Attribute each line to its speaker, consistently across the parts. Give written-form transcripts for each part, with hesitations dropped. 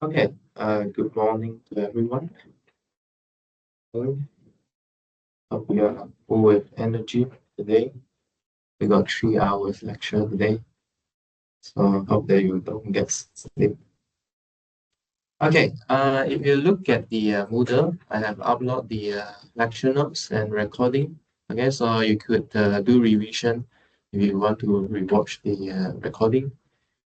Speaker 1: Okay, good morning to everyone. Hope you are full with energy today. We got 3 hours lecture today, so hope that you don't get sleep. Okay, if you look at the Moodle, I have uploaded the lecture notes and recording. Okay, so you could do revision if you want to rewatch the recording.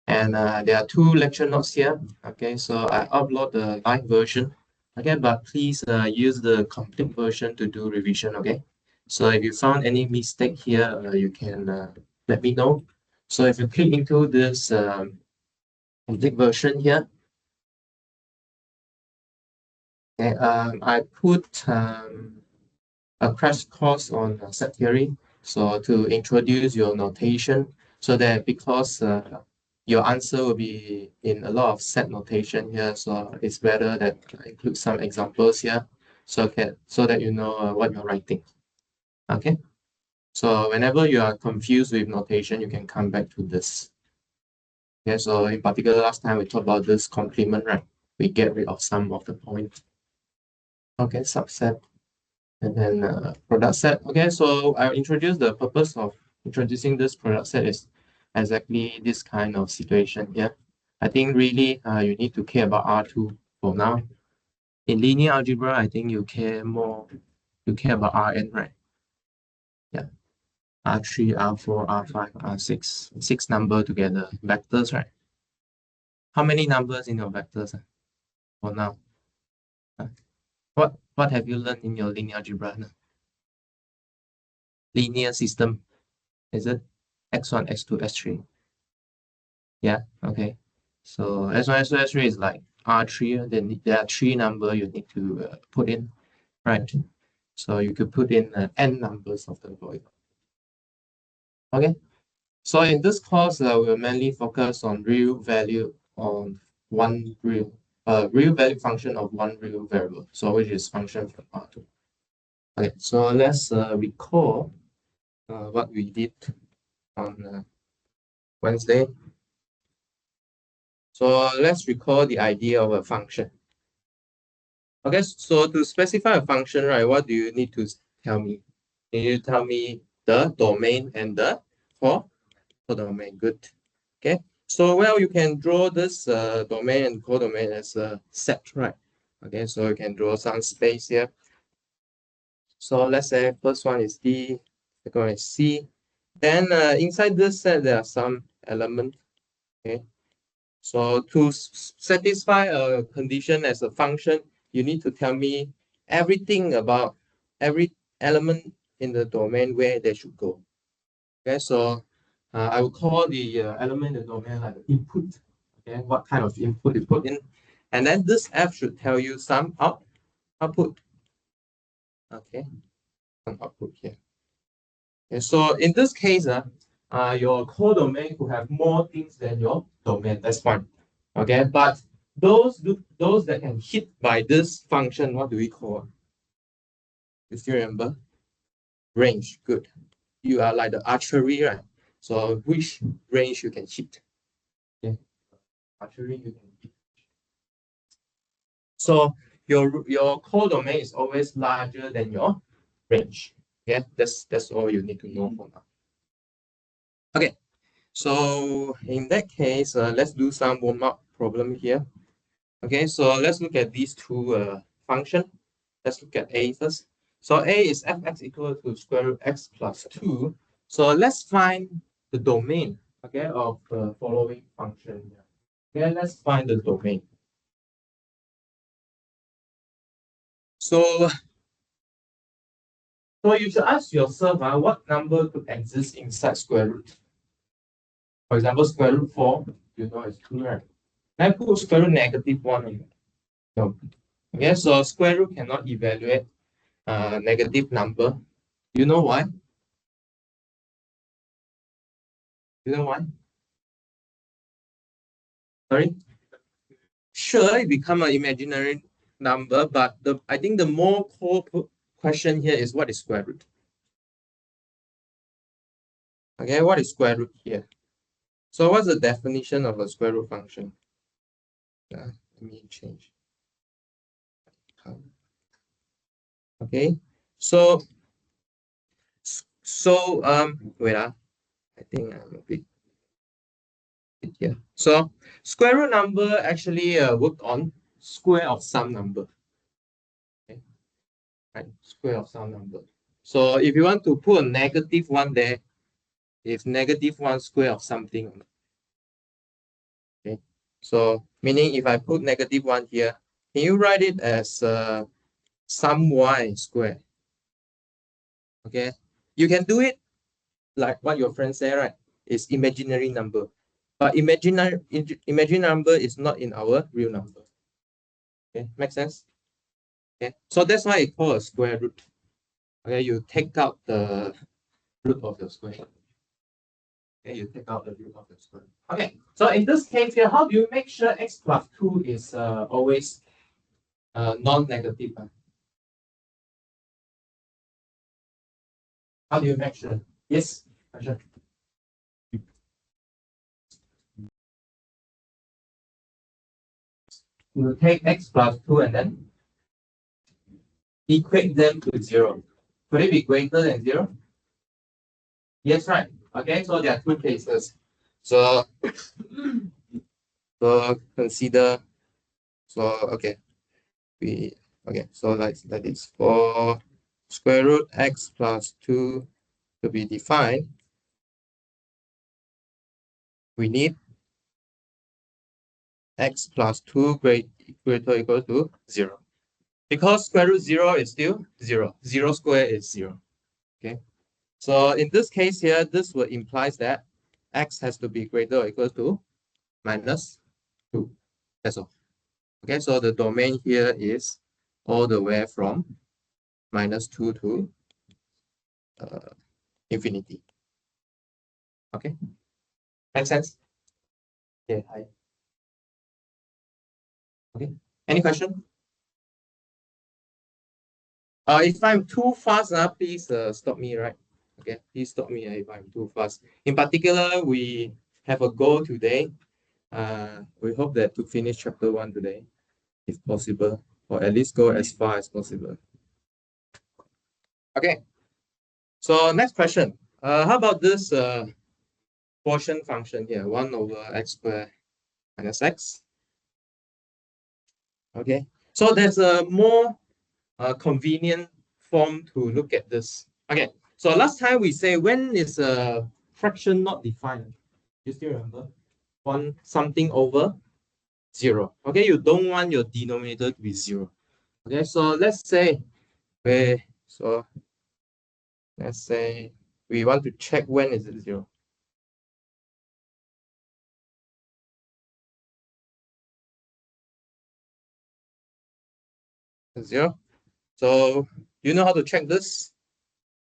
Speaker 1: And there are 2 lecture notes here. Okay, so I upload the live version. Okay, but please use the complete version to do revision. Okay, so if you found any mistake here, you can let me know. So if you click into this complete version here, okay, I put a crash course on set theory. So to introduce your notation, so that because your answer will be in a lot of set notation here, so it's better that I include some examples here, so that you know what you're writing. Okay. So whenever you are confused with notation, you can come back to this. Okay. So in particular, last time we talked about this complement, right? We get rid of some of the points. Okay, subset. And then product set. Okay, so I'll introduce the purpose of introducing this product set is exactly this kind of situation here. I think really you need to care about R2 for now. In linear algebra, I think you care about Rn, right? Yeah. R3, R4, R5, R6, 6 number together, vectors, right? How many numbers in your vectors for now? What have you learned in your linear algebra now? Linear system, is it? X1, X2, S3. Yeah, okay. So S1, S2, S3 is like R3, then there are 3 numbers you need to put in, right? So you could put in n numbers of the void. Okay, so in this course, we'll mainly focus on real value on one real value function of one real variable, so which is function from R2. Okay, so let's recall what we did on Wednesday. So let's recall the idea of a function. Okay, so to specify a function, right, what do you need to tell me? Can you tell me the domain and the codomain? Good. Okay, So well, you can draw this domain and codomain as a set, right? Okay, so you can draw some space here. So let's say first one is D, second one is C. Then inside this set, there are some elements. Okay, so to satisfy a condition as a function, you need to tell me everything about every element in the domain where they should go. Okay, so I will call the element in the domain like the input. Okay, what kind of input you put in, and then this f should tell you some output. Okay, some output here. Okay, so in this case, your codomain could have more things than your domain. That's fine. Okay, but those that can hit by this function, what do we call? You still remember? Range. Good. You are like the archery, right? So which range you can hit? Okay, archery you can hit. So your codomain is always larger than your range. Yeah, that's all you need to know for now. Okay. So in that case, let's do some warm-up problem here. Okay, so let's look at these two functions. Let's look at A first. So A is fx equal to square root x plus 2. So let's find the domain, okay, of the following function here. Okay, let's find the domain. So, so you should ask yourself, what number could exist inside square root? For example, square root 4, you know it's 2, right? Then put square root negative 1. No. Okay, so square root cannot evaluate negative number. You know why? You know why? Sorry? Sure, it become an imaginary number, but I think the more core question here is what is square root? Okay, what is square root here? So what's the definition of a square root function? Let me change. Okay, so wait, I think I'm a bit here. So square root number actually work on square of some number. Okay, right? Square of some number. So if you want to put a negative one there, it's negative one square of something. Okay, so meaning if I put negative one here, can you write it as some y square? Okay, you can do it like what your friend said, right? It's imaginary number, but imaginary number is not in our real number. Okay, make sense? Okay, so that's why it's called a square root. Okay, you take out the root of the square. Okay, you take out the root of the square. Okay, so in this case here, how do you make sure x plus 2 is always non-negative? How do you make sure? Yes, sure. You take x plus 2 and then equate them to 0. Could it be greater than 0? Yes, right. Okay, so there are two cases. So, so consider, so okay, so like this. For square root x plus 2 to be defined, we need x plus 2 greater or equal to 0. Because square root 0 is still 0. 0 square is 0. Okay. So in this case here, this will implies that x has to be greater or equal to minus 2. That's all. Okay, so the domain here is all the way from minus 2 to infinity. Okay, make sense? Okay, hi. Okay, any question? If I'm too fast, please stop me, right? Okay, please stop me if I'm too fast. In particular, we have a goal today. We hope that to finish chapter 1 today, if possible, or at least go as far as possible. Okay, so next question. How about this quotient function here, 1 over x squared minus x. Okay, so there's a more convenient form to look at this. Okay, so last time we say when is a fraction not defined? You still remember? One something over 0. Okay, you don't want your denominator to be 0. Okay, so let's say let's say we want to check when is it 0. 0. So you know how to check this?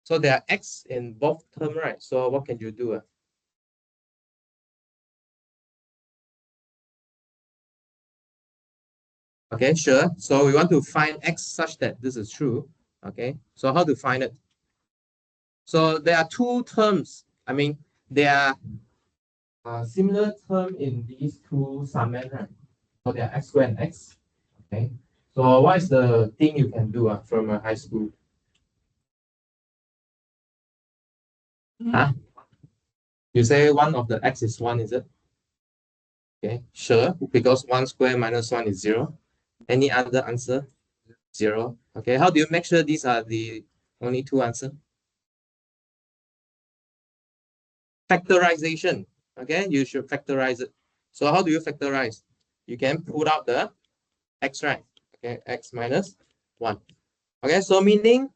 Speaker 1: So there are x in both terms, right? So what can you do? Okay, sure. So we want to find x such that this is true. Okay, so how to find it? So there are two terms. I mean, there are similar term in these two summand, right? So they are x squared and x. Okay. So what is the thing you can do from high school? Huh? You say one of the x is 1, is it? Okay, sure. Because 1 square minus 1 is 0. Any other answer? 0. Okay, how do you make sure these are the only two answers? Factorization. Okay, you should factorize it. So how do you factorize? You can put out the x, right? Okay, x minus 1. Okay, so meaning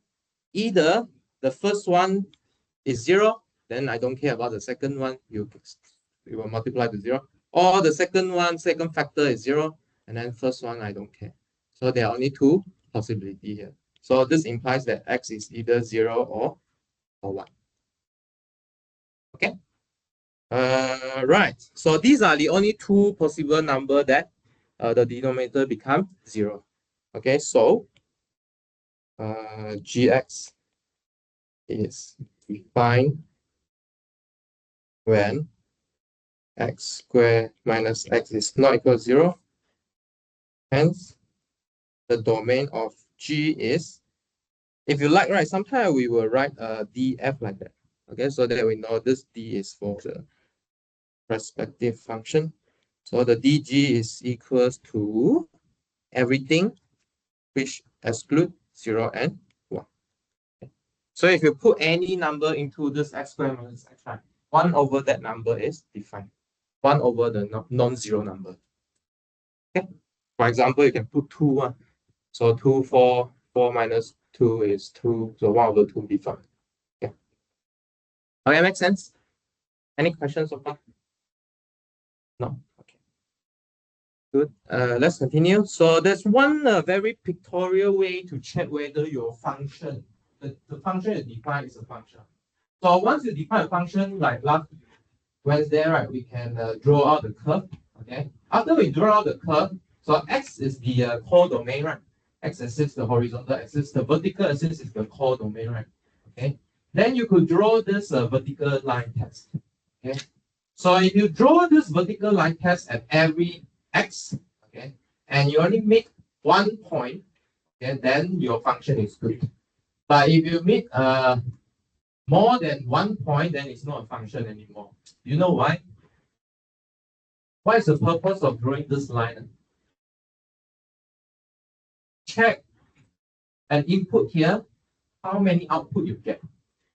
Speaker 1: either the first one is 0, then I don't care about the second one. You will multiply to 0. Or the second one, second factor is 0, and then first one, I don't care. So there are only two possibilities here. So this implies that x is either 0 or 1. Okay. Right. So these are the only two possible number that the denominator become 0. Okay. So gx is defined when x squared minus x is not equal to 0. Hence, the domain of G is, if you like, right, sometimes we will write df like that. Okay, so that we know this d is for the respective function. So the dg is equals to everything which exclude 0 and 1. Okay. So if you put any number into this x squared minus x, right, 1 over that number is defined. 1 over the non-zero number. Okay. For example, you can put 2. So 2, 4, 4 minus 2 is 2. So 1 over 2 defined. Okay. Okay, makes sense? Any questions so far? No? Okay. Good. Let's continue. So there's one very pictorial way to check whether your function, the function is defined is a function. So once you define a function like last Wednesday, right, we can draw out the curve. Okay. After we draw out the curve, so x is the core domain, right? X-axis, the horizontal axis, the vertical axis is the core domain, right? Okay. Then you could draw this vertical line test. Okay. So if you draw this vertical line test at every x, okay, and you only make 1 point, okay, then your function is good. But if you make more than 1 point, then it's not a function anymore. You know why? What is the purpose of drawing this line? Check an input here, how many output you get.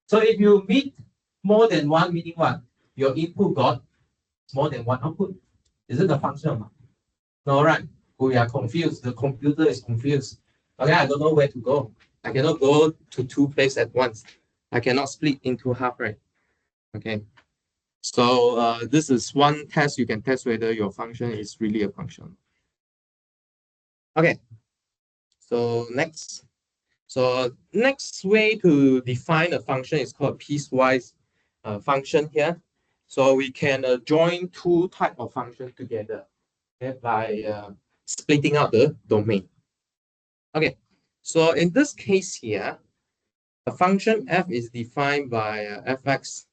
Speaker 1: So if you meet more than 1, meaning what? Your input got more than 1 output. Is it a function or not? No, right? We are confused. The computer is confused. Okay, I don't know where to go. I cannot go to 2 places at once. I cannot split into half, right? Okay. So this is one test you can test whether your function is really a function. Okay. So next. So next way to define a function is called piecewise function here. So we can join two type of functions together, okay, by splitting out the domain. Okay, so in this case here, a function f is defined by fx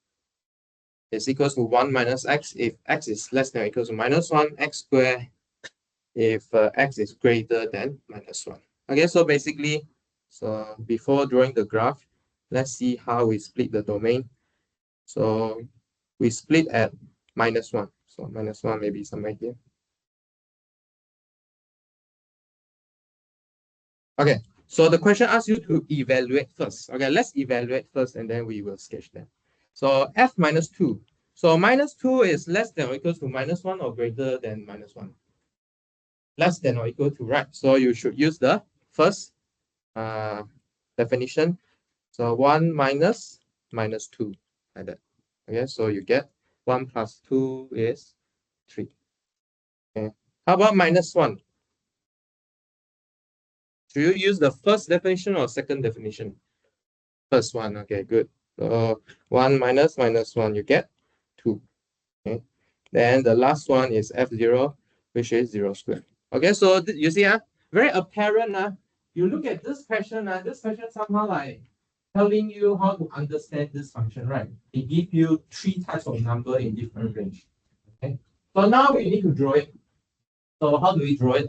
Speaker 1: is equals to 1 minus x if x is less than or equals to minus 1, x squared if x is greater than minus 1. Okay, so basically, so before drawing the graph, let's see how we split the domain. So we split at -1. So -1 maybe somewhere here. Okay, so the question asks you to evaluate first. Okay, let's evaluate first and then we will sketch them. So f minus 2. So -2 is less than or equal to -1 or greater than -1. Less than or equal to, right? So you should use the first definition. So 1 minus -2, like that. Okay, so you get 1 plus 2 is 3. Okay, how about -1? Should you use the first definition or second definition? First one, okay, good. So 1 minus -1, you get 2. Okay, then the last one is f0, which is 0 squared. Okay, so you see, very apparent. You look at this question, this question somehow like telling you how to understand this function, right? It gives you 3 types of number in different range. Okay, so now we need to draw it. So how do we draw it?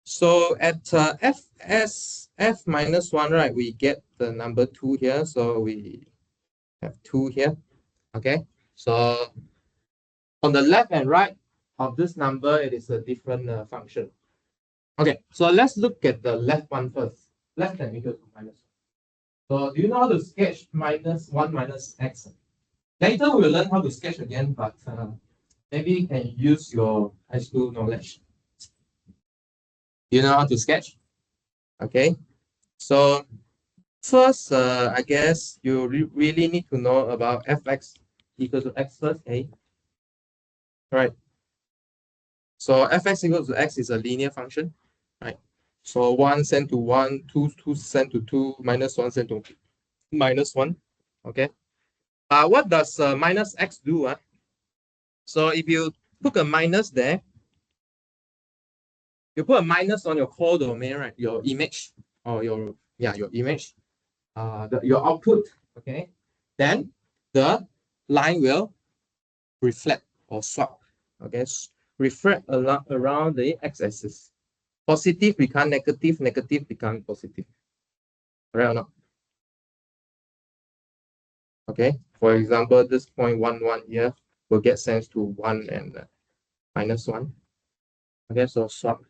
Speaker 1: So at f minus 1, right, we get the number 2 here. So we have 2 here. Okay, so on the left and right of this number, it is a different function. Okay, so let's look at the left one first. Less than or equal to -1. So do you know how to sketch -1 minus x? Later we will learn how to sketch again, but maybe you can use your high school knowledge. You know how to sketch? Okay, so first, I guess you really need to know about fx equal to x first, okay? Right. So fx equals to x is a linear function, right? So 1 sent to 1, 2 sent to 2, -1 sent to -1, okay? What does minus x do? So if you put a minus there, you put a minus on your codomain, right? Your image or your image, your output, okay? Then the line will reflect or swap, okay? Reflect around the x-axis. Positive become negative, negative become positive. Right or not? Okay. For example, this point 1, 1 here will get sent to 1 and -1. Okay, so swap.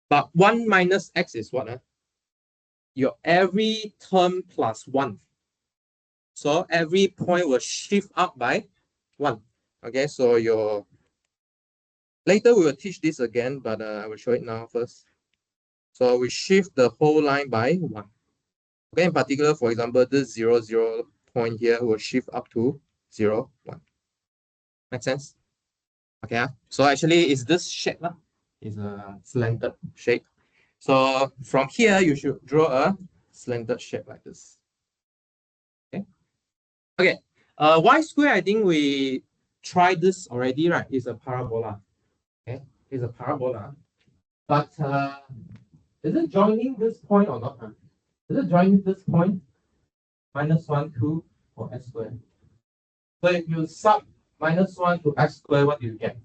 Speaker 1: But 1 minus x is what? Your every term plus 1. So every point will shift up by 1. Okay, so later we will teach this again, but I will show it now first. So we shift the whole line by 1. Okay, in particular, for example, this 0, 0 point here will shift up to 0, 1. Make sense? Okay, so actually it's this shape. It's a slanted shape. So from here, you should draw a slanted shape like this. Okay. Okay. Y square, I think we tried this already, right? It's a parabola. Okay. It's a parabola. But is it joining this point or not? Is it joining this point? -1, 2 for x squared. So if you sub -1 to x squared, what do you get?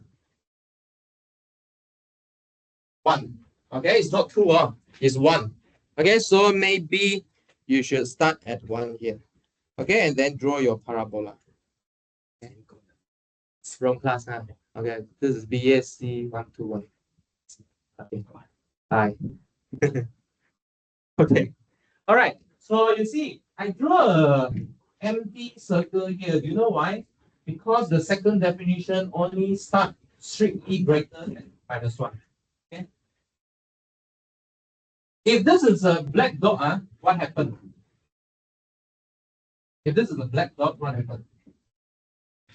Speaker 1: 1. Okay, it's not 2, it's 1. Okay, so maybe you should start at 1 here. Okay, and then draw your parabola. It's from class, huh? Okay, this is BSc 121. Okay, hi. Okay, all right. So you see, I draw a empty circle here. Do you know why? Because the second definition only start strictly greater than -1. Okay. If this is a black dot, what happened? If this is a black dot, what happened?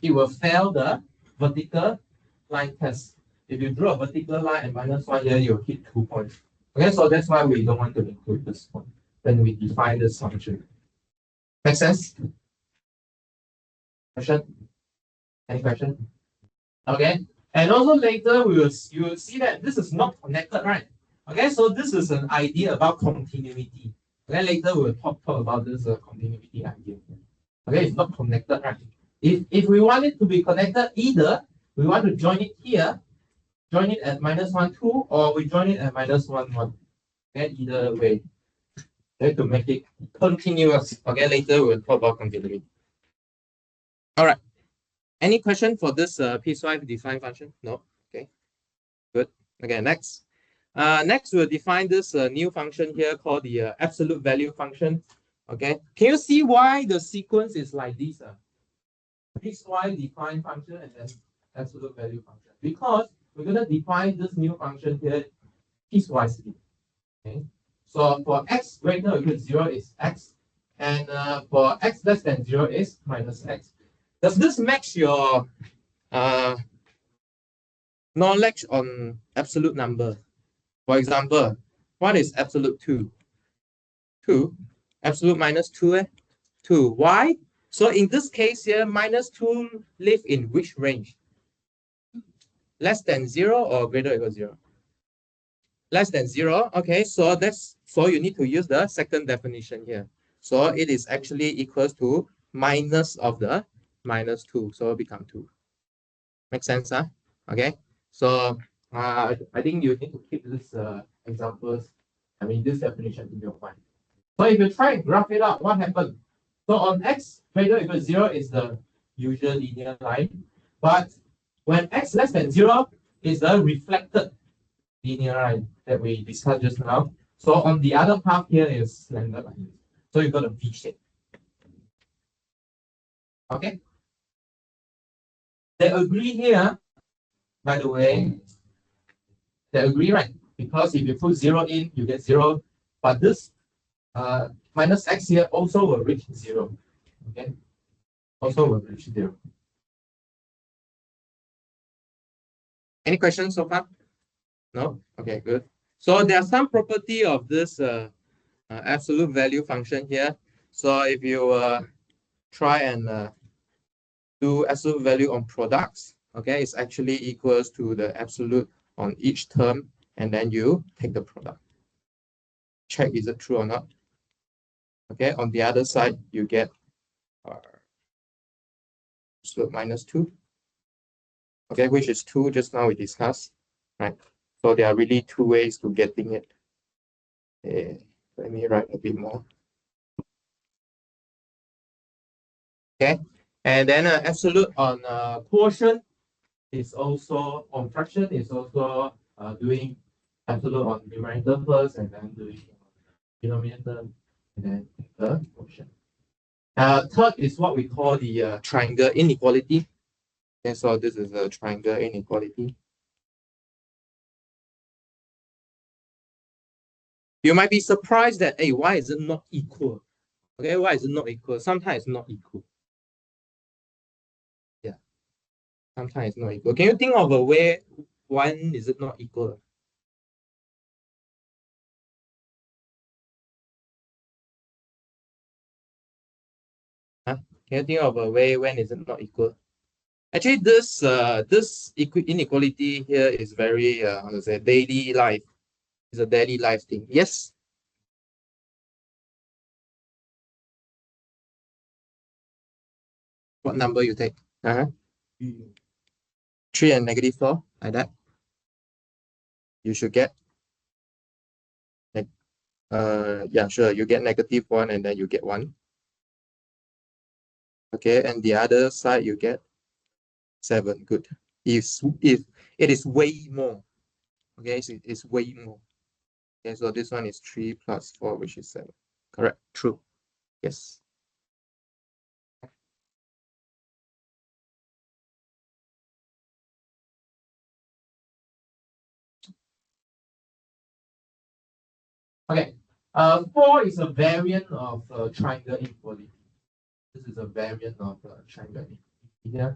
Speaker 1: It will fail the vertical line test. If you draw a vertical line and -1 here, you'll hit 2 points. Okay, so that's why we don't want to include this point when we define this function. Make sense? Question? Any question? Okay. And also later you will see that this is not connected, right? Okay, so this is an idea about continuity. Okay, later we'll talk about this continuity idea. Okay, it's not connected, right? If we want it to be connected, either we want to join it here, join it at -1, 2, or we join it at -1, 1. Okay, either way. Okay, to make it continuous. Okay, later we'll talk about continuity. All right. Any question for this piecewise defined function? No. Okay. Good. Okay. Next. Next we'll define this new function here called the absolute value function. Okay. Can you see why the sequence is like this? Piecewise defined function and then absolute value function. Because we're gonna define this new function here piecewisely. Okay. So for x greater or equal to 0 is x, and for x less than 0 is minus x. Does this match your knowledge on absolute number? For example, what is absolute 2? 2. Absolute minus 2, 2. Why? So in this case here, minus 2 live in which range? Less than 0 or greater or equal to 0? Less than 0. Okay, so you need to use the second definition here. So it is actually equals to minus of the minus 2. So it become 2. Make sense, huh? Okay. So I think you need to keep this examples, this definition in your mind. So if you try and graph it out, what happens? So on x greater or equal to 0 is the usual linear line. But when x less than 0 is the reflected linear line that we discussed just now. So on the other half here is slender like this. So you got a V shape. Okay. They agree here, by the way. They agree, right? Because if you put 0 in, you get 0. But this minus x here also will reach 0. Okay. Also will reach 0. Any questions so far? No? Okay, good. So there are some property of this absolute value function here. So if you try and do absolute value on products, okay, it's actually equals to the absolute on each term, and then you take the product. Check is it true or not. Okay, on the other side, you get absolute minus 2. Okay, which is 2 just now we discussed, right? So there are really two ways to getting it. Let me write a bit more. Okay, and then absolute on quotient is also on fraction is also doing absolute on numerator first and then doing denominator and then the quotient. Third is what we call the triangle inequality. Okay, so this is a triangle inequality. You might be surprised that, hey, why is it not equal? Okay, why is it not equal? Sometimes it's not equal. Yeah, sometimes it's not equal. Can you think of a way when is it not equal? Huh? Can you think of a way when is it not equal? Actually, this inequality here is very how to say daily life. It's a daily life thing. Yes. What number you take? 3 and negative 4, like that. You should get yeah, sure. You get negative 1 and then you get 1. Okay, and the other side you get 7. Good. If it is way more. Okay, so it's way more. Okay, so this one is 3 plus 4, which is 7. Correct. True. Yes. Okay. 4 is a variant of triangle inequality. This is a variant of triangle inequality. Yeah.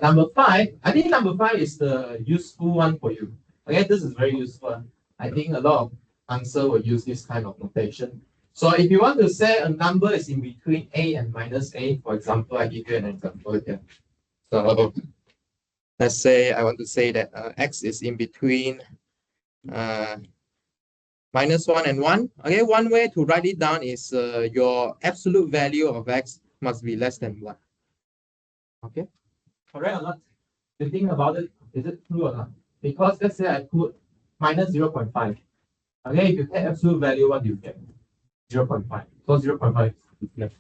Speaker 1: Number 5. I think number 5 is the useful one for you. Okay, this is very useful. I think a lot of answer will use this kind of notation. So if you want to say a number is in between a and minus a, for example, I give you an example here. So let's say I want to say that x is in between minus 1 and 1. Okay, one way to write it down is your absolute value of x must be less than 1. Okay, correct or not? You think about it, is it true or not? Because let's say I put minus 0.5. Okay, if you take absolute value, what do you get? 0.5. So 0.5 is left.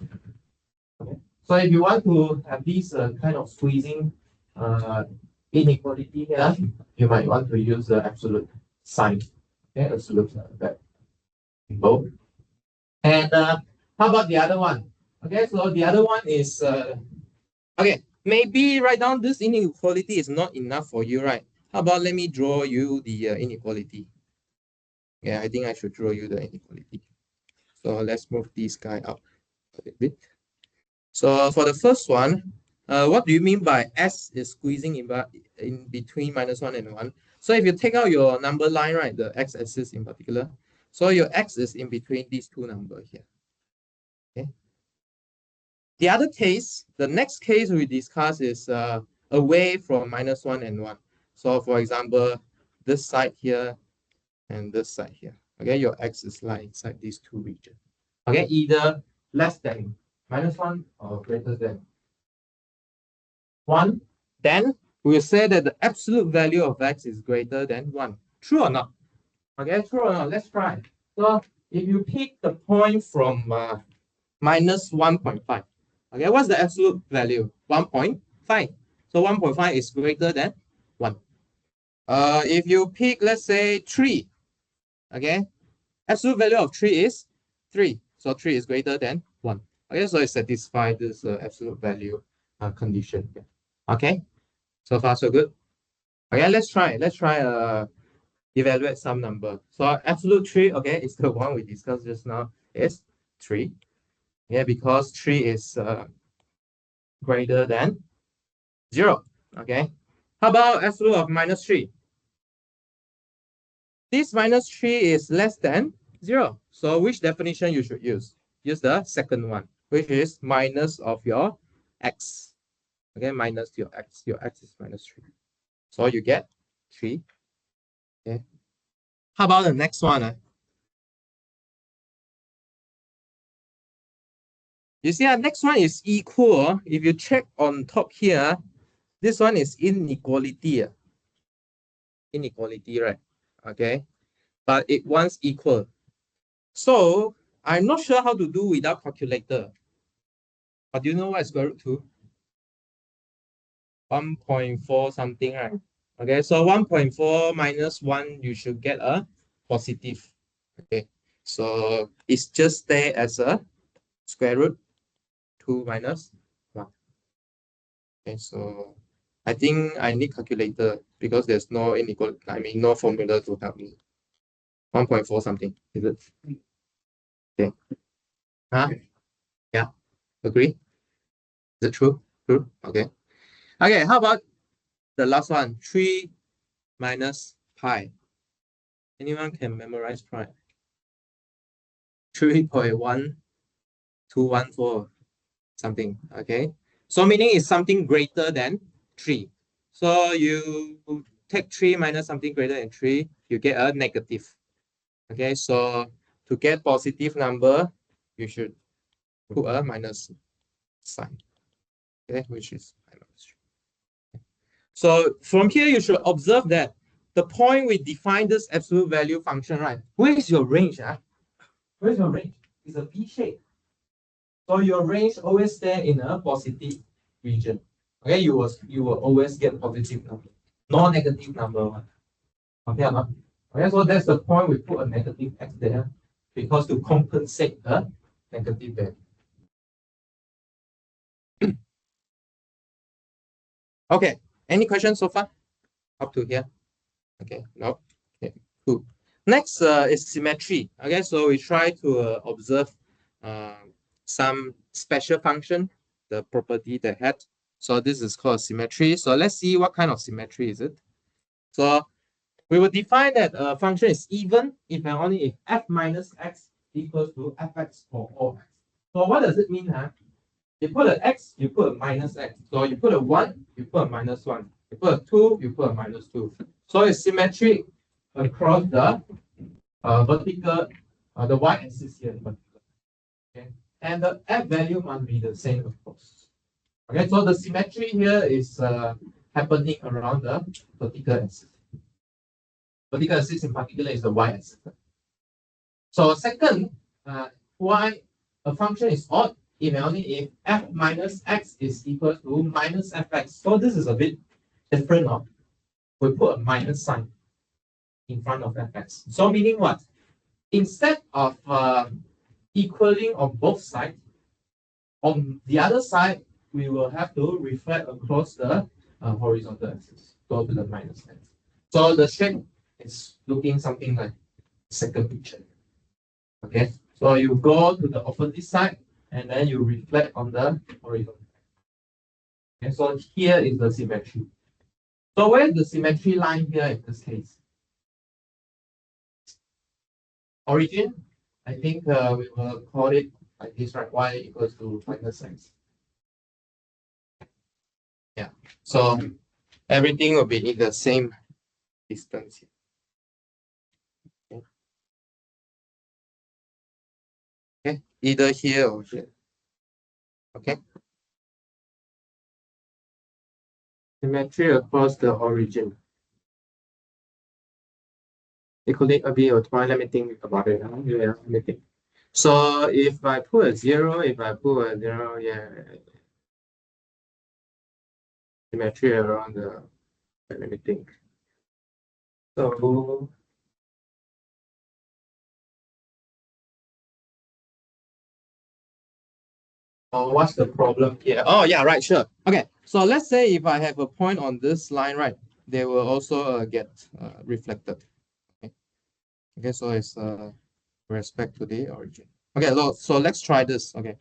Speaker 1: Okay. So if you want to have this kind of squeezing uh, inequality here, you might want to use the absolute sign. Okay, absolute symbol. And how about the other one? Okay, so the other one is okay. Maybe write down this inequality is not enough for you, right? How about let me draw you the inequality? Yeah, I think I should draw you the inequality. So let's move this guy up a little bit. So for the first one, what do you mean by S is squeezing in between -1 and 1? So if you take out your number line, right, the x-axis in particular, so your x is in between these two numbers here. Okay. The other case, the next case we discuss is away from -1 and 1. So for example, this side here and this side here. Okay, your x is lying inside these two regions. Okay, either less than -1 or greater than 1, then we'll say that the absolute value of x is greater than 1. True or not? Okay, true or not? Let's try. So if you pick the point from -1.5, okay, what's the absolute value? 1.5. So 1.5 is greater than 1. If you pick, let's say, 3, okay, absolute value of 3 is 3. So 3 is greater than 1. Okay, so it satisfies this absolute value condition. Okay, so far so good. Okay, let's try. Let's try evaluate some number. So absolute 3, okay, is the one we discussed just now, is 3. Yeah, because 3 is greater than 0. Okay. How about absolute of -3? This -3 is less than 0. So which definition you should use? Use the second one, which is minus of your x. Okay, minus your x. Your x is -3. So you get 3. Okay. How about the next one? You see, next one is equal. If you check on top here, this one is inequality. Inequality, right? Okay. But it wants equal. So I'm not sure how to do without calculator. But do you know what is square root 2? 1.4 something, right? Okay, so 1.4 minus 1, you should get a positive. Okay, so it's just there as a square root 2 minus 1. Okay, so I think I need calculator because there's no inequality, I mean, no formula to help me. 1.4 something, is it? Okay. Huh? Yeah, agree? Is it true? True? Okay. Okay, how about the last one? 3 minus pi. Anyone can memorize pi? 3.1214 something. Okay. So meaning is something greater than 3. So you take 3 minus something greater than 3, you get a negative. Okay. So to get positive number, you should put a minus sign. Okay, which is minus 3. So from here, you should observe that the point we define this absolute value function, right? Where is your range? Where's your range? It's a V shape. So your range always stay in a positive region. Okay, you will always get positive number, no negative number one. Okay, no? Okay, so that's the point we put a negative x there because to compensate the negative value. Okay, any questions so far? Up to here? Okay, no. Okay, cool. Next is symmetry. Okay, so we try to observe some special function, the property they had. So this is called symmetry. So let's see what kind of symmetry is it. So we will define that a function is even if and only if f minus x equals to fx for all x. So what does it mean? You put an x, you put a minus x. So you put a 1, you put a minus 1. You put a 2, you put a minus 2. So it's symmetric across the vertical, the y-axis here. Okay, and the f value must be the same, of course. Okay, so the symmetry here is happening around the vertical axis. Vertical axis in particular is the y-axis. So second, why a function is odd if and only if f minus x is equal to minus fx. So this is a bit different. Now we put a minus sign in front of fx. So meaning what? Instead of equaling on both sides, on the other side, we will have to reflect across the horizontal axis, go to the minus x. So the shape is looking something like second picture. Okay, so you go to the opposite side and then you reflect on the horizontal. Okay, so here is the symmetry. So where is the symmetry line here in this case? Origin, I think we will call it like this, right? Y equals to minus x. Yeah, so everything will be in the same distance here. Okay, okay. Either here or here. Okay, symmetry across the origin. It could be a try. Let me think about it. Yeah, let me think. So if I put a zero, yeah, symmetry around the. Let me think. So, what's the problem here? Oh, yeah, right, sure. Okay, so let's say if I have a point on this line, right, they will also get reflected. Okay, okay, so it's respect to the origin. Okay, so let's try this. Okay,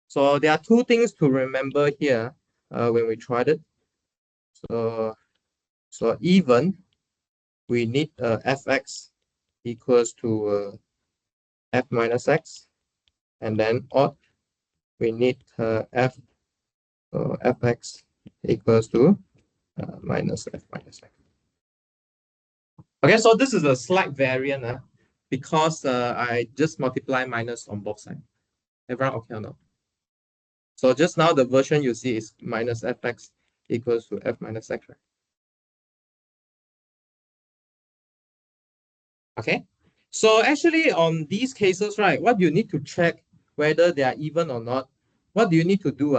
Speaker 1: so there are two things to remember here when we tried it. So, so even we need fx equals to f minus x, and then odd we need fx equals to minus f minus x. Okay, so this is a slight variant because I just multiply minus on both sides. Everyone okay or not? So just now the version you see is minus fx equals to f minus x, right? Okay, so actually on these cases, right, what you need to check whether they are even or not, what do you need to do?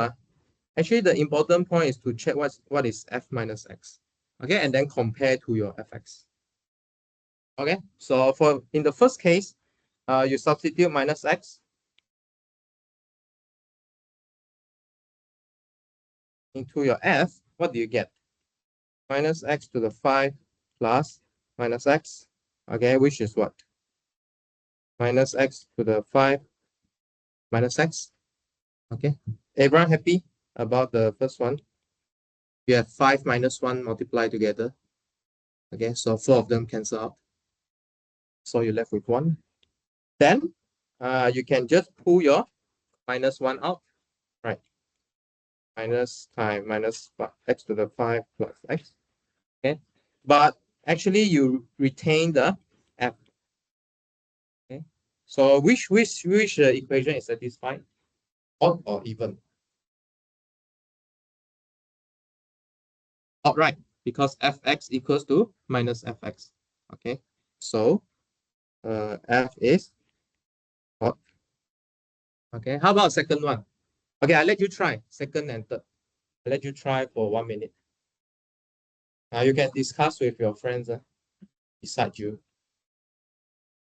Speaker 1: Actually, the important point is to check what is f minus x. Okay, and then compare to your fx. Okay, so for in the first case, you substitute minus x into your f. What do you get? Minus x to the 5 plus minus x. Okay, which is what? Minus x to the 5 minus x. Okay, everyone happy about the first one? You have 5 minus 1 multiplied together. Okay, so 4 of them cancel out. So you're left with 1. Then you can just pull your minus 1 out, right? Minus time minus x to the 5 plus x. Okay, but actually you retain the f. Okay, so which equation is satisfied? Odd or even? Odd, right? Because fx equals to minus fx. Okay, so f is odd. Okay, how about second one? Okay, I let you try second and third. I let you try for 1 minute. You can discuss with your friends beside you.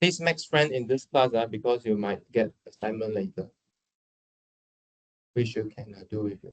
Speaker 1: Please make friends in this class because you might get assignment later, which you can do with your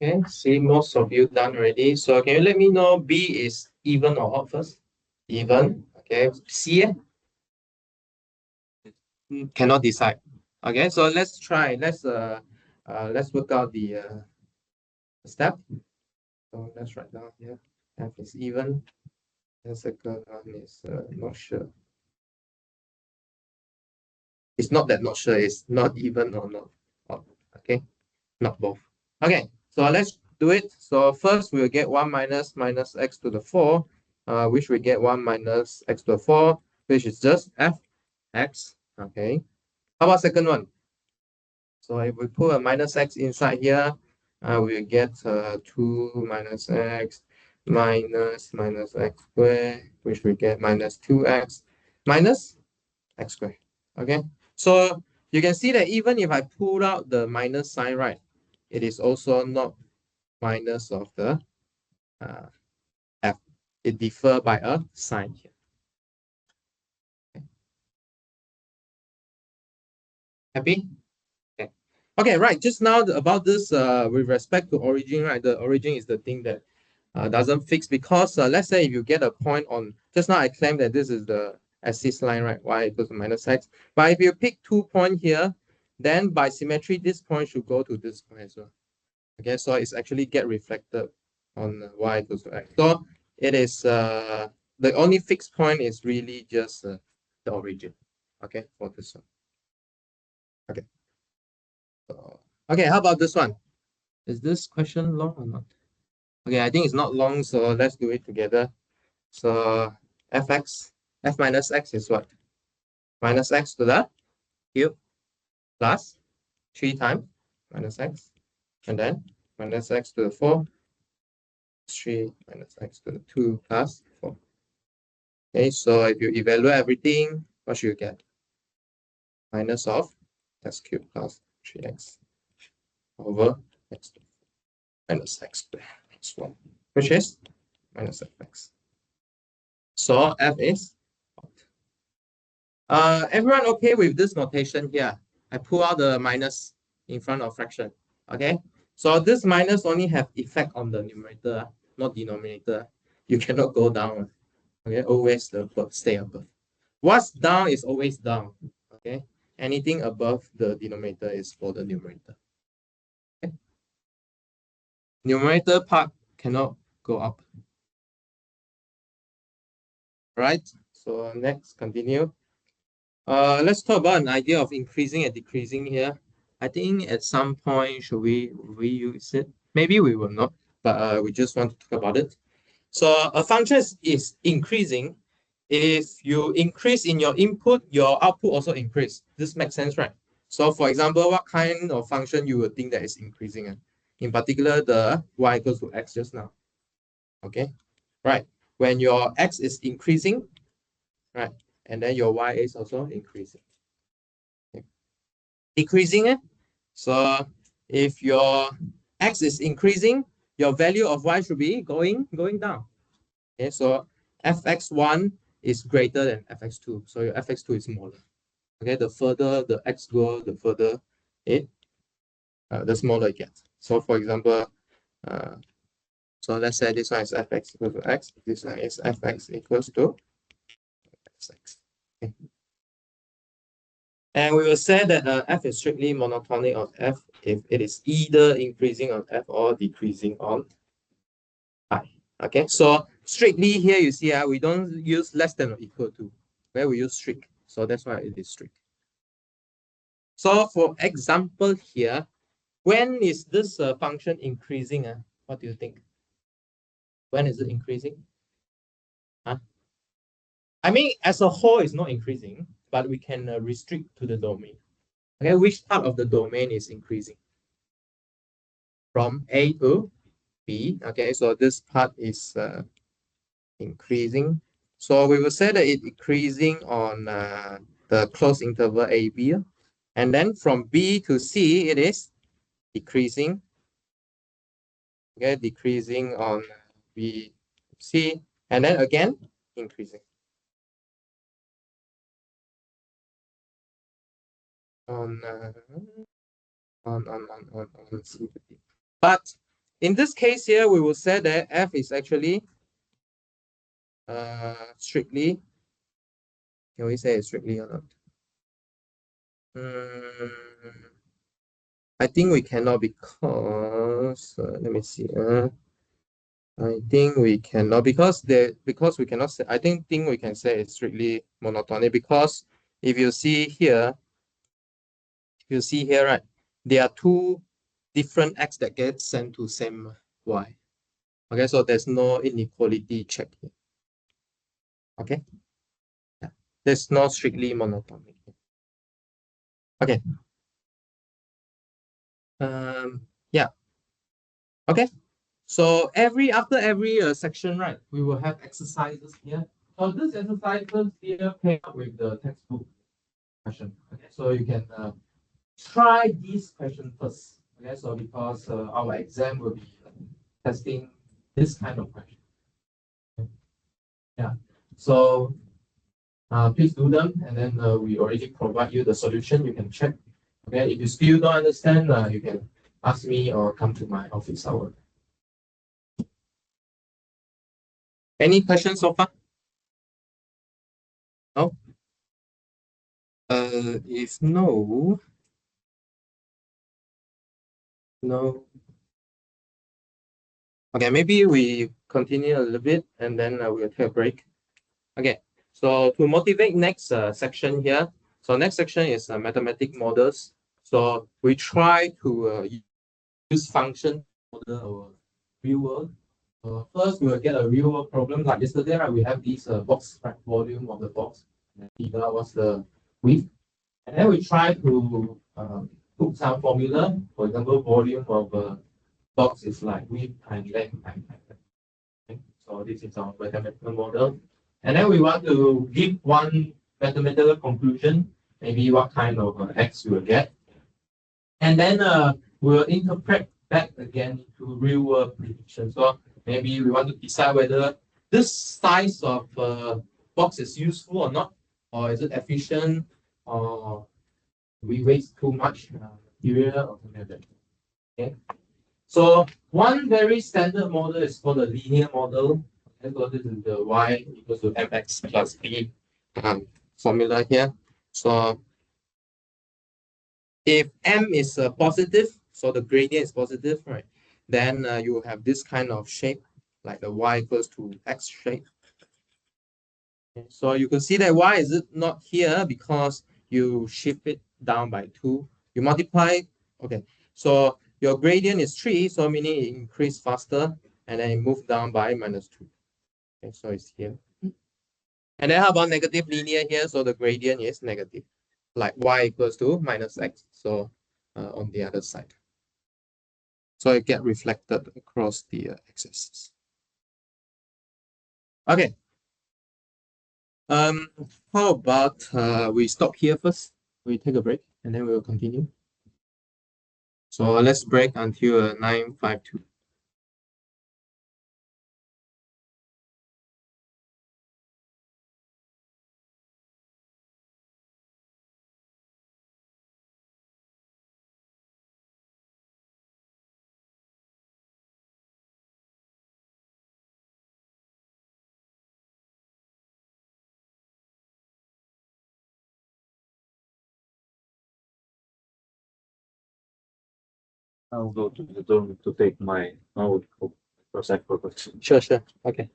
Speaker 1: Okay, see most of you done already. So can you let me know B is even or odd first? Even. Okay. C cannot decide. Okay, so let's try. Let's work out the step. So let's write down here. F is even. The second one is not sure. It's not that not sure. It's not even or not odd. Okay, not both. Okay, so let's do it. So first we'll get 1 minus x to the 4, which we get 1 minus x to the 4, which is just fx. Okay. How about second one? So if we put a minus x inside here, we'll get 2 minus x squared, which we get minus 2x minus x squared. Okay, so you can see that even if I pull out the minus sign, right, it is also not minus of the uh, f. It differ by a sign here. Okay. Happy? Okay. Okay, right. Just now about this with respect to origin, right? The origin is the thing that doesn't fix because let's say if you get a point on, just now I claimed that this is the axis line, right? Y equals to minus x. But if you pick 2 points here, then by symmetry, this point should go to this point as well. Okay, so it's actually get reflected on y equals to x. So it is the only fixed point is really just the origin. Okay, for this one. Okay. So, okay, how about this one? Is this question long or not? Okay, I think it's not long, so let's do it together. So f minus x is what? Minus x to the cube plus 3 times minus x, and then minus x to the 4, 3 minus x to the 2 plus 4. Okay, so if you evaluate everything, what should you get? Minus of x cubed plus 3x over x minus x squared plus 1, which is minus fx. So f is everyone okay with this notation here? I pull out the minus in front of fraction. Okay, so this minus only have effect on the numerator, not denominator. You cannot go down. Okay, always the above, stay above. What's down is always down. Okay, anything above the denominator is for the numerator. Okay? Numerator part cannot go up. Right? So next, continue. Let's talk about an idea of increasing and decreasing here. I think at some point, should we reuse it? Maybe we will not, but we just want to talk about it. So a function is increasing. If you increase in your input, your output also increase. This makes sense, right? So for example, what kind of function you would think that is increasing? In particular, the y equals to x just now. Okay, right. When your x is increasing, right, and then your y is also increasing. Okay. Decreasing it. So if your x is increasing, your value of y should be going down. Okay, so fx1 is greater than fx2. So your fx2 is smaller. Okay, the further the x go, the further the smaller it gets. So for example, uh, so let's say this one is fx equals to x. This one is fx equals to x. Okay. And we will say that f is strictly monotonic on f if it is either increasing on f or decreasing on I. Okay, so strictly here you see we don't use less than or equal to, where we use strict. So that's why it is strict. So for example here, when is this function increasing? What do you think? When is it increasing? I mean, as a whole, it's not increasing, but we can restrict to the domain. Okay, which part of the domain is increasing? From A to B. Okay, so this part is increasing. So we will say that it's increasing on the closed interval AB. And then from B to C, it is decreasing. Okay, decreasing on B, C, and then again increasing on C to D. But In this case here, we will say that f is actually strictly. Can we say it's strictly or not? I think we cannot because let me see. I think we cannot because we cannot say. I think we can say it's strictly monotonic because if you see here, right, there are two different x that get sent to same y. Okay, so there's no inequality check here. Okay, yeah, there's not strictly monotonic. Okay, yeah, okay. So after every section, right, we will have exercises here. So this exercises here pair up with the textbook question. Okay, so you can try this question first. Okay, so because our exam will be testing this kind of question. Yeah. So please do them, and then we already provide you the solution. You can check. Okay, if you still don't understand, you can ask me or come to my office hour. Any questions so far? No. If no, no. Okay, maybe we continue a little bit, and then we'll take a break. Okay. So to motivate next section here. So next section is mathematic models. So we try to use function model our real world. First, we will get a real world problem. Like yesterday, right, we have this box, right, volume of the box. And theta was the width. And then we try to put some formula. For example, volume of a box is like width times length times height. Okay? So this is our mathematical model. And then we want to give one mathematical conclusion, maybe what kind of x you will get. And then we'll interpret back again into real world prediction. So maybe we want to decide whether this size of box is useful or not, or is it efficient, or we waste too much material or something like that. Okay. So one very standard model is called a linear model. Okay, so this is the y equals to mx plus b formula here. So if m is positive, so the gradient is positive, right? Then you have this kind of shape, like the y equals to x shape. Okay, so you can see that y is it not here because you shift it down by 2. You multiply, okay. So your gradient is 3, so meaning it increase faster, and then it move down by -2. Okay, so it's here. And then how about negative linear here? So the gradient is negative, like y equals to minus x. So on the other side. So it get reflected across the axis. Okay. How about we stop here first? We take a break and then we will continue. So let's break until 9:52.
Speaker 2: I'll go to the dorm to take my notebook for sec purpose.
Speaker 1: Sure, sure. Okay.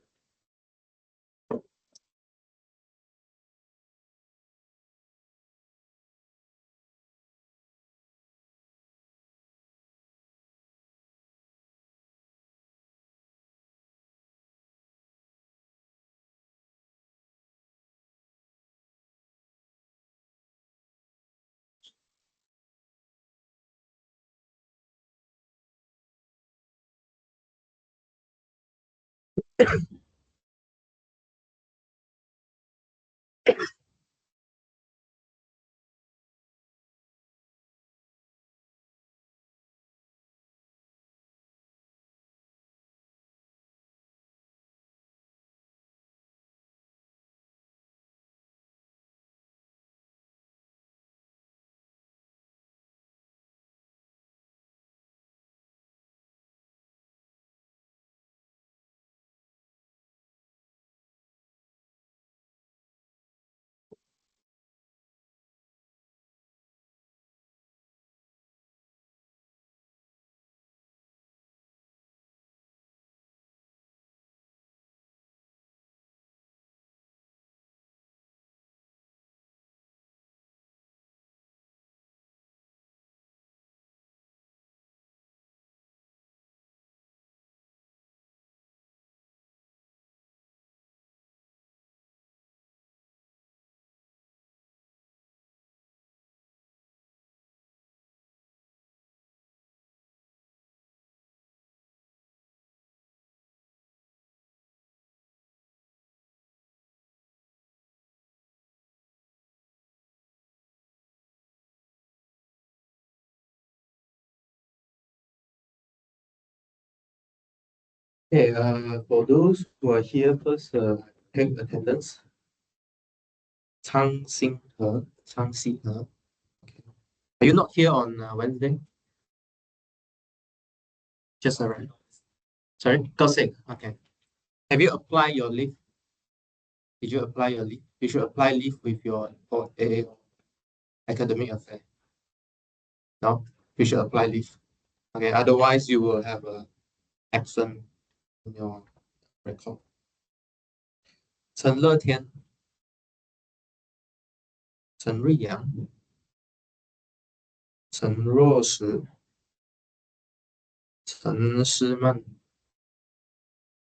Speaker 1: Okay, for those who are here first, take attendance. Chang Xi He. Okay. Are you not here on Wednesday? Just arrived. Sorry, got sick. Okay. Have you applied your leave? Did you apply your leave? You should apply leave with your for AA academic affair. No, you should apply leave. Okay, otherwise you will have a absent in your record. 陈乐天、陈瑞阳、陈若石、陈思曼、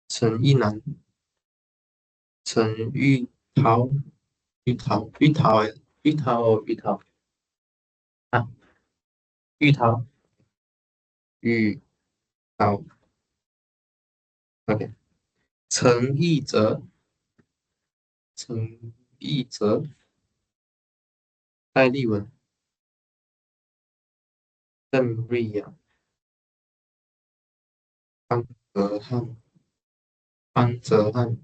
Speaker 1: 陈一南、陈玉涛、玉涛啊，玉涛玉涛，OK，陈义哲、陈义哲、戴丽文、邓瑞阳、方泽汉、方泽汉、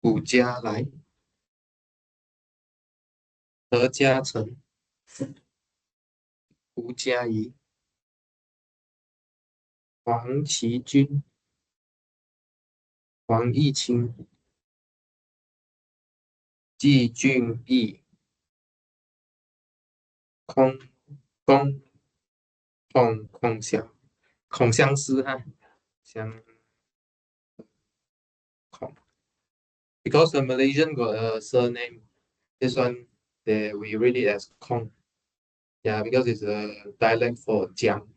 Speaker 1: 古家来、何嘉诚、吴嘉怡、黄奇军、黄义清、季俊义、空龚孔相思哈，相孔，because the Malaysian got a surname. This one we read it as Kong. Yeah, because it's a dialect for Jiang.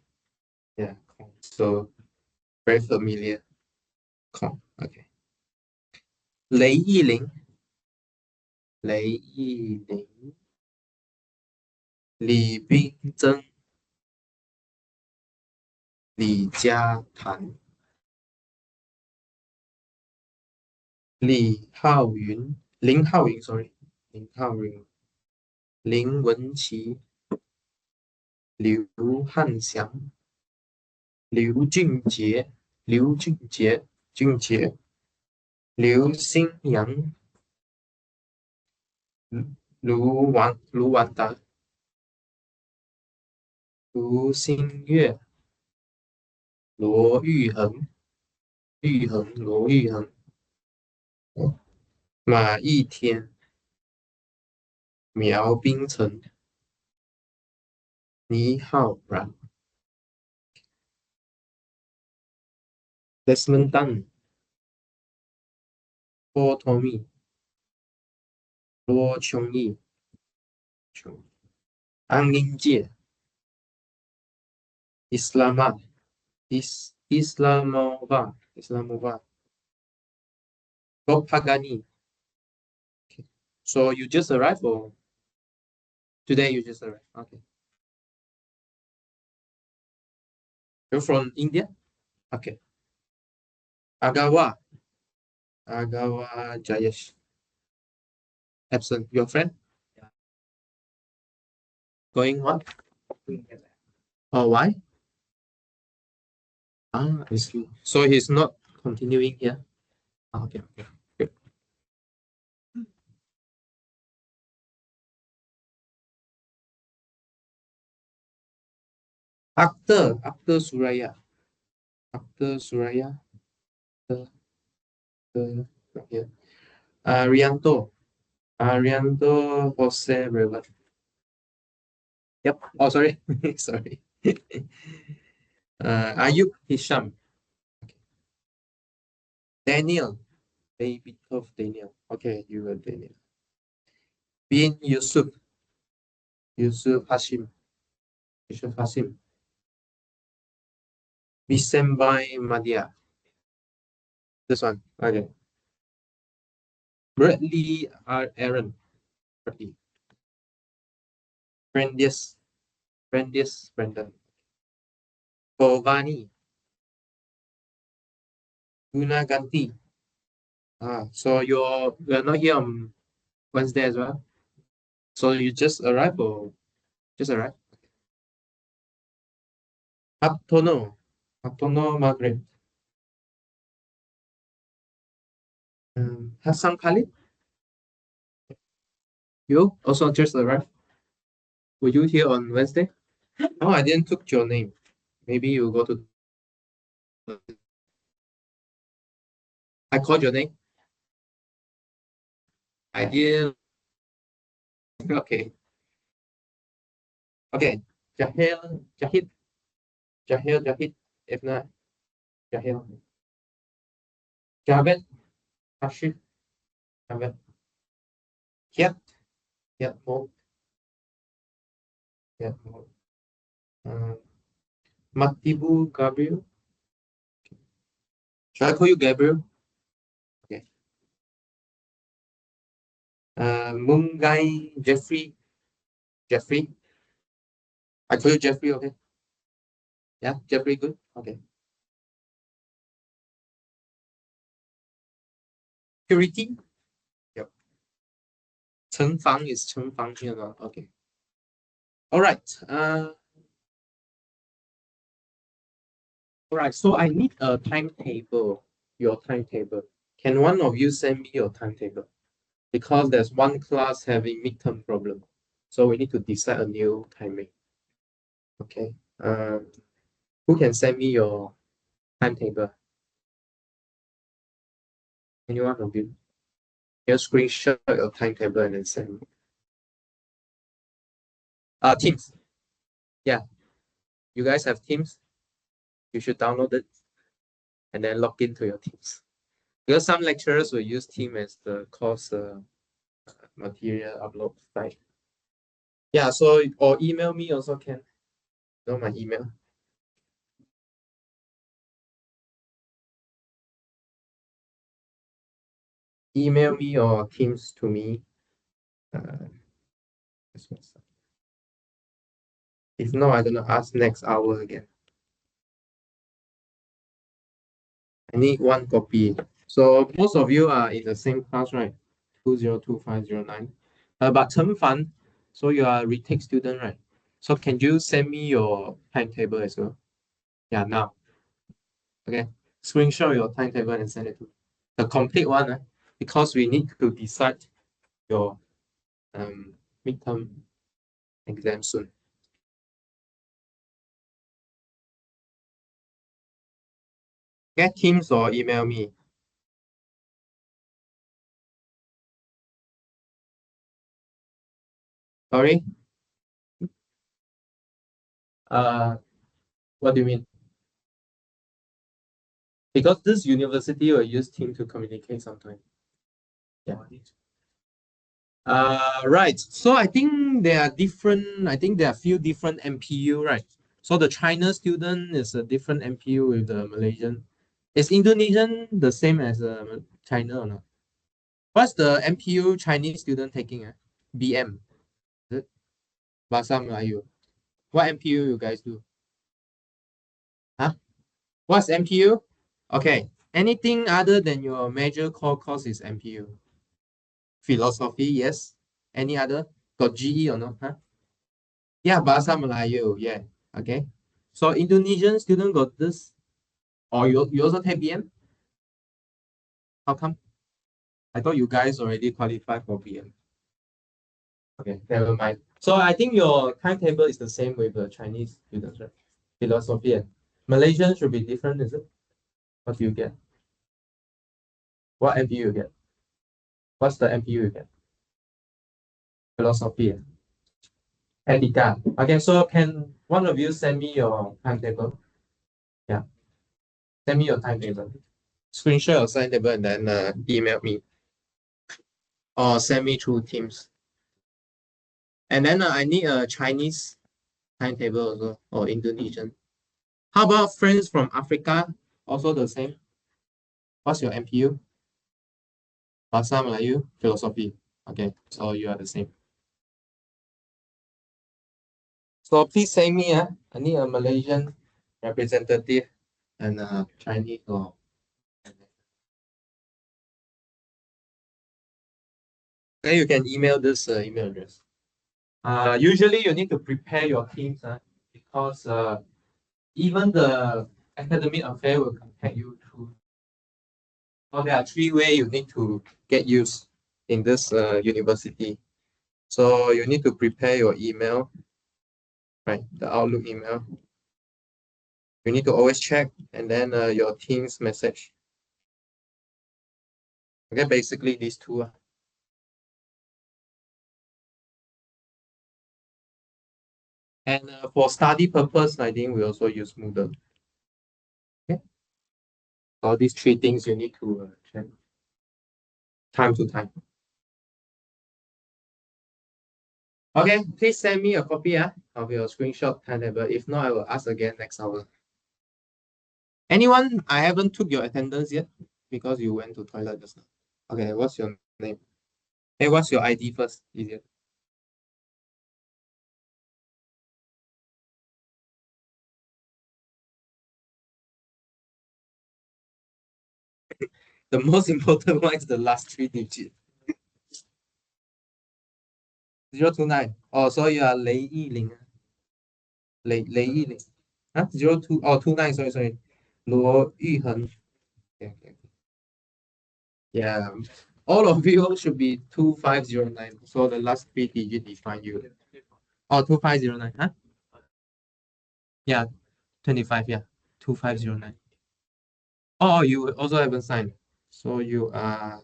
Speaker 1: Yeah, Kong. So very familiar. Kong. Okay. 雷艺林、李冰珍、李嘉谭、sorry，林浩云、林文琪、刘汉祥、刘俊杰、刘新阳、卢完达、卢新月、罗玉恒、罗玉恒、马一天、苗冰城、倪浩然、Desmond Tan、郭托密、罗琼义、安英界、Islamova, Bob Pagani. Okay. So you just arrived or today you just arrived? Okay. You're from India? Okay. Agawa Jayesh. Absent. Your friend? Going what? Oh, why? Ah, I see. So he's not continuing here? Ah, okay, okay. Good. After Suraya. After Suraya. The, not here. Arianto Jose River. Yep. Oh, sorry. Sorry. Ayub Hisham. Okay. Daniel. Baby of Daniel. Okay, you are Daniel. Bin Yusuf. Yusuf Hashim. Yusuf Hashim. Bisembai Madia. This one. Okay. Bradley R. Aaron. Bradley. Brandius. Brendan. Bovani. Gunaganti. Ah, so you're not here on Wednesday as well? So you just arrived or just arrived? Aptono. Atono Margaret. Hassan Khalid, you also just arrived. Were you here on Wednesday? Oh, I didn't took your name. Maybe you go to. I called your name. I didn't. Okay. Okay. Jahil, Jahid, Jahid. If not, Jahil. Javed, Hashif, Javed. Yep. Yep. More. Yep. More. Um, Matibu Gabriel. Should I call you Gabriel? Okay. Mungai Jeffrey. Jeffrey. I call you Jeffrey. Okay. Yeah. Jeffrey. Good. Okay. Purity. Yep. Chen Fang is Chen Fang here now. Okay. All right. All right. So I need a timetable. Your timetable. Can one of you send me your timetable? Because there's one class having midterm problem, so we need to decide a new timing. Okay. Who can send me your timetable? Anyone of you? You screenshot your timetable and then send me. Teams. Yeah. You guys have Teams? You should download it and then log into your Teams. Because some lecturers will use Team as the course material upload site. Yeah, so or email me also can. Know my email. Email me or Teams to me. Uh, if not, I'm gonna ask next hour again. I need one copy. So most of you are in the same class, right? 202509. But Chen Fan, so you are a retake student, right? So can you send me your timetable as well? Yeah, now. Okay. Screenshot your timetable and send it to me. The complete one, because we need to decide your midterm exam soon. Get Teams or email me. Sorry? Uh, what do you mean? Because this university will use Team to communicate sometimes. Yeah. Right. So I think there are different, I think there are a few different MPU, right? So the China student is a different MPU with the Malaysian. Is Indonesian the same as China or not? What's the MPU Chinese student taking? BM. Is it? Bahasa Melayu. What MPU you guys do? Huh? What's MPU? Okay. Anything other than your major core course is MPU. Philosophy, yes. Any other? Got GE or not? Huh? Yeah, Bahasa Melayu. Yeah. Okay. So Indonesian student got this, or you also take BM? How come? I thought you guys already qualified for BM. Okay, never mind. So I think your timetable is the same with the Chinese students, right? Philosophy and Malaysian should be different, is it? What do you get? What MPU you get? What's the MPU you get? Philosophy. Etika. Okay, so can one of you send me your timetable? Yeah, send me your timetable. Screenshot your timetable and then email me or send me through Teams. And then I need a Chinese timetable also or Indonesian. How about friends from Africa? Also the same. What's your MPU? Bahasa Melayu, philosophy. Okay, so you are the same. So please send me. I need a Malaysian representative and Chinese or. Then you can email this email address. Usually you need to prepare your teams because even the academic affair will contact you through. So there are three ways you need to get used in this university. So you need to prepare your email, right? The Outlook email. You need to always check, and then your team's message. Okay, basically these two. And for study purpose, I think we also use Moodle. Okay, all these three things you need to check time to time. Okay, please send me a copy of your screenshot timetable. If not, I will ask again next hour. Anyone? I haven't took your attendance yet because you went to toilet just now. Okay, what's your name? Hey, what's your ID first? Easier. The most important one is the last three digits. 029. Oh, so you are Lei Yiling. Lei Yiling. Huh? 02. Oh, 29. Sorry. Luo Yuhen. Okay, okay. Yeah. All of you should be 2509. So the last three digits define you. Oh, 2509. Huh? Yeah, 25. Yeah, 2509. Oh, you also haven't signed. So you are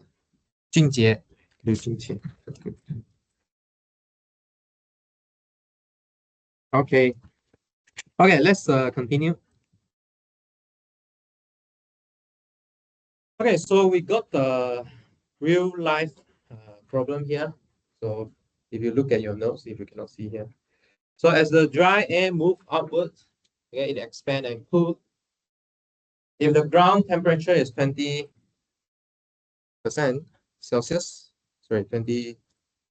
Speaker 1: Jungjie. Liu Jungjie. Okay. Okay, let's continue. Okay, so we got the real life problem here. So if you look at your notes, if you cannot see here. So as the dry air move upwards, okay, it expand and cool. If the ground temperature is 20% Celsius, sorry, 20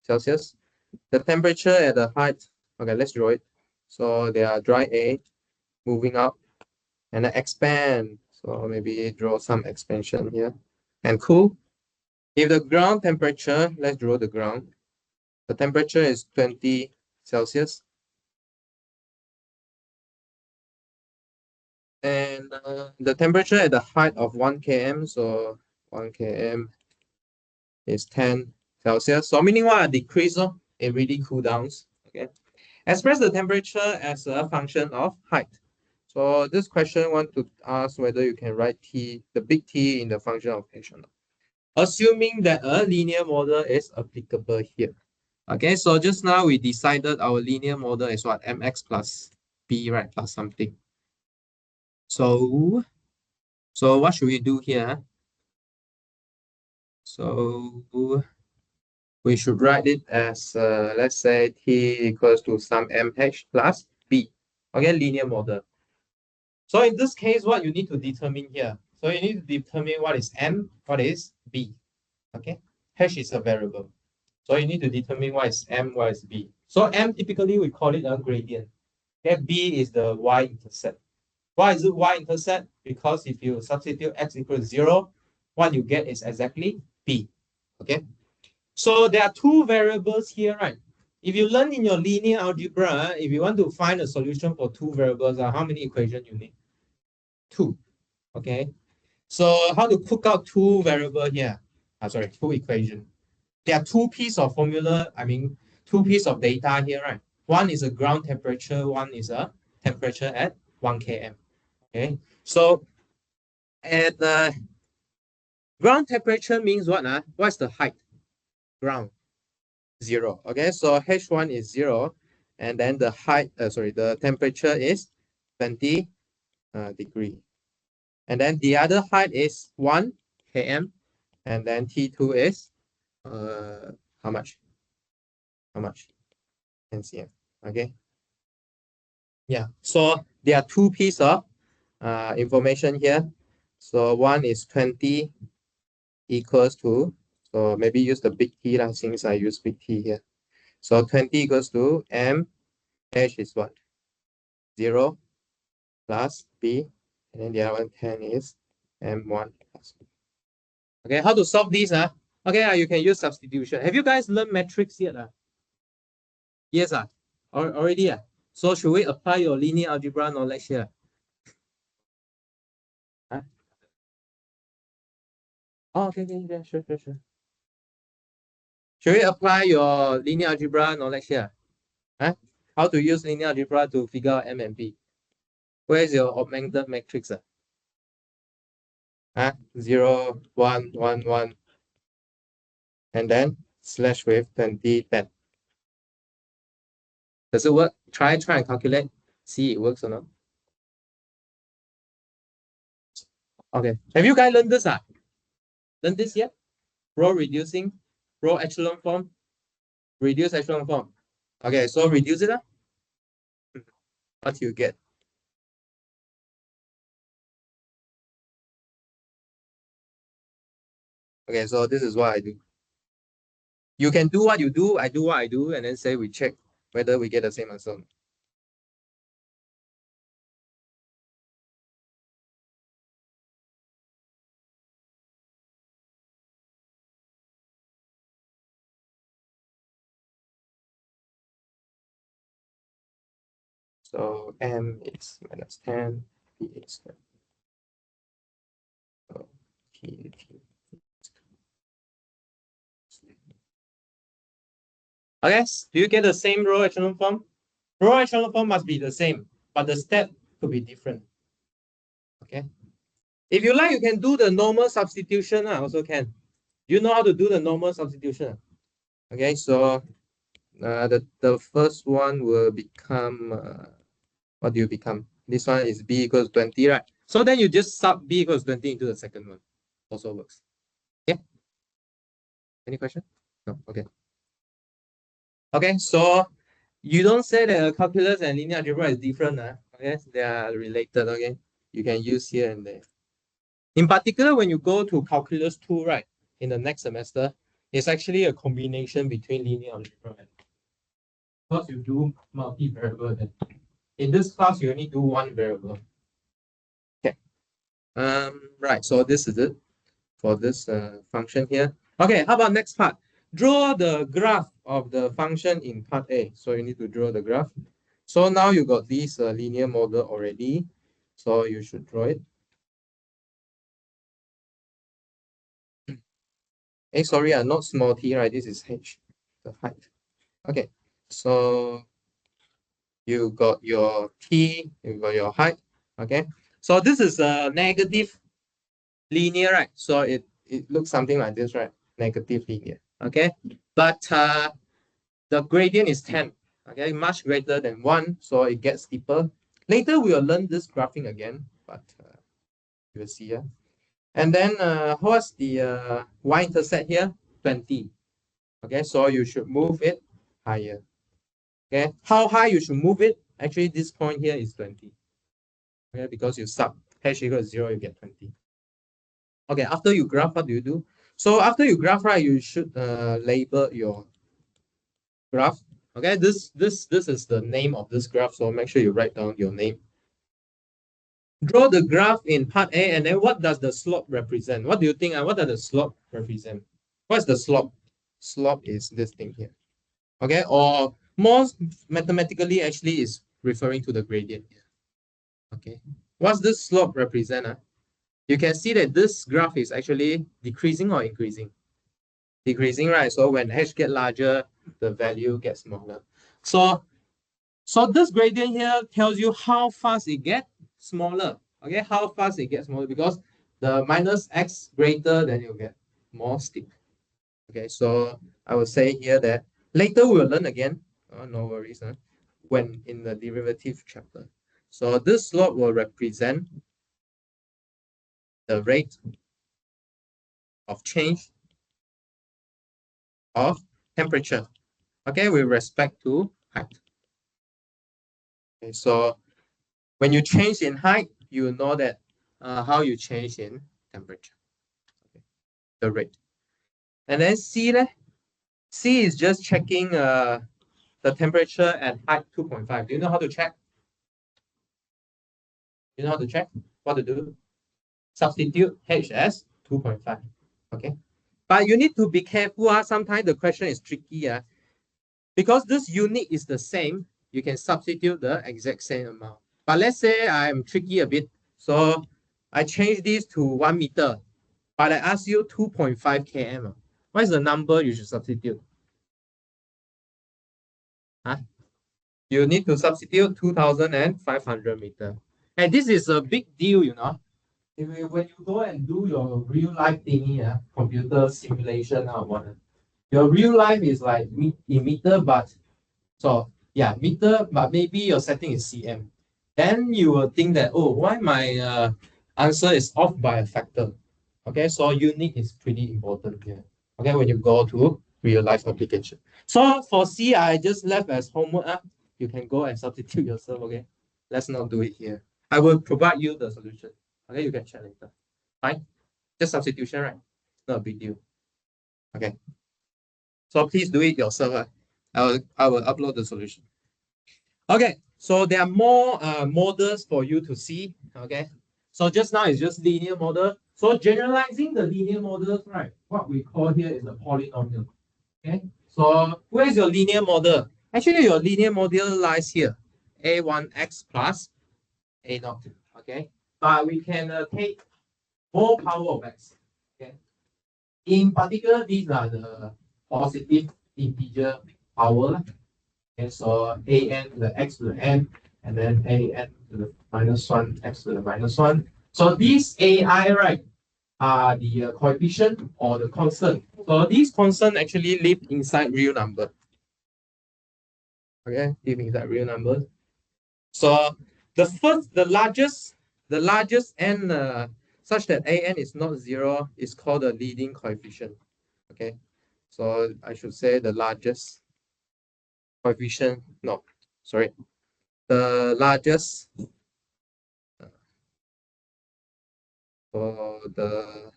Speaker 1: Celsius, the temperature at the height, okay, let's draw it. So there are dry air moving up and then expand. So maybe draw some expansion here and cool. If the ground temperature, let's draw the ground. The temperature is 20 Celsius. And the temperature at the height of 1 km, so 1 km is 10 Celsius. So meaning what? A decrease, it really cool downs. Okay. Express the temperature as a function of height. So this question want to ask whether you can write T, the big T in the function of H or not. Assuming that a linear model is applicable here. Okay, so just now we decided our linear model is what? Mx plus b, right? Plus something. So what should we do here? So we should write it as, let's say, T equals to some mh plus b. Okay, linear model. So in this case, what you need to determine here? So you need to determine what is m, what is b. Okay, h is a variable. So you need to determine what is m, what is b. So m, typically we call it a gradient. Okay, b is the y-intercept. Why is it y-intercept? Because if you substitute x equals 0, what you get is exactly b. Okay, so there are two variables here, right? If you learn in your linear algebra, if you want to find a solution for two variables, how many equations you need? Two. Okay, so how to cook out two variable here? Sorry, two equation. There are two pieces of formula, two pieces of data here, right? One is a ground temperature, one is a temperature at 1 km. Okay, so at the ground temperature means what? What's the height? Ground, 0. Okay, so H1 is 0, and then the height, the temperature is 20 degree. And then the other height is 1 km, and then T2 is how much? How much? NCM. Okay. Yeah. So there are two pieces of information here. So one is 20 equals to, so maybe use the big T lah, since I use big T here. So 20 equals to M, H is what? 0 plus B, and then the other one 10 is M1 plus B. Okay, how to solve this? Okay, you can use substitution. Have you guys learned matrix yet? Yes, already. So should we apply your linear algebra knowledge here? Oh, okay, yeah, sure. Should we apply your linear algebra knowledge here? Huh? How to use linear algebra to figure out M and P? Where's your augmented matrix? Huh? 0, 1, 1, 1, and then slash with 20, 10. Does it work? Try and calculate. See it works or not. Okay. Have you guys learned this? Learned this yet? Row reducing, row echelon form, reduce echelon form. Okay, so reduce it. What you get? Okay, so this is what I do. You can do what you do, I do what I do, and then say we check whether we get the same answer. So m is minus 10, p is so p. Okay, do you get the same row echelon form? Row echelon form must be the same, but the step could be different. Okay. If you like, you can do the normal substitution. Also can. You know how to do the normal substitution. Okay, so the first one will become what do you become? This one is b equals 20, right? So then you just sub b equals 20 into the second one. Also works. Okay. Any question? No. Okay. Okay, so you don't say that calculus and linear algebra is different. Okay, they are related. Okay, you can use here and there. In particular, when you go to calculus 2, right, in the next semester, it's actually a combination between linear algebra and because you do multi-variable. Then in this class, you only do one variable. Okay. Right. So this is it for this function here. Okay. How about next part? Draw the graph of the function in part A. So you need to draw the graph. So now you got this linear model already. So you should draw it. Hey, sorry, not small t, right? This is h, the height. Okay. So you got your t, you got your height. Okay. So this is a negative linear, right? So it looks something like this, right? Negative linear. Okay. But the gradient is 10. Okay, much greater than 1, so it gets steeper. Later we will learn this graphing again, but you will see. Yeah. And then what's the y-intercept here? 20. Okay, so you should move it higher. Okay, how high you should move it? Actually, this point here is 20. Okay, because you sub h equals 0, you get 20. Okay, after you graph, what do you do? So after you graph, right, you should label your graph. Okay, this is the name of this graph, so make sure you write down your name. Draw the graph in part A, and then what does the slope represent? What do you think? What does the slope represent? What's the slope? Slope is this thing here. Okay, or more mathematically, actually is referring to the gradient here. Okay, what's this slope represent? You can see that this graph is actually decreasing or increasing. Decreasing, right? So when h get larger, the value gets smaller. So this gradient here tells you how fast it gets smaller. Okay, how fast it gets smaller because the minus x greater, then you get more steep. Okay, so I will say here that later we will learn again. No worries, when in the derivative chapter. So this slope will represent the rate of change of temperature. Okay, with respect to height. Okay, so when you change in height, you know that how you change in temperature. Okay, the rate. And then C, C is just checking the temperature at height 2.5. Do you know how to check? You know how to check? What to do? Substitute H as 2.5. Okay. But you need to be careful. Sometimes the question is tricky. Because this unit is the same, you can substitute the exact same amount. But let's say I'm tricky a bit. So I change this to 1 meter. But I ask you 2.5 km. What is the number you should substitute? Huh? You need to substitute 2,500 meter. And this is a big deal, you know. When you go and do your real life thingy, computer simulation or what, your real life is like in meter, but so yeah, meter, but maybe your setting is cm. Then you will think that, oh, why my answer is off by a factor? Okay, so unit is pretty important here. Okay, when you go to real life application. So for C, I just left as homework. You can go and substitute yourself. Okay, let's not do it here. I will provide you the solution. Okay, you can check later. Fine, just substitution, right? Not a big deal. Okay, so please do it yourself. I will upload the solution. Okay, so there are more models for you to see. Okay, so just now it's just linear model. So generalizing the linear models, right? What we call here is a polynomial. Okay, so where is your linear model? Actually, your linear model lies here, a1x plus a naught. Okay, but we can take more power of x. Okay, in particular, these are the positive integer power. Okay, so an to the x to the n, and then an to the minus 1, x to the minus 1. So these ai, right, are the coefficient or the constant. So these constant actually live inside real number. Okay, live inside real numbers. So the largest n such that an is not 0 is called the leading coefficient. Okay, so I should say the largest coefficient. No, sorry, the largest for the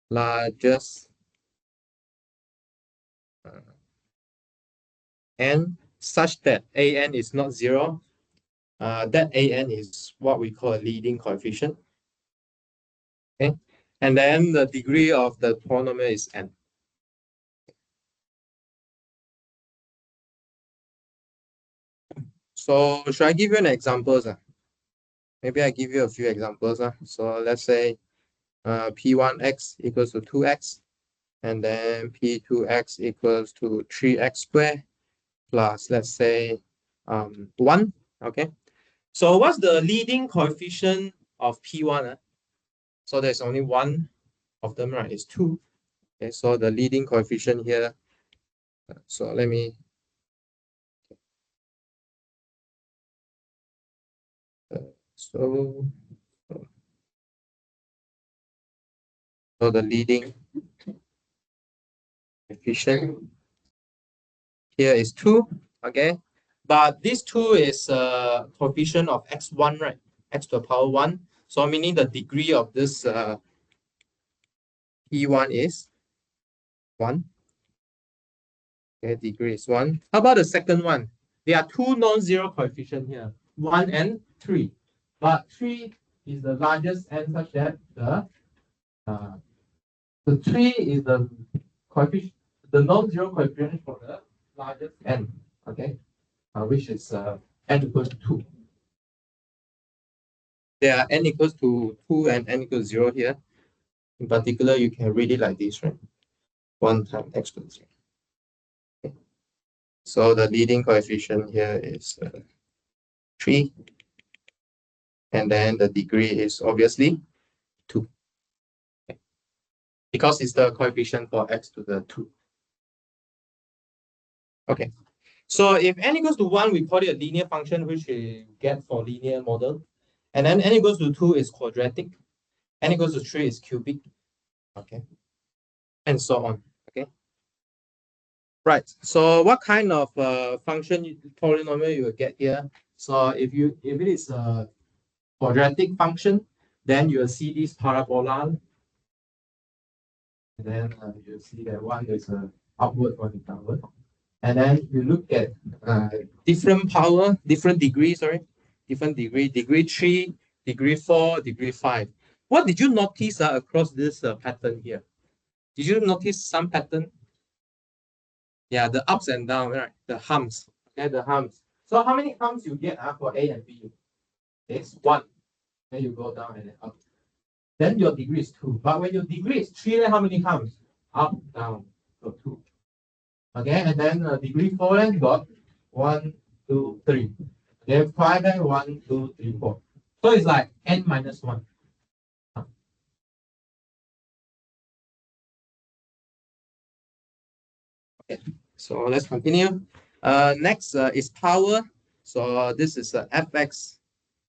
Speaker 1: largest n such that an is not 0, that an is what we call a leading coefficient. Okay, and then the degree of the polynomial is n. So should I give you an examples? Maybe I give you a few examples. So let's say p1x equals to 2x, and then p2x equals to 3x squared plus, let's say, 1. Okay. So what's the leading coefficient of p1? So there's only one of them, right? It's 2. Okay, so the leading coefficient here. So let me. So the leading coefficient here is 2. Okay, but this 2 is coefficient of x1, right? X to the power 1. So meaning the degree of this p1 is 1. Okay, degree is 1. How about the second one? There are two non-zero coefficients here, 1 and 3. But 3 is the largest n such that the 3 is the coefficient, the non-zero coefficient for the largest n, okay, which is n equals to 2. There are n equals to 2 and n equals 0 here. In particular, you can read it like this, right? 1 times x to 0. Okay. So the leading coefficient here is 3. And then the degree is obviously 2. Okay. Because it's the coefficient for x to the 2. Okay. So if n equals to 1, we call it a linear function, which we get for linear model. And then n equals to 2 is quadratic. N equals to 3 is cubic. Okay. And so on. Okay. Right. So what kind of function polynomial you will get here? So if it is a quadratic function, then you will see this parabola. And then you'll see that one is upward, one is downward. And then you look at different power, different degree, different degree, degree 3, degree 4, degree 5. What did you notice across this pattern here? Did you notice some pattern? Yeah, the ups and downs, right? The humps. Okay, the humps. So how many humps you get for A and B? It's 1. Then you go down and then up. then your degree is 2. But when your degree is 3, then how many comes? Up, down, so 2. Okay, and then degree 4, then got 1, 2, 3. Then 5, then 1, 2, 3, 4. So it's like n minus 1. Okay, so let's continue. Next is power. So this is fx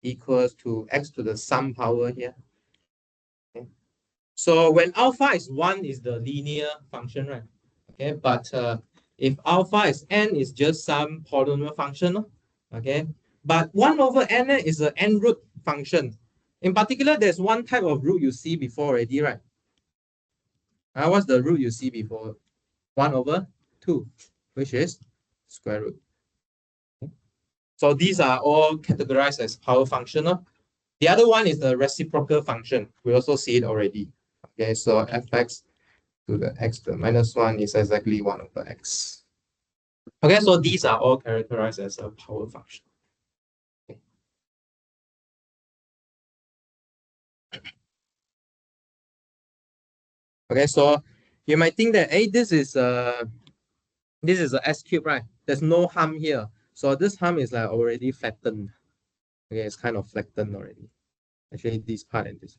Speaker 1: equals to x to the sum power here. Okay. So when alpha is 1 is the linear function, right? Okay, but if alpha is n is just some polynomial function, okay? But 1 over n is an n root function. In particular, there's one type of root you see before already, right? What's the root you see before? 1 over 2, which is square root. So these are all categorized as power functional. The other one is the reciprocal function. We also see it already. Okay, so fx to the x to the minus 1 is exactly 1 over x. Okay, so these are all characterized as a power function. Okay, okay, so you might think that, hey, this is a s cube, right? There's no harm here. So this harm is like already flattened. Okay, it's kind of flattened already. Actually, this part and this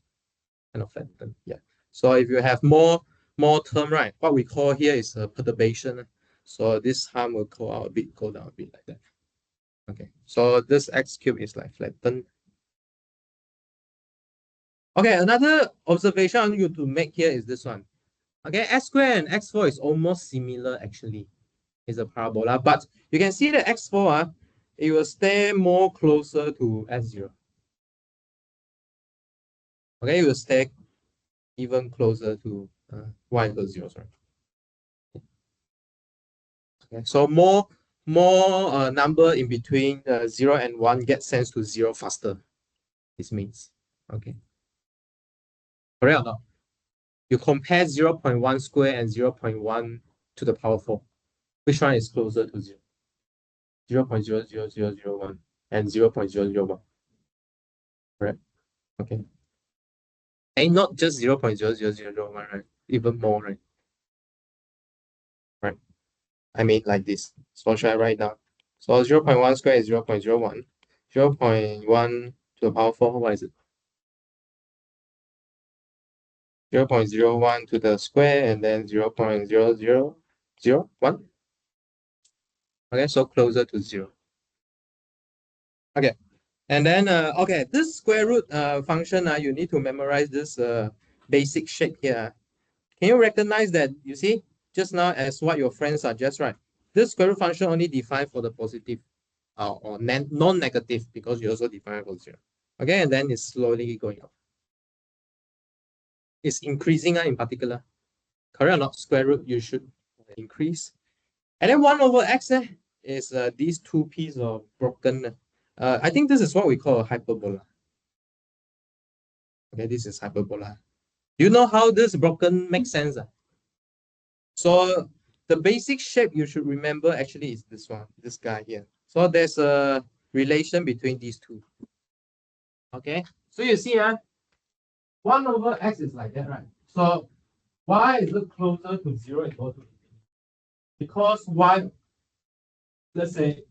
Speaker 1: kind of flattened. Yeah. So if you have more term, right? What we call here is a perturbation. So this harm will go out a bit, go down a bit like that. Okay. So this x cube is like flattened. Okay, another observation I want you to make here is this one. Okay, x squared and x4 is almost similar actually. It's a parabola, but you can see that x4 it will stay more closer to s0. Okay, it will stay even closer to y equals 0. Sorry. Okay, so more number in between 0 and 1 gets sent to 0 faster. This means okay. Correct or not? You compare 0.1 square and 0.1 to the power 4. Which one is closer to 0? 0.00001 and 0.001. Correct? Okay. And not just 0.00001, right? Even more, right? Right. I mean like this. So should I write down? So 0.1 square is 0.01. 0.1 to the power 4, what is it? 0.01 to the square and then 0.0001. Okay, so closer to 0. Okay. And then, okay, this square root function, you need to memorize this basic shape here. Can you recognize that, you see, just now as what your friends suggest, right? This square root function only defined for the positive or non-negative because you also define for 0. Okay, and then it's slowly going up. It's increasing in particular. Correct or not? Square root, you should increase. And then 1 over x is these two pieces of broken. I think this is what we call a hyperbola. Okay, this is hyperbola. Do you know how this broken makes sense? So the basic shape you should remember actually is this one, this guy here. So there's a relation between these two. Okay, so you see, 1 over x is like that, right? So why is it closer to 0 and go to infinity? Because y, let's say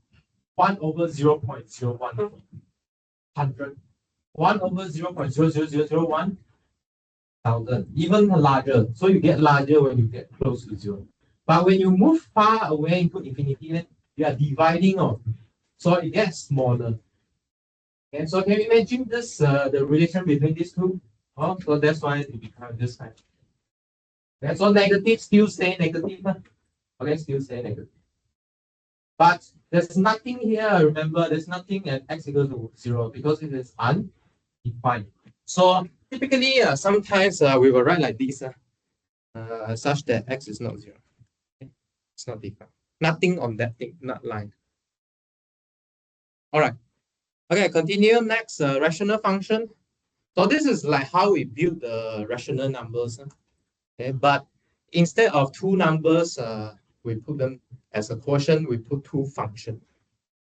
Speaker 1: 1 over 0.01, 100. 1 over 0.00001, 1000, even larger. So you get larger when you get close to 0. But when you move far away into infinity, then you are dividing off. So it gets smaller. And so can you imagine this, the relation between these two? Oh, so that's why it becomes this kind. And so negative still stay negative. Okay, still stay negative. But there's nothing here, remember, there's nothing at x equals to 0 because it is undefined. So typically, sometimes we will write like this, such that x is not 0. Okay? It's not defined. Nothing on that thing, not line. All right. Okay, continue. Next, rational function. So this is like how we build the rational numbers. Okay, but instead of two numbers, we put them as a quotient. We put two functions.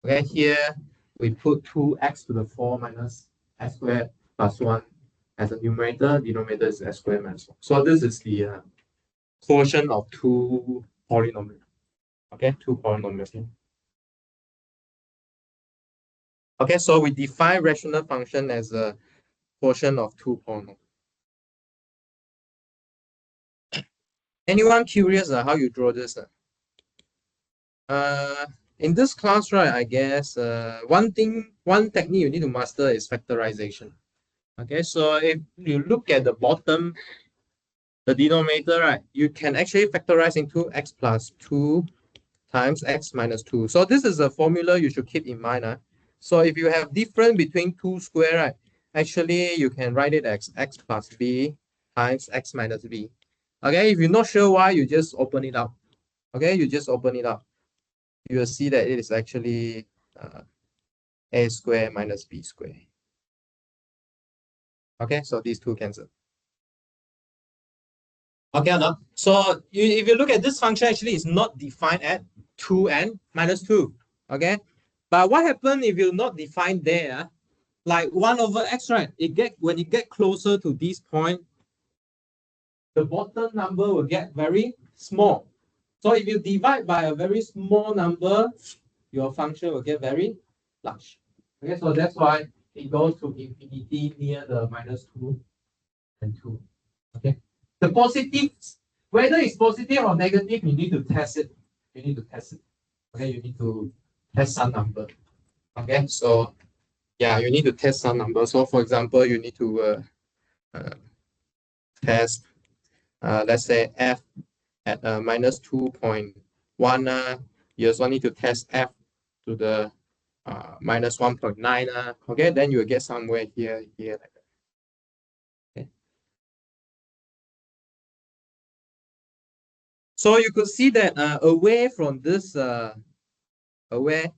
Speaker 1: Okay, here we put 2x to the 4 minus x squared plus 1 as a numerator, denominator is x squared minus 1. So this is the quotient of two polynomials. Okay, two polynomials here. Okay, so we define rational function as a quotient of two polynomials. Anyone curious how you draw this? In this class, right, I guess one technique you need to master is factorization. Okay, so if you look at the bottom, the denominator, right, you can actually factorize into x plus 2 times x minus 2. So this is a formula you should keep in mind. So if you have difference between 2 square, right, actually you can write it as x plus b times x minus b. Okay, if you're not sure why, you just open it up. Okay, you just open it up. You will see that it is actually a square minus b square. Okay, so these two cancel. Okay, no. So if you look at this function, actually it's not defined at 2n minus 2. Okay, but what happens if you not define there? Like 1 over x, right? When you get closer to this point, the bottom number will get very small. So if you divide by a very small number, your function will get very large. Okay, so that's why it goes to infinity near the minus 2 and 2. Okay. The positive, whether it's positive or negative, you need to test it. You need to test it. Okay, you need to test some number. Okay, so yeah, you need to test some number. So for example, you need to test, let's say f at minus 2.1. You also need to test f to the minus 1.9. Okay, then you will get somewhere here, here. Okay. So you could see that away from this, away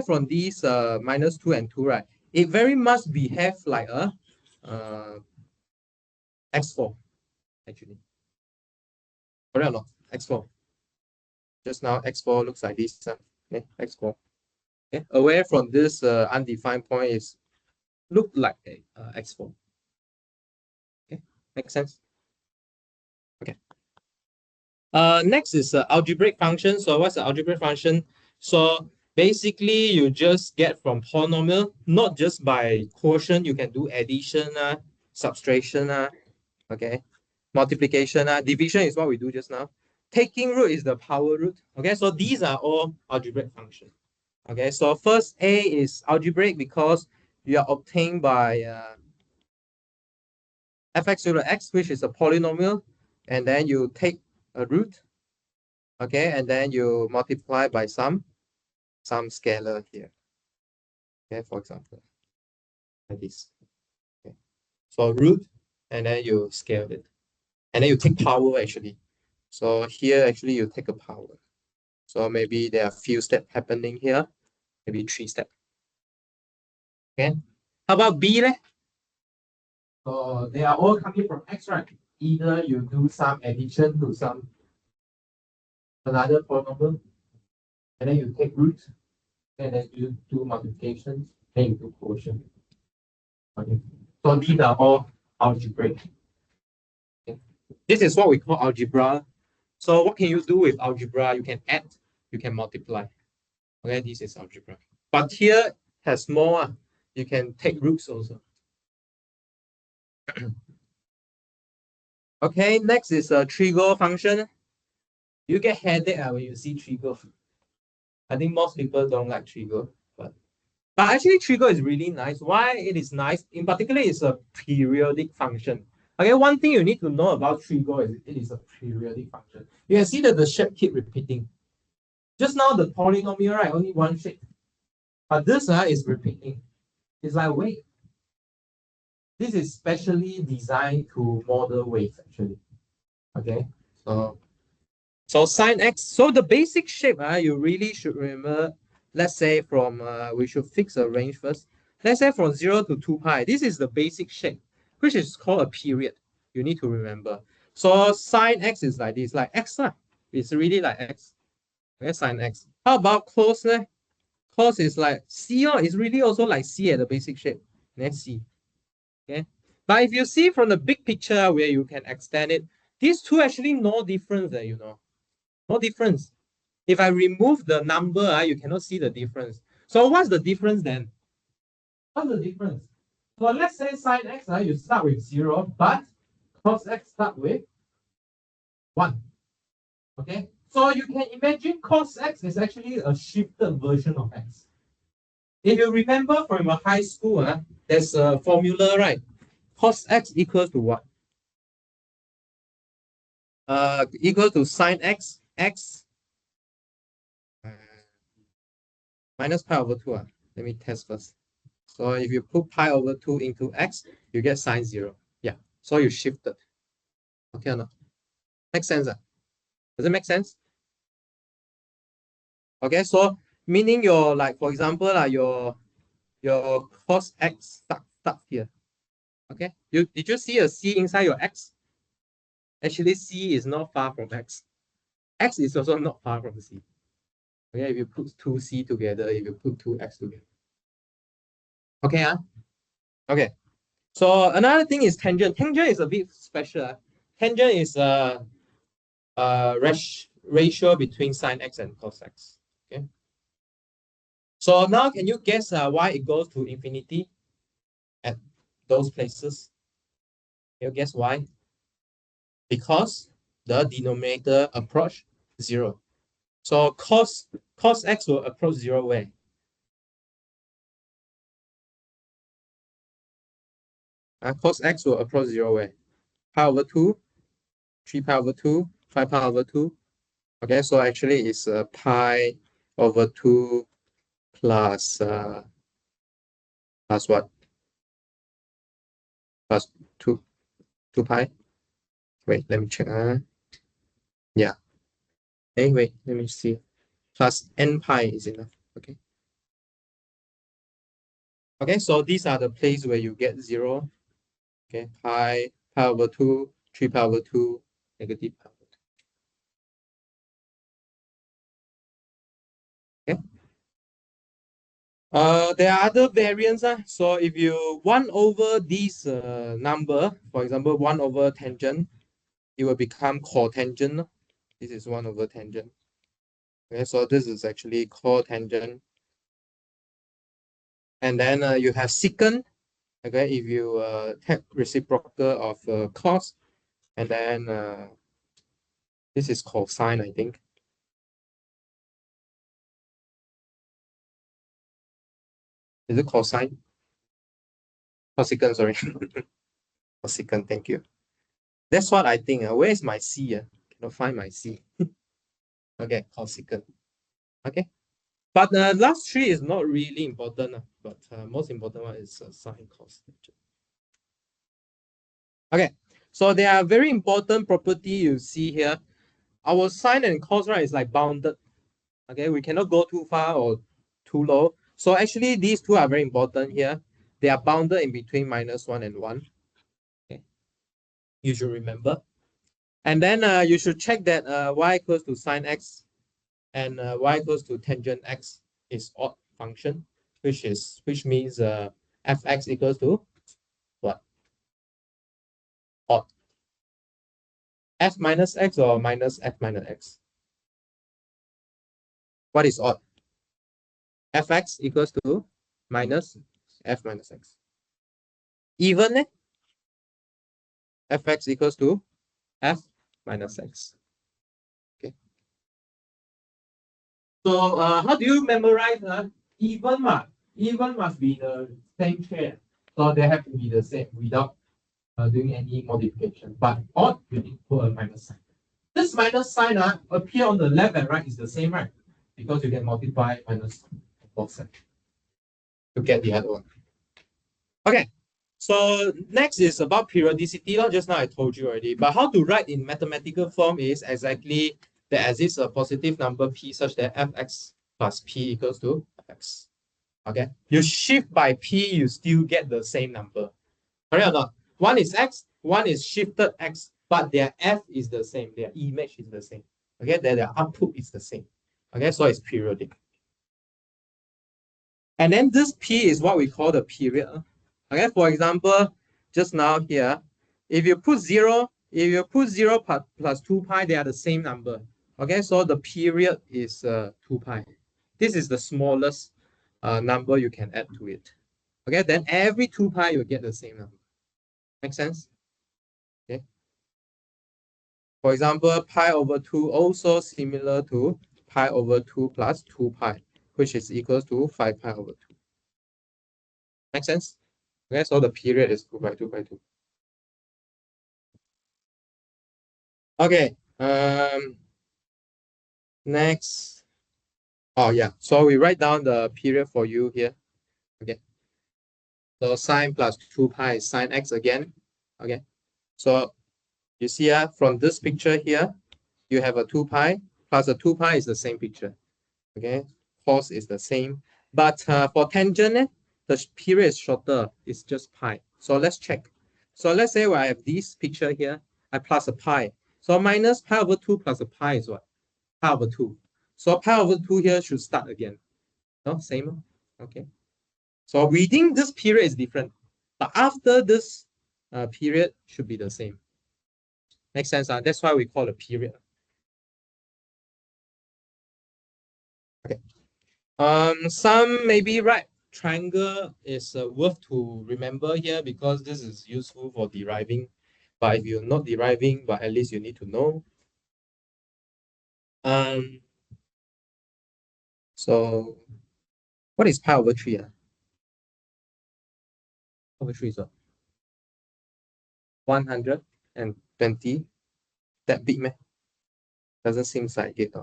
Speaker 1: from these minus 2 and 2, right? It very much behave like a x4, actually. Correct or not? X4. Just now, x4 looks like this. Okay, x4. Okay, away from this undefined point is look like a x4. Okay, makes sense. Okay. Next is algebraic function. So what's the algebraic function? So basically, you just get from polynomial, not just by quotient. You can do addition, subtraction, okay, multiplication, division is what we do just now. Taking root is the power root. Okay, so these are all algebraic functions. Okay, so first A is algebraic because you are obtained by fx equal to x, which is a polynomial, and then you take a root, okay, and then you multiply by some scalar here. Okay, for example, like this. Okay. So root, and then you scale it, and then you take power actually. So here actually you take a power. So maybe there are a few steps happening here, maybe 3 steps. Okay. How about B? So they are all coming from X, right? Either you do some addition to some another polynomial, and then you take root, and then you do multiplications, then you do quotient. Okay. So these are all algebraic. Okay. This is what we call algebra. So what can you do with algebra? You can add, you can multiply. Okay, this is algebra. But here has more. You can take roots also. Okay, next is a trigo function. You get headache when you see trigo. I think most people don't like trigo, but actually trigo is really nice. Why it is nice? In particular, it's a periodic function. Okay, one thing you need to know about trigo is it is a periodic function. You can see that the shape keep repeating. Just now the polynomial, right? Only one shape, but this is repeating. It's like wave. This is specially designed to model waves actually. Okay, so sine x. So the basic shape, you really should remember. Let's say from we should fix a range first. Let's say from 0 to 2 pi. This is the basic shape, which is called a period. You need to remember. So sine x is like this, like x. It's really like x. Okay, sine x. How about cos? Cos is like C. It's really also like C at the basic shape. Let's see. Okay. But if you see from the big picture where you can extend it, these two actually no difference, no difference. If I remove the number, you cannot see the difference. So what's the difference then? What's the difference? So let's say sine x, you start with 0, but cos x start with 1. Okay, so you can imagine cos x is actually a shifted version of x. If you remember from your high school, there's a formula, right? Cos x equals to what? Equal to sine x, x minus pi over 2. Let me test first. So if you put pi over 2 into x, you get sine 0. Yeah, so you shifted. Okay or not? Makes sense? Does it make sense? Okay, so meaning your, like, for example, your cos x start here. Okay, did you see a c inside your x? Actually, c is not far from x. X is also not far from c. Okay, if you put 2c together, if you put 2x together. Okay, okay. So another thing is tangent. Tangent is a bit special. Tangent is a ratio between sine x and cos x. Okay. So now can you guess why it goes to infinity at those places? Can you guess why? Because the denominator approach 0. So cos x will approach 0 where? Cos x will approach 0 where? Pi over 2, 3 pi over 2, 5 pi over 2. Okay, so actually it's pi over 2 plus plus what? Plus 2 pi. Wait, let me check. Yeah. Hey, wait, let me see. Plus n pi is enough. Okay. Okay, so these are the places where you get 0. Okay, pi over 2, 3 pi over 2, negative pi over 2. Okay. There are other variants. So if you 1 over this number, for example, 1 over tangent, it will become cotangent. This is 1 over tangent. Okay, so this is actually cotangent. And then you have secant. Okay, if you take reciprocal of cos, and then this is cosine, I think. Is it cosine? Cosecant, sorry. Cosecant, thank you. That's what I think. Where is my C? Cannot find my C. Okay, cosecant. Okay. But the last three is not really important. But most important one is sine, cos. Okay. So there are very important property you see here. Our sine and cos, right, is like bounded. Okay, we cannot go too far or too low. So actually, these two are very important here. They are bounded in between -1 and 1. Okay, you should remember. And then you should check that y equals to sine x and y equals to tangent x is odd function, which means fx equals to what? Odd. F minus x or minus f minus x? What is odd? Fx equals to minus f minus x. Even, fx equals to f minus x. Okay. So how do you memorize even mark? Even must be the same chair. So they have to be the same without doing any modification. But odd, you need to put a minus sign. This minus sign appear on the left and right is the same, right? Because you can multiply minus both sides to get the other one. Okay. So next is about periodicity. Just now I told you already. But how to write in mathematical form is exactly there exists a positive number p such that fx plus p equals to fx. Okay. You shift by p, you still get the same number. Correct or not? One is x, one is shifted x, but their f is the same. Their image is the same. Okay, their output is the same. Okay, so it's periodic. And then this p is what we call the period. Okay, for example, just now here, if you put 0 plus 2 pi, they are the same number. Okay, so the period is 2 pi. This is the smallest number you can add to it. Okay, then every 2 pi you get the same number. Make sense? Okay. For example, pi over 2 also similar to pi over 2 plus 2 pi, which is equals to 5 pi over 2. Make sense? Okay, so the period is 2 by 2 by 2. Okay, next. Oh yeah, so we write down the period for you here. Okay, so sine plus 2 pi is sine x again. Okay, so you see from this picture here, you have a 2 pi plus a 2 pi is the same picture. Okay, cos is the same, but for tangent, the period is shorter. It's just pi. So let's check. So let's say I have this picture here, I plus a pi. So minus pi over 2 plus a pi is what? Pi over 2. So pi over 2 here should start again. No, same. Okay. So within this period is different, but after this period should be the same. Makes sense. That's why we call it period. Okay. Some maybe right triangle is worth to remember here because this is useful for deriving. But if you're not deriving, but at least you need to know. So what is pi over 3? Over 3 is what? 120. That big, man? Doesn't seem like it.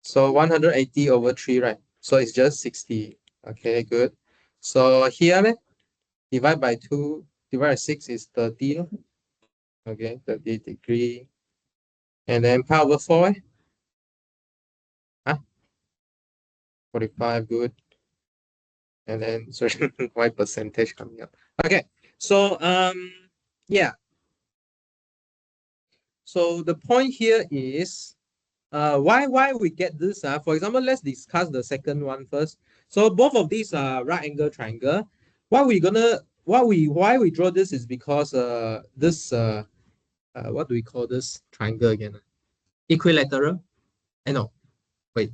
Speaker 1: So 180 over 3, right? So it's just 60. Okay, good. So here, divide by 2, divide by 6 is 30. Okay, 30 degree. And then pi over 4, huh? 45, good. And then, sorry, why percentage coming up? Okay, so, yeah. So the point here is, why we get this? For example, let's discuss the second one first. So both of these are right angle triangle. Why we draw this is because this what do we call this triangle again? Equilateral. No, wait.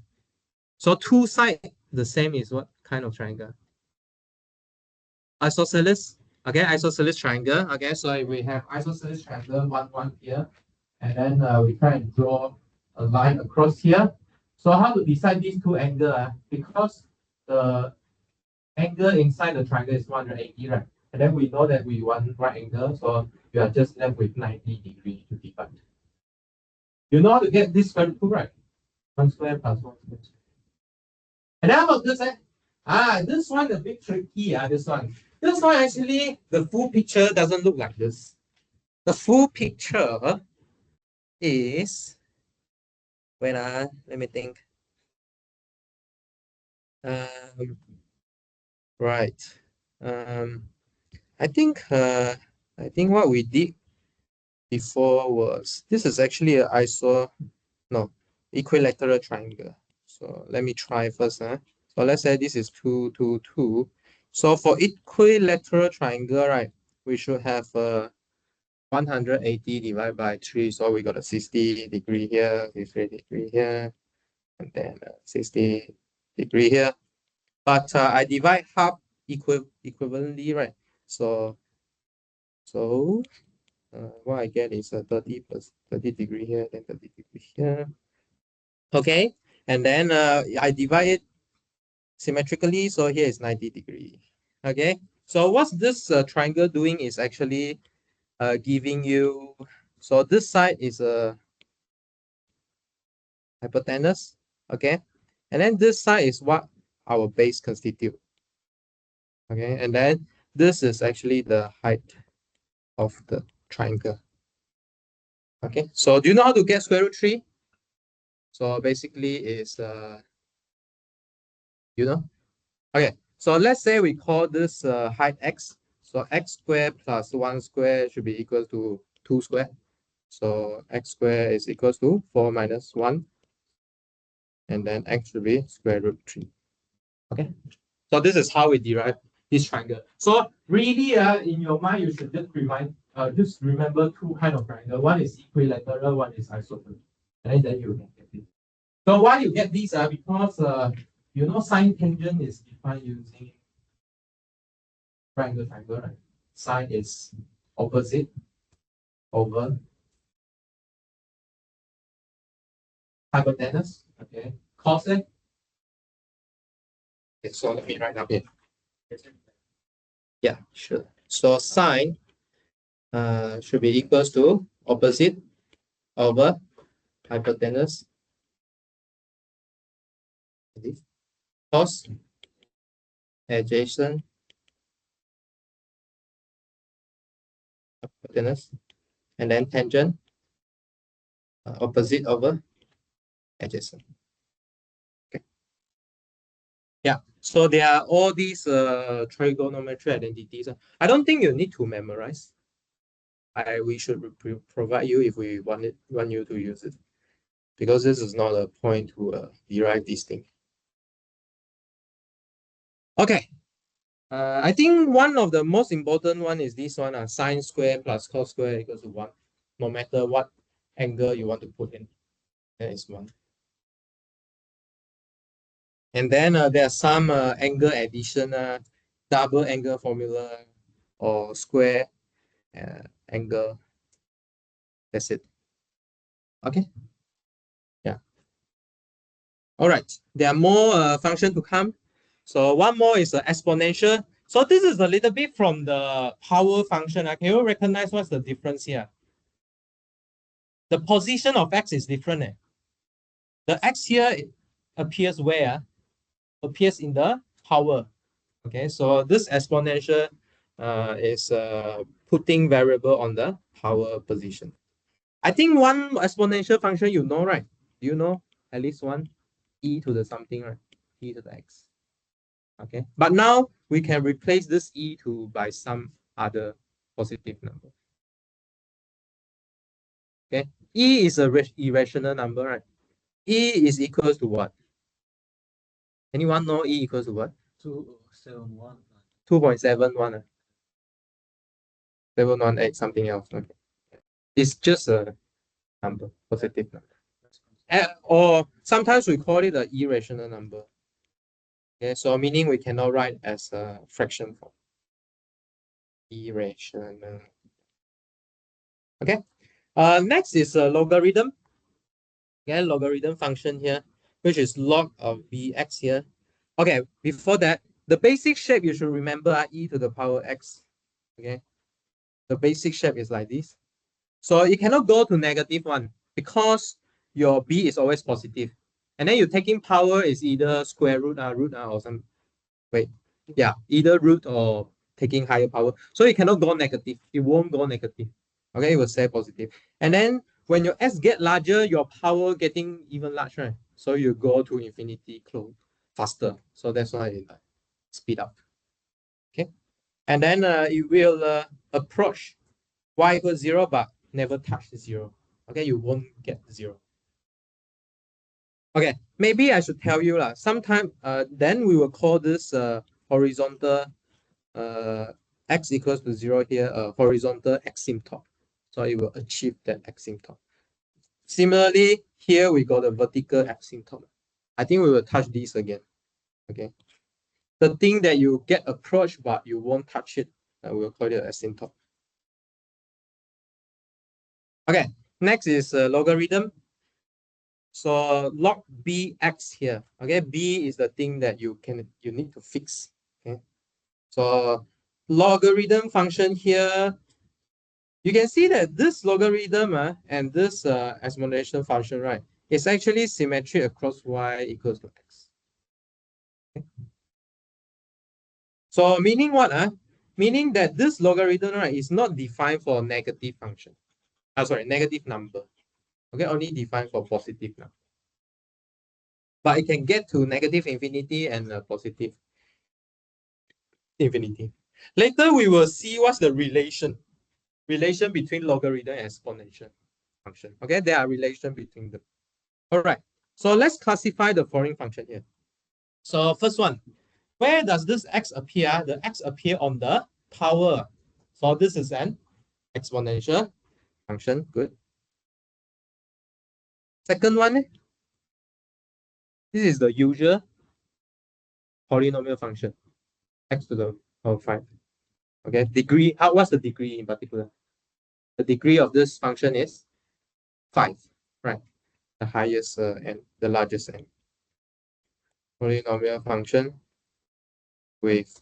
Speaker 1: So two sides the same is what kind of triangle? Isosceles. Okay, isosceles triangle. Okay, so we have isosceles triangle one here, and then we try and draw a line across here. So how to decide these two angles? Because the angle inside the triangle is 180, right? And then we know that we want right angle, so we are just left with 90 degrees to divide. You know how to get this square root, right? 1 square plus 1 square. And then how about this? This one a bit tricky. This one. This one actually, the full picture doesn't look like this. The full picture is, wait, let me think. Right. I think what we did before was, this is actually a equilateral triangle. So let me try first. So let's say this is 2, 2, 2. So for equilateral triangle, right, we should have 180 divided by 3. So we got a 60 degree here, 60 degree here, and then 60 degree here. But I divide half equivalently, right? So what I get is 30 plus 30 degree here, then 30 degree here. Okay, and then I divide it symmetrically, so here is 90 degree. Okay, so what's this triangle doing is actually giving you, so this side is a hypotenuse, okay, and then this side is what our base constitute. Okay, and then this is actually the height of the triangle. Okay, so do you know how to get square root 3? So basically is you know, okay, so let's say we call this height x. So x squared plus 1 square should be equal to 2 square. So x squared is equals to 4 minus 1. And then x should be square root 3. Okay, so this is how we derive
Speaker 3: this triangle. So really, in your mind, you should just remember two kind of triangle. One is equilateral, one is isosceles, and then you can get it. So why you get these? Because you know sine tangent is defined using triangle, right? Sine is opposite over hypotenuse. Okay. Cos it. Okay, so let me write down here. Yeah, sure. So sine should be equals to opposite over hypotenuse. Cos adjacent hypotenuse, and then tangent opposite over adjacent. Okay. Yeah. So there are all these trigonometry identities. I don't think you need to memorize. We should provide you if we want you to use it, because this is not a point to derive this thing. Okay. I think one of the most important one is this one, sine square plus cos square equals to 1. No matter what angle you want to put in, that is 1. And then there's some angle addition, double angle formula, or square angle. That's it. Okay. Yeah. All right. There are more function to come. So one more is exponential. So this is a little bit from the power function. Can you recognize what's the difference here? The position of x is different. The x here appears where? Appears in the power. Okay, so this exponential is putting variable on the power position. I think one exponential function you know, right? Do you know at least one? E to the something, right? E to the x. Okay, but now we can replace this e by some other positive number. Okay, e is a irrational number, right? E is equals to what? Anyone know e equals to what?
Speaker 2: 271.
Speaker 3: 2.71. 718 something else. Okay. It's just a number, positive number. Or sometimes we call it an irrational number. Okay, so meaning we cannot write as a fraction form. Irrational. Okay. Next is a logarithm. Okay, logarithm function here, which is log of bx here. Okay, before that, the basic shape you should remember are e to the power x. Okay, the basic shape is like this. So you cannot go to -1 because your b is always positive. And then you taking power is either square root, or some, wait, yeah, either root or taking higher power. So you cannot go negative. It won't go negative. Okay, it will stay positive. And then when your s get larger, your power getting even larger, right? So you go to infinity close faster. So that's why it speed up. Okay, and then it will approach y equals 0, but never touch 0. Okay, you won't get 0. Okay, maybe I should tell you sometime then we will call this horizontal x equals to 0 here, horizontal asymptote. So it will achieve that asymptote. Similarly, here we got a vertical asymptote. I think we will touch this again. Okay, the thing that you get approached but you won't touch it, we'll call it asymptote. Okay, next is logarithm. So log bx here. Okay, b is the thing that you need to fix. Okay, so logarithm function here, you can see that this logarithm and this exponential function, right, is actually symmetric across y equals to x. Okay. So meaning what? Meaning that this logarithm, right, is not defined for negative function. Sorry, negative number. Okay, only defined for positive number. But it can get to negative infinity and positive infinity. Later we will see what's the relation between logarithm and exponential function. Okay, there are relation between them. All right, so let's classify the following function here. So first one, Where does this x appear? The x appear on the power. So this is an exponential function. Good. Second one, this is the usual polynomial function, x to the power 5. Okay, degree, what's the degree in particular? The degree of this function is 5, right? The highest and the largest n. Polynomial function with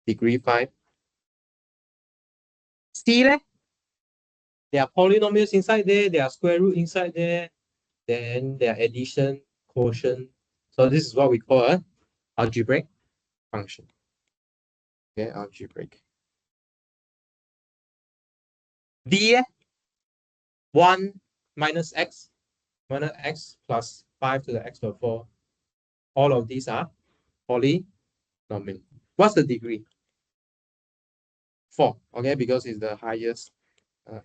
Speaker 3: degree 5. C, there are polynomials inside there, there are square root inside there, then there are addition, quotient. So this is what we call a algebraic function. Okay, algebraic. D, 1 minus x plus 5 to the x power 4. All of these are polynomial. What's the degree? 4, okay, because it's the highest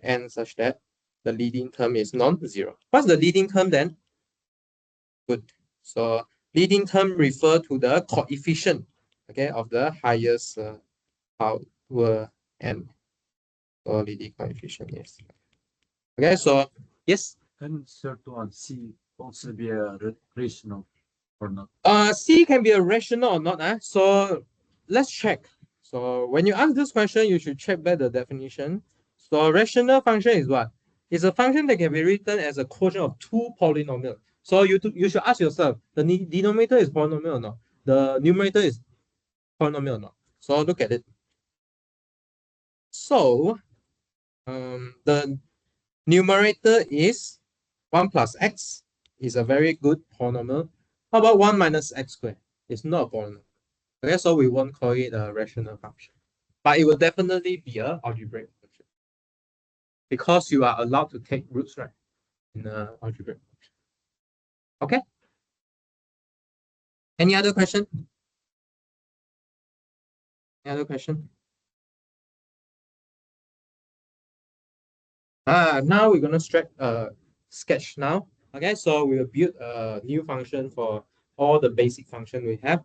Speaker 3: n such that the leading term is non-zero. What's the leading term then? Good. So leading term refer to the coefficient, okay, of the highest power n. So leading coefficient is. Okay, so yes.
Speaker 2: Can third one C also be a rational or not?
Speaker 3: C can be a rational or not. So let's check. So when you ask this question, you should check back the definition. So rational function is what? It's a function that can be written as a quotient of two polynomials. So you should ask yourself, the denominator is polynomial or not? The numerator is polynomial or not? So look at it. So the numerator is 1 plus x is a very good polynomial. How about 1 minus x squared? It's not a polynomial. Okay, so we won't call it a rational function. But it will definitely be an algebraic function. Because you are allowed to take roots, right? In an algebraic function. Okay? Any other question? Any other question? Now we're gonna sketch now. Okay, so we'll build a new function for all the basic function we have.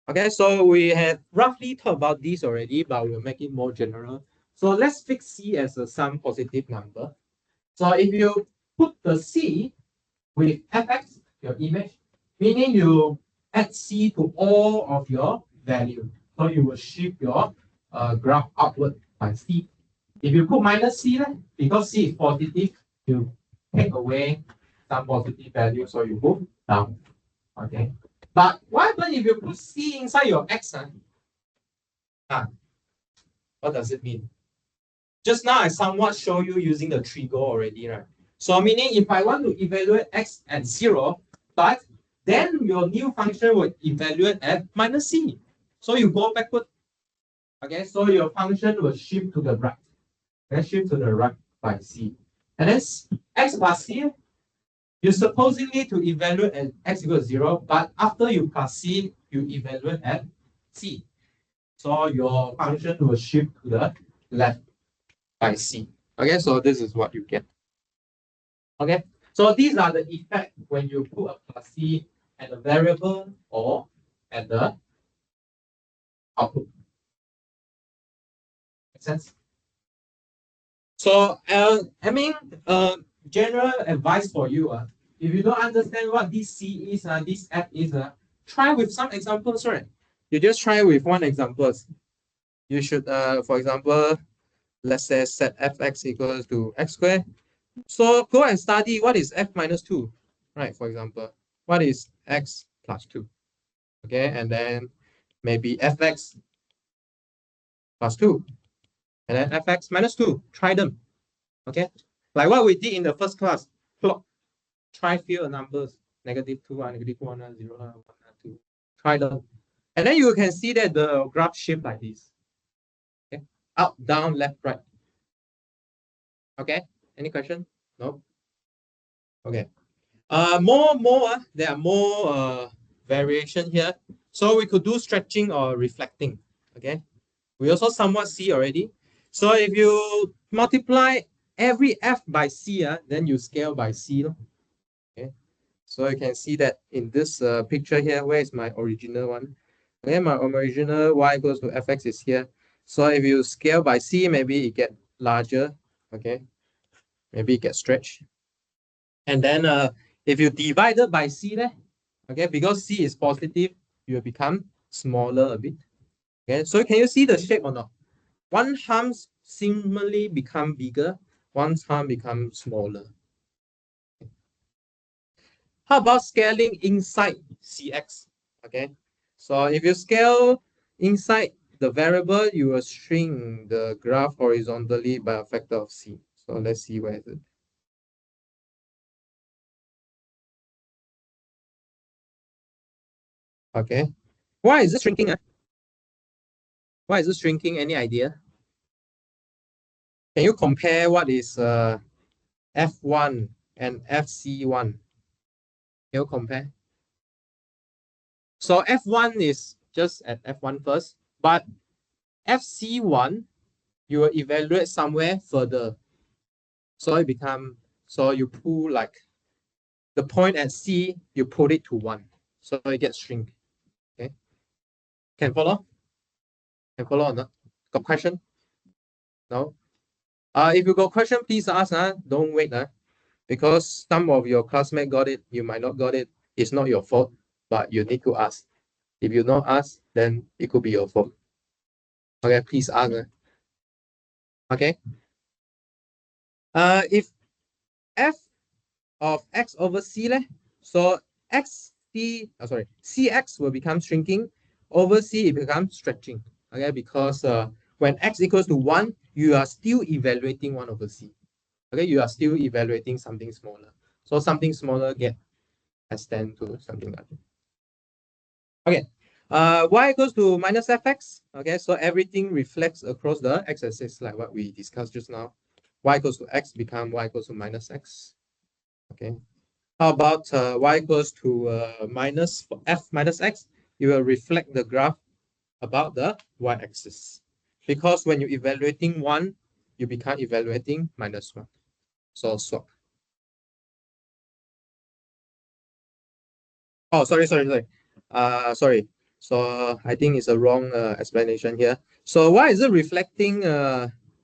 Speaker 3: Okay, so we have roughly talked about this already, but we'll make it more general. So let's fix C as a some positive number. So if you put the C with fx, your image, meaning you add C to all of your value. So you will shift your graph upward by C. If you put minus C, because C is positive, you take away some positive value, so you move down. Okay. But what happens if you put C inside your X? What does it mean? Just now I somewhat show you using the trigger already, right? So meaning if I want to evaluate X at 0, but then your new function will evaluate at minus C. So you go backward. Okay, so your function will shift to the right. Then shift to the right by C. And then X plus C, you supposedly to evaluate at x equals 0, but after you pass C, you evaluate at C. So your function will shift to the left by C. Okay, so this is what you get. Okay, so these are the effects when you put a plus C at the variable or at the output. Make sense? So general advice for you. If you don't understand what this C is, this F is, try with some examples, right? You just try with one example. You should, for example, let's say set fx equals to x squared. So go and study what is f minus 2, right? For example, what is x plus 2? Okay, and then maybe fx plus 2, and then fx minus 2. Try them. Okay, like what we did in the first class. Plot. Try fill numbers, negative 2, negative 1, 0, 1, 2. Try them. And then you can see that the graph shift like this. Okay, up, down, left, right. Okay, any question? No? Okay. There are more variation here. So we could do stretching or reflecting. Okay. We also somewhat see already. So if you multiply every f by c, then you scale by c. Okay. So you can see that in this picture here, where is my original one? Okay, my original y equals to fx is here. So if you scale by c, maybe it get larger. Okay, maybe it gets stretched. And then if you divide it by c, okay, because c is positive, you will become smaller a bit. Okay, so can you see the shape or not? One arm seemingly become bigger, one arm become smaller. How about scaling inside Cx? Okay, so if you scale inside the variable, you will shrink the graph horizontally by a factor of c. So let's see where is it. Okay, why is it shrinking? Why is it shrinking? Any idea? Can you compare what is F1 and FC1? Can you compare? So F1 is just at F1 first, but FC1, you will evaluate somewhere further. So it become, so you pull like the point at C, you put it to 1. So it gets shrink. Okay. Can follow? Can follow or not? Got question? No? If you got question, please ask. Don't wait. Because some of your classmates got it, you might not got it. It's not your fault, but you need to ask. If you not ask, then it could be your fault. Okay, please ask. Okay. If f of x over c, so cx will become shrinking. Over c, it becomes stretching. Okay, because when x equals to 1, you are still evaluating 1 over c. Okay, you are still evaluating something smaller. So something smaller get extend to something larger. Okay, y equals to minus fx. Okay, so everything reflects across the x-axis like what we discussed just now. Y equals to x become y equals to minus x. Okay, how about y equals to minus f minus x? You will reflect the graph about the y-axis. Because when you're evaluating 1, you become evaluating minus 1. So swap. Oh, sorry. Sorry. So I think it's a wrong explanation here. So why is it reflecting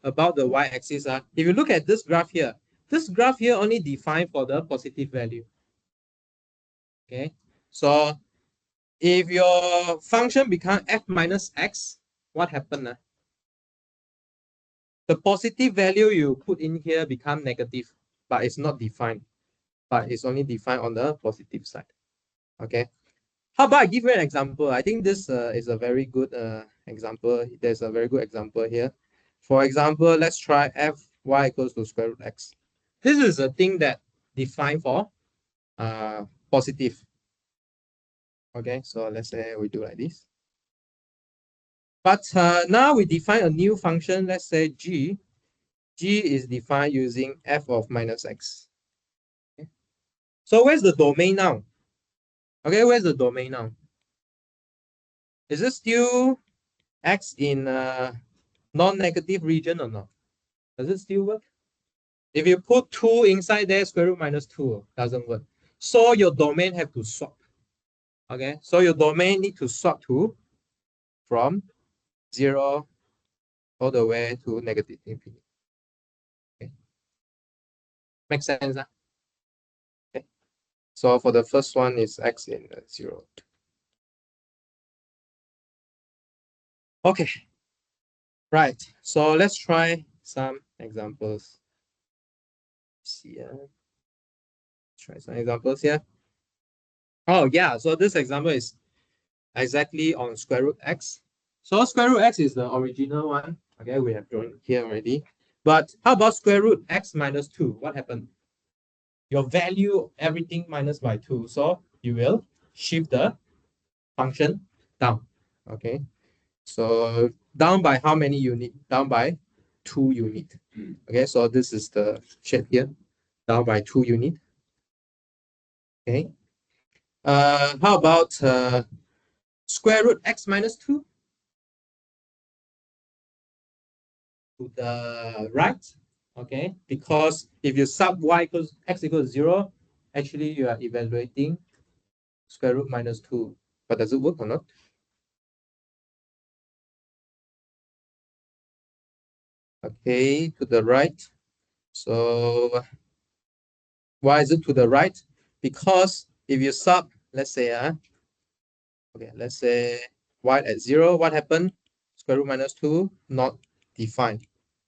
Speaker 3: about the y-axis? If you look at this graph here only defined for the positive value. Okay. So if your function become f minus x, what happened? The positive value you put in here become negative, but it's not defined. But it's only defined on the positive side. Okay. How about I give you an example? I think this is a very good example. There's a very good example here. For example, let's try fy equals to square root x. This is a thing that defined for positive. Okay, so let's say we do like this. But now we define a new function. Let's say g. G is defined using f of minus x. Okay. So where's the domain now? Okay, where's the domain now? Is it still x in non-negative region or not? Does it still work? If you put 2 inside there, square root minus 2 doesn't work. So your domain have to swap. Okay, so your domain need to swap to from 0 all the way to negative infinity. Okay. Makes sense? Okay. So for the first one is x in 0. Okay. Right. So let's try some examples. See, try some examples here. Oh yeah, so this example is exactly on square root x. So square root x is the original one. Okay, we have drawn here already. But how about square root x minus 2? What happened? Your value, everything minus by 2. So you will shift the function down. Okay, so down by how many unit? Down by 2 unit. Okay, so this is the shape here. Down by 2 unit. Okay. How about square root x minus 2? To the right, okay? Because if you sub y equals x equals 0, actually you are evaluating square root minus 2. But does it work or not? Okay, to the right. So why is it to the right? Because if you sub, let's say, okay, let's say y at 0, what happened? Square root minus 2, not defined.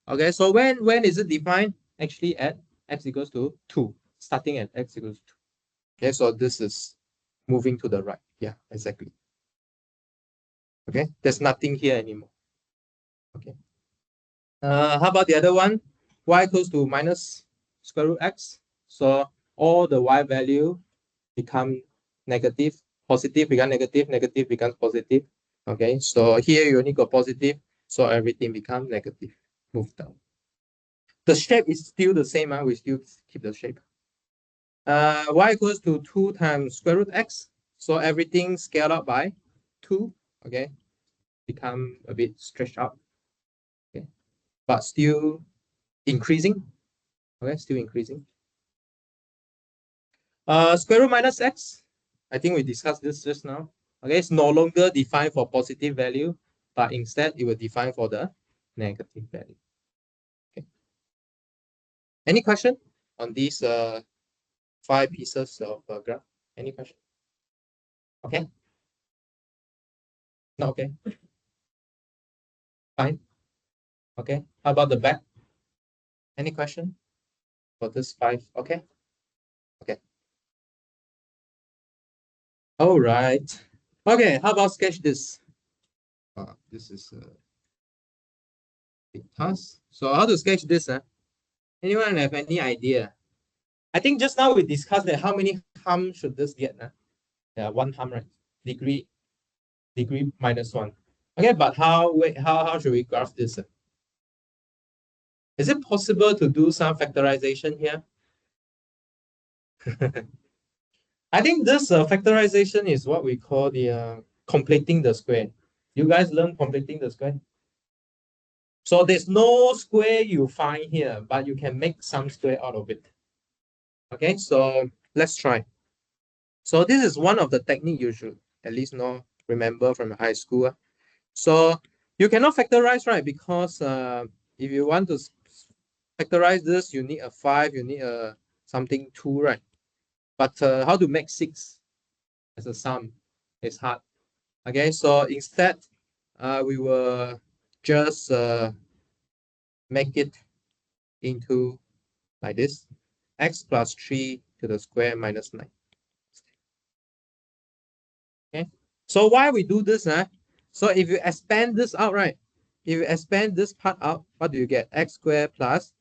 Speaker 3: Okay, so when is it defined? Actually at x equals to 2, starting at x equals to 2. Okay, so this is moving to the right. Yeah, exactly. Okay, there's nothing here anymore. Okay. How about the other one? Y equals to minus square root x. So all the y value become negative, positive become negative, negative becomes positive. Okay, so here you only got positive, so everything becomes negative. Move down. The shape is still the same, we still keep the shape. Y equals to 2 times square root x. So everything scaled up by 2. Okay, become a bit stretched out. Okay, but still increasing. Okay, still increasing. Square root minus x. I think we discussed this just now. Okay, it's no longer defined for positive value, but instead it will define for the negative value. Okay. Any question on these 5 pieces of graph? Any question? Okay. No, okay. Fine. Okay. How about the back? Any question for this 5? Okay. Okay. All right. Okay. How about sketch this? This is a big task. So how to sketch this? Anyone have any idea? I think just now we discussed that how many hum should this get? Yeah, 1 hum, right? Degree minus 1. Okay, but how should we graph this? Is it possible to do some factorization here? I think this factorization is what we call the completing the square. You guys learn completing the square? So there's no square you find here, but you can make some square out of it. Okay, so let's try. So this is one of the technique you should at least know, remember from high school. So you cannot factorize, right? Because if you want to factorize this, you need a 5, you need a something 2, right? But how to make 6 as a sum is hard. Okay, so instead, we will just make it into like this, x plus 3 to the square minus 9. Okay, so why we do this? So if you expand this out, right? If you expand this part out, what do you get? X squared plus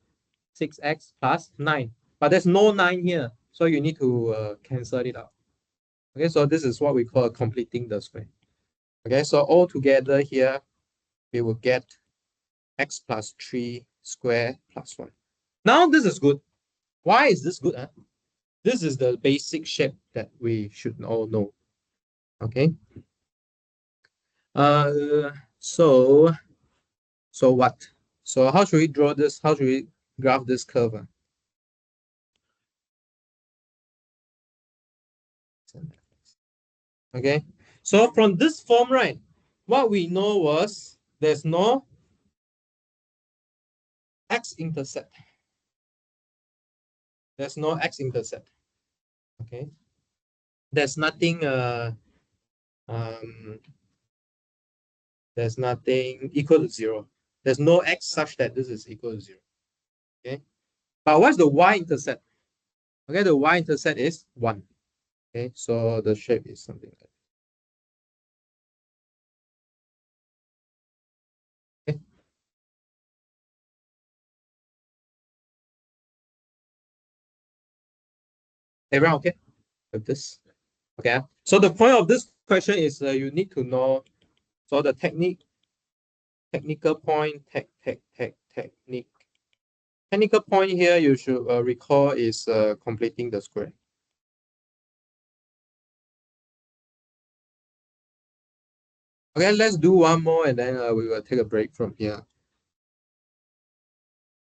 Speaker 3: 6x plus 9. But there's no 9 here, so you need to cancel it out. Okay, so this is what we call completing the square. Okay, so all together here, we will get x plus 3 square plus 1. Now this is good. Why is this good? This is the basic shape that we should all know. Okay. So what? So how should we draw this? How should we graph this curve? Okay. So from this form, right, what we know was there's no x-intercept. There's no x-intercept. Okay. There's nothing there's nothing equal to 0. There's no x such that this is equal to 0. Okay. But what's the y-intercept? Okay, the y-intercept is 1. Okay, so the shape is something like that. Okay. Everyone okay with this? Okay. So the point of this question is you need to know. So the technical point, technical point here you should recall is completing the square. Okay, let's do one more and then we will take a break from here.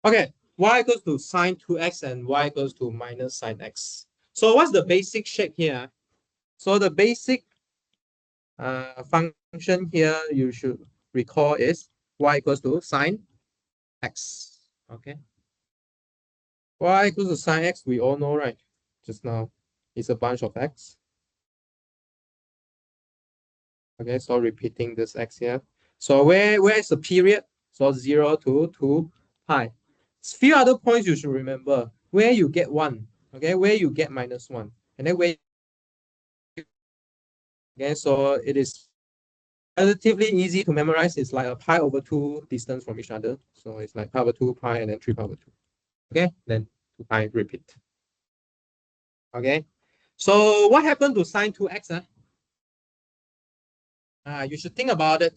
Speaker 3: Okay, y equals to sine 2x and y equals to minus sine x. So what's the basic shape here? So the basic function here you should recall is y equals to sine x. Okay. Y equals to sine x, we all know, right? Just now, it's a bunch of x. Okay, so repeating this x here. So where is the period? So 0 to 2 pi. Few other points you should remember. Where you get 1, okay, where you get -1, and then where, okay, so it is relatively easy to memorize. It's like a pi over 2 distance from each other. So it's like pi over 2 pi and then 3 pi over 2. Okay, then 2 pi repeat. Okay, so what happened to sine 2x? You should think about it.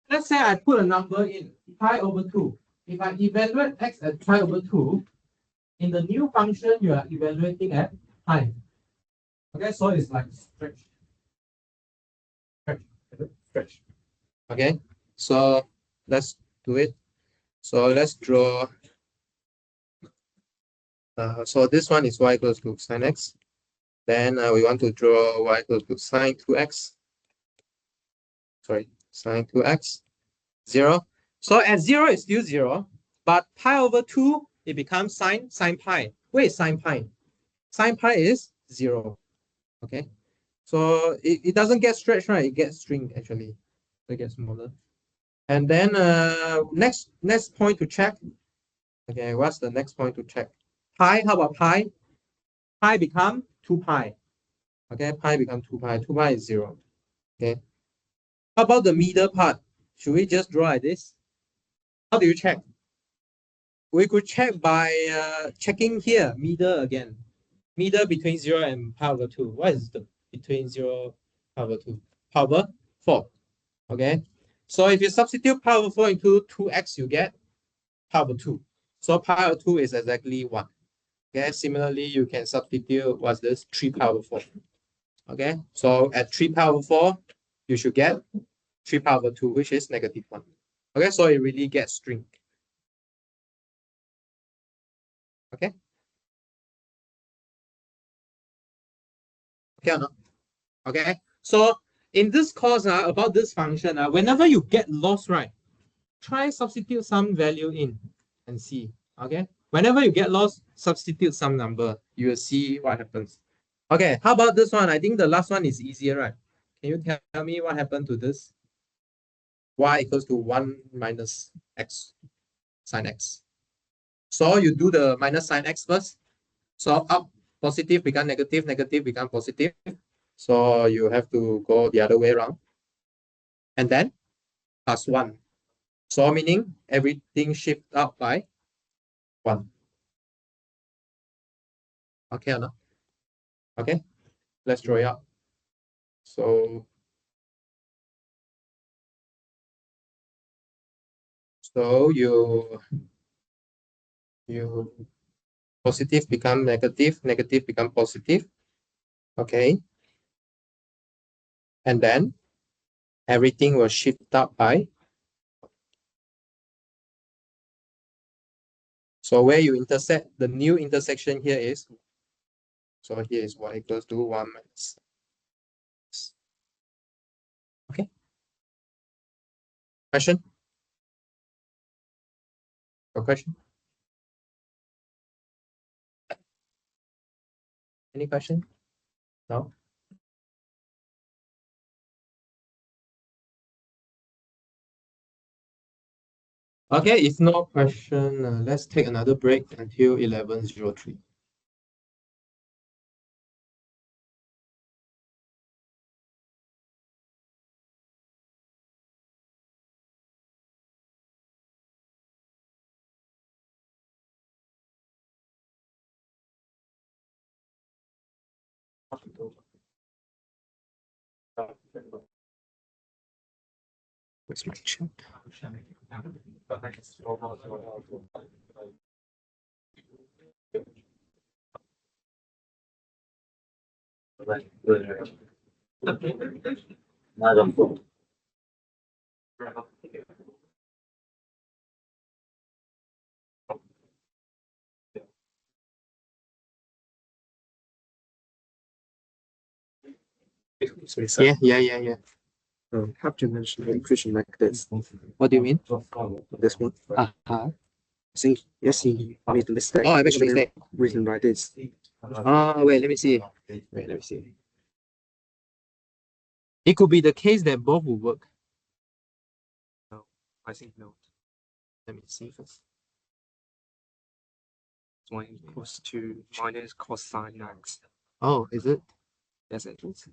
Speaker 3: Let's say I put a number in pi over 2. If I evaluate x at pi over 2, in the new function, you are evaluating at pi. Okay, so it's like stretch. Stretch. Okay, so let's do it. So let's draw. So this one is y equals to sine x. Then we want to draw y equals to sine 2x. Sorry, sine 2x, 0. So at 0 it's still 0, but pi over 2, it becomes sine pi. Where is sine pi? Sine pi is 0. Okay, so it doesn't get stretched, right? It gets string actually. So it gets smaller. And then next point to check. Okay, what's the next point to check? Pi, how about pi? Pi become 2 pi. Okay, pi become 2 pi. 2 pi is 0. Okay. How about the middle part? Should we just draw like this? How do you check? We could check by checking here, middle again. Middle between 0 and pi over 2. What is the between 0 pi over 2? Pi over 4. Okay. So if you substitute pi over 4 into 2x, you get pi over 2. So pi over 2 is exactly 1. Okay. Similarly, you can substitute what's this? 3 pi over 4. Okay. So at 3 pi over 4, you should get 3 pi over 2, which is -1. Okay. So it really gets string. Okay. Okay or not? Okay. So in this course about this function, whenever you get lost, right, try substitute some value in and see. Okay. Whenever you get lost, substitute some number. You will see what happens. Okay. How about this one? I think the last one is easier, right? Can you tell me what happened to this? Y equals to 1 minus x sine x. So you do the minus sine x first. So up positive become negative, negative become positive. So you have to go the other way around. And then plus 1. So meaning everything shift up by 1. Okay or not? Okay, let's draw it out. So you positive become negative, negative become positive. Okay. And then everything will shift up by. So where you intersect, the new intersection here is, so here is y equals to 1 minus. Okay. Question? No question? Any question? No? Okay, if no question, let's take another break until 11:03. Where's my chat? Yeah.
Speaker 4: have to mention the equation like this.
Speaker 3: What do you mean?
Speaker 4: This one.
Speaker 3: Uh-huh.
Speaker 4: Think yes, he made a mistake.
Speaker 3: Oh, I made a mistake.
Speaker 4: Written like this.
Speaker 3: Wait, let me see. Wait, let me see. It could be the case that both will work.
Speaker 4: I think no.
Speaker 3: Let me see first.
Speaker 4: One equals to minus cosine x.
Speaker 3: Oh, is it?
Speaker 4: Yes, it is.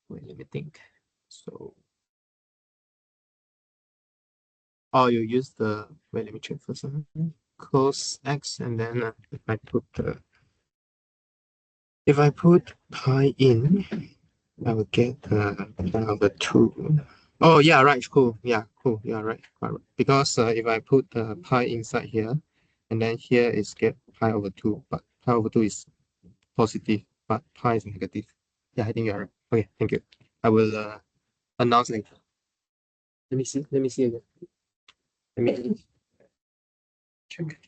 Speaker 3: Wait, let me think. So, oh, you use the, wait, let me check first. Cos x, and then if I put pi in, I will get 1/2. Oh, yeah, right, cool. Yeah, cool. Yeah, right. Quite right. Because if I put pi inside here, and then here is get pi/2, but pi/2 is positive, but pi is negative. Yeah, I think you're right. Okay, thank you. I will announce later. Let me see. Let me see again. Let me check.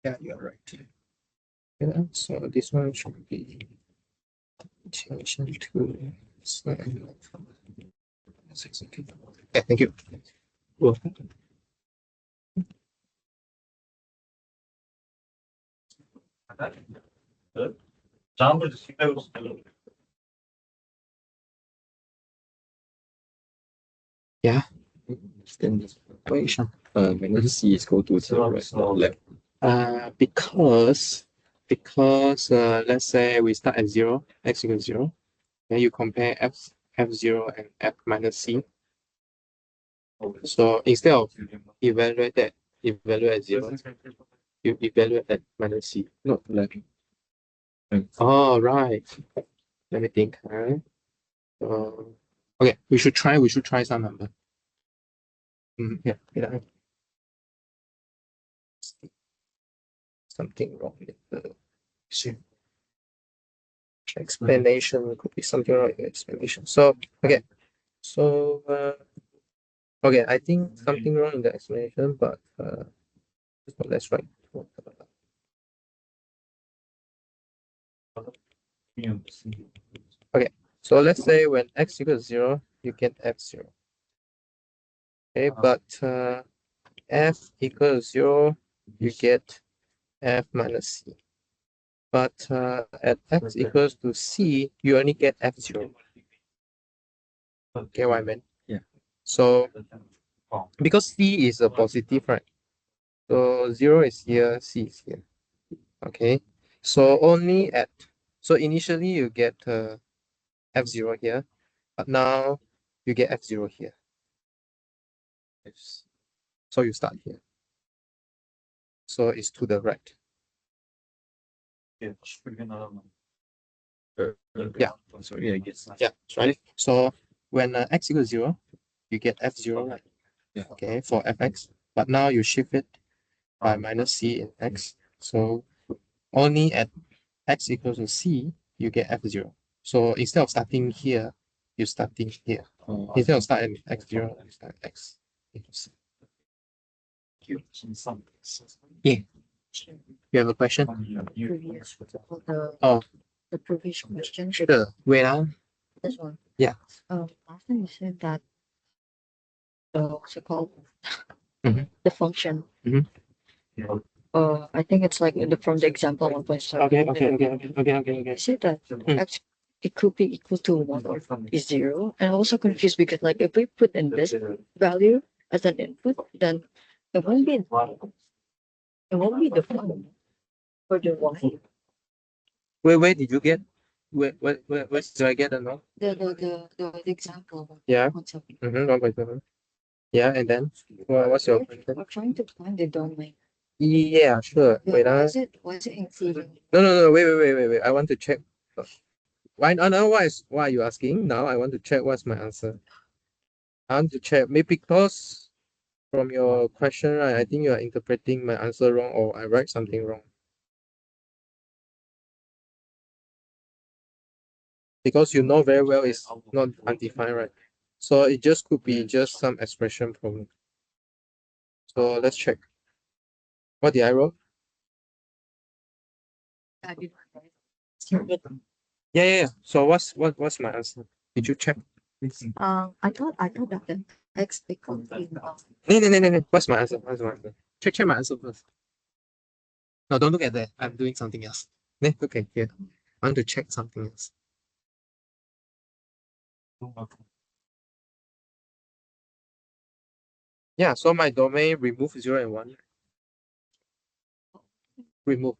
Speaker 3: Yeah, you're right. Yeah, so this one should be changed to sine. Yeah, thank you. Cool.
Speaker 2: 다음번에 feedback으로 달라고.
Speaker 3: Yeah.
Speaker 5: Then this equation, minus c is equal to 0, right? Not left.
Speaker 3: Because let's say we start at 0, x equals 0, then you compare f0 and f minus c. So instead of evaluate at 0, you evaluate at minus c.
Speaker 5: Not left.
Speaker 3: Oh, right. Let me think. Okay, we should try some number. Yeah. Something wrong with the explanation. Could be something wrong with the explanation. So okay. So okay, I think something wrong in the explanation, but let's write. Okay, so let's say when x equals 0, you get f0. Okay, but f equals 0, you get f minus c. But at x equals to c, you only get f0. Okay, what I meant?
Speaker 5: Yeah.
Speaker 3: So because c is a positive, right? So 0 is here, c is here. Okay, so initially you get f0 here, but now you get f0 here. So you start here. So it's to the right.
Speaker 2: Yeah.
Speaker 3: Yeah.
Speaker 5: Sorry, I guess.
Speaker 3: Yeah, right. So when x equals 0, you get f0, right?
Speaker 5: Yeah.
Speaker 3: Okay, for fx. But now you shift it by minus c in x. So only at x equals to c, you get f0. So instead of starting here, you're starting here. Instead of starting at x0, you start at x equals c. Yeah. You have a question?
Speaker 6: Previous
Speaker 3: Oh,
Speaker 6: the previous question.
Speaker 3: sure. Wait,
Speaker 6: This one.
Speaker 3: Yeah.
Speaker 6: Last time you said that what's it called?
Speaker 3: Mhm.
Speaker 6: The function.
Speaker 3: Mhm.
Speaker 6: I think it's like from the example 1.7.
Speaker 3: Okay.
Speaker 6: You said that x it could be equal to 1 or is 0. And I'm also confused because like if we put in this value as an input, then it won't be defined for the y.
Speaker 3: Where did you get? Where did I get the no?
Speaker 6: The example.
Speaker 3: Yeah.
Speaker 6: 1.7.
Speaker 3: 1.7. Yeah, and then what's your question?
Speaker 6: We're trying to find the domain.
Speaker 3: Yeah, sure.
Speaker 6: Yeah,
Speaker 3: Wait,
Speaker 6: why is it including?
Speaker 3: No. Wait. I want to check. Why? No. Why are you asking? Now I want to check what's my answer. I want to check. Maybe because from your question, right? I think you are interpreting my answer wrong, or I write something wrong. Because you know very well it's not undefined, right? So it just could be just some expression problem. So let's check. What did I wrote?
Speaker 6: I did not write.
Speaker 3: Yeah. So what's my answer? Did you check?
Speaker 6: I thought that the x becomes
Speaker 3: No. What's my answer? What's my answer? Check my answer first. No, don't look at that. I'm doing something else. Look at here. I want to check something else. Yeah, so my domain remove 0 and 1. Remove.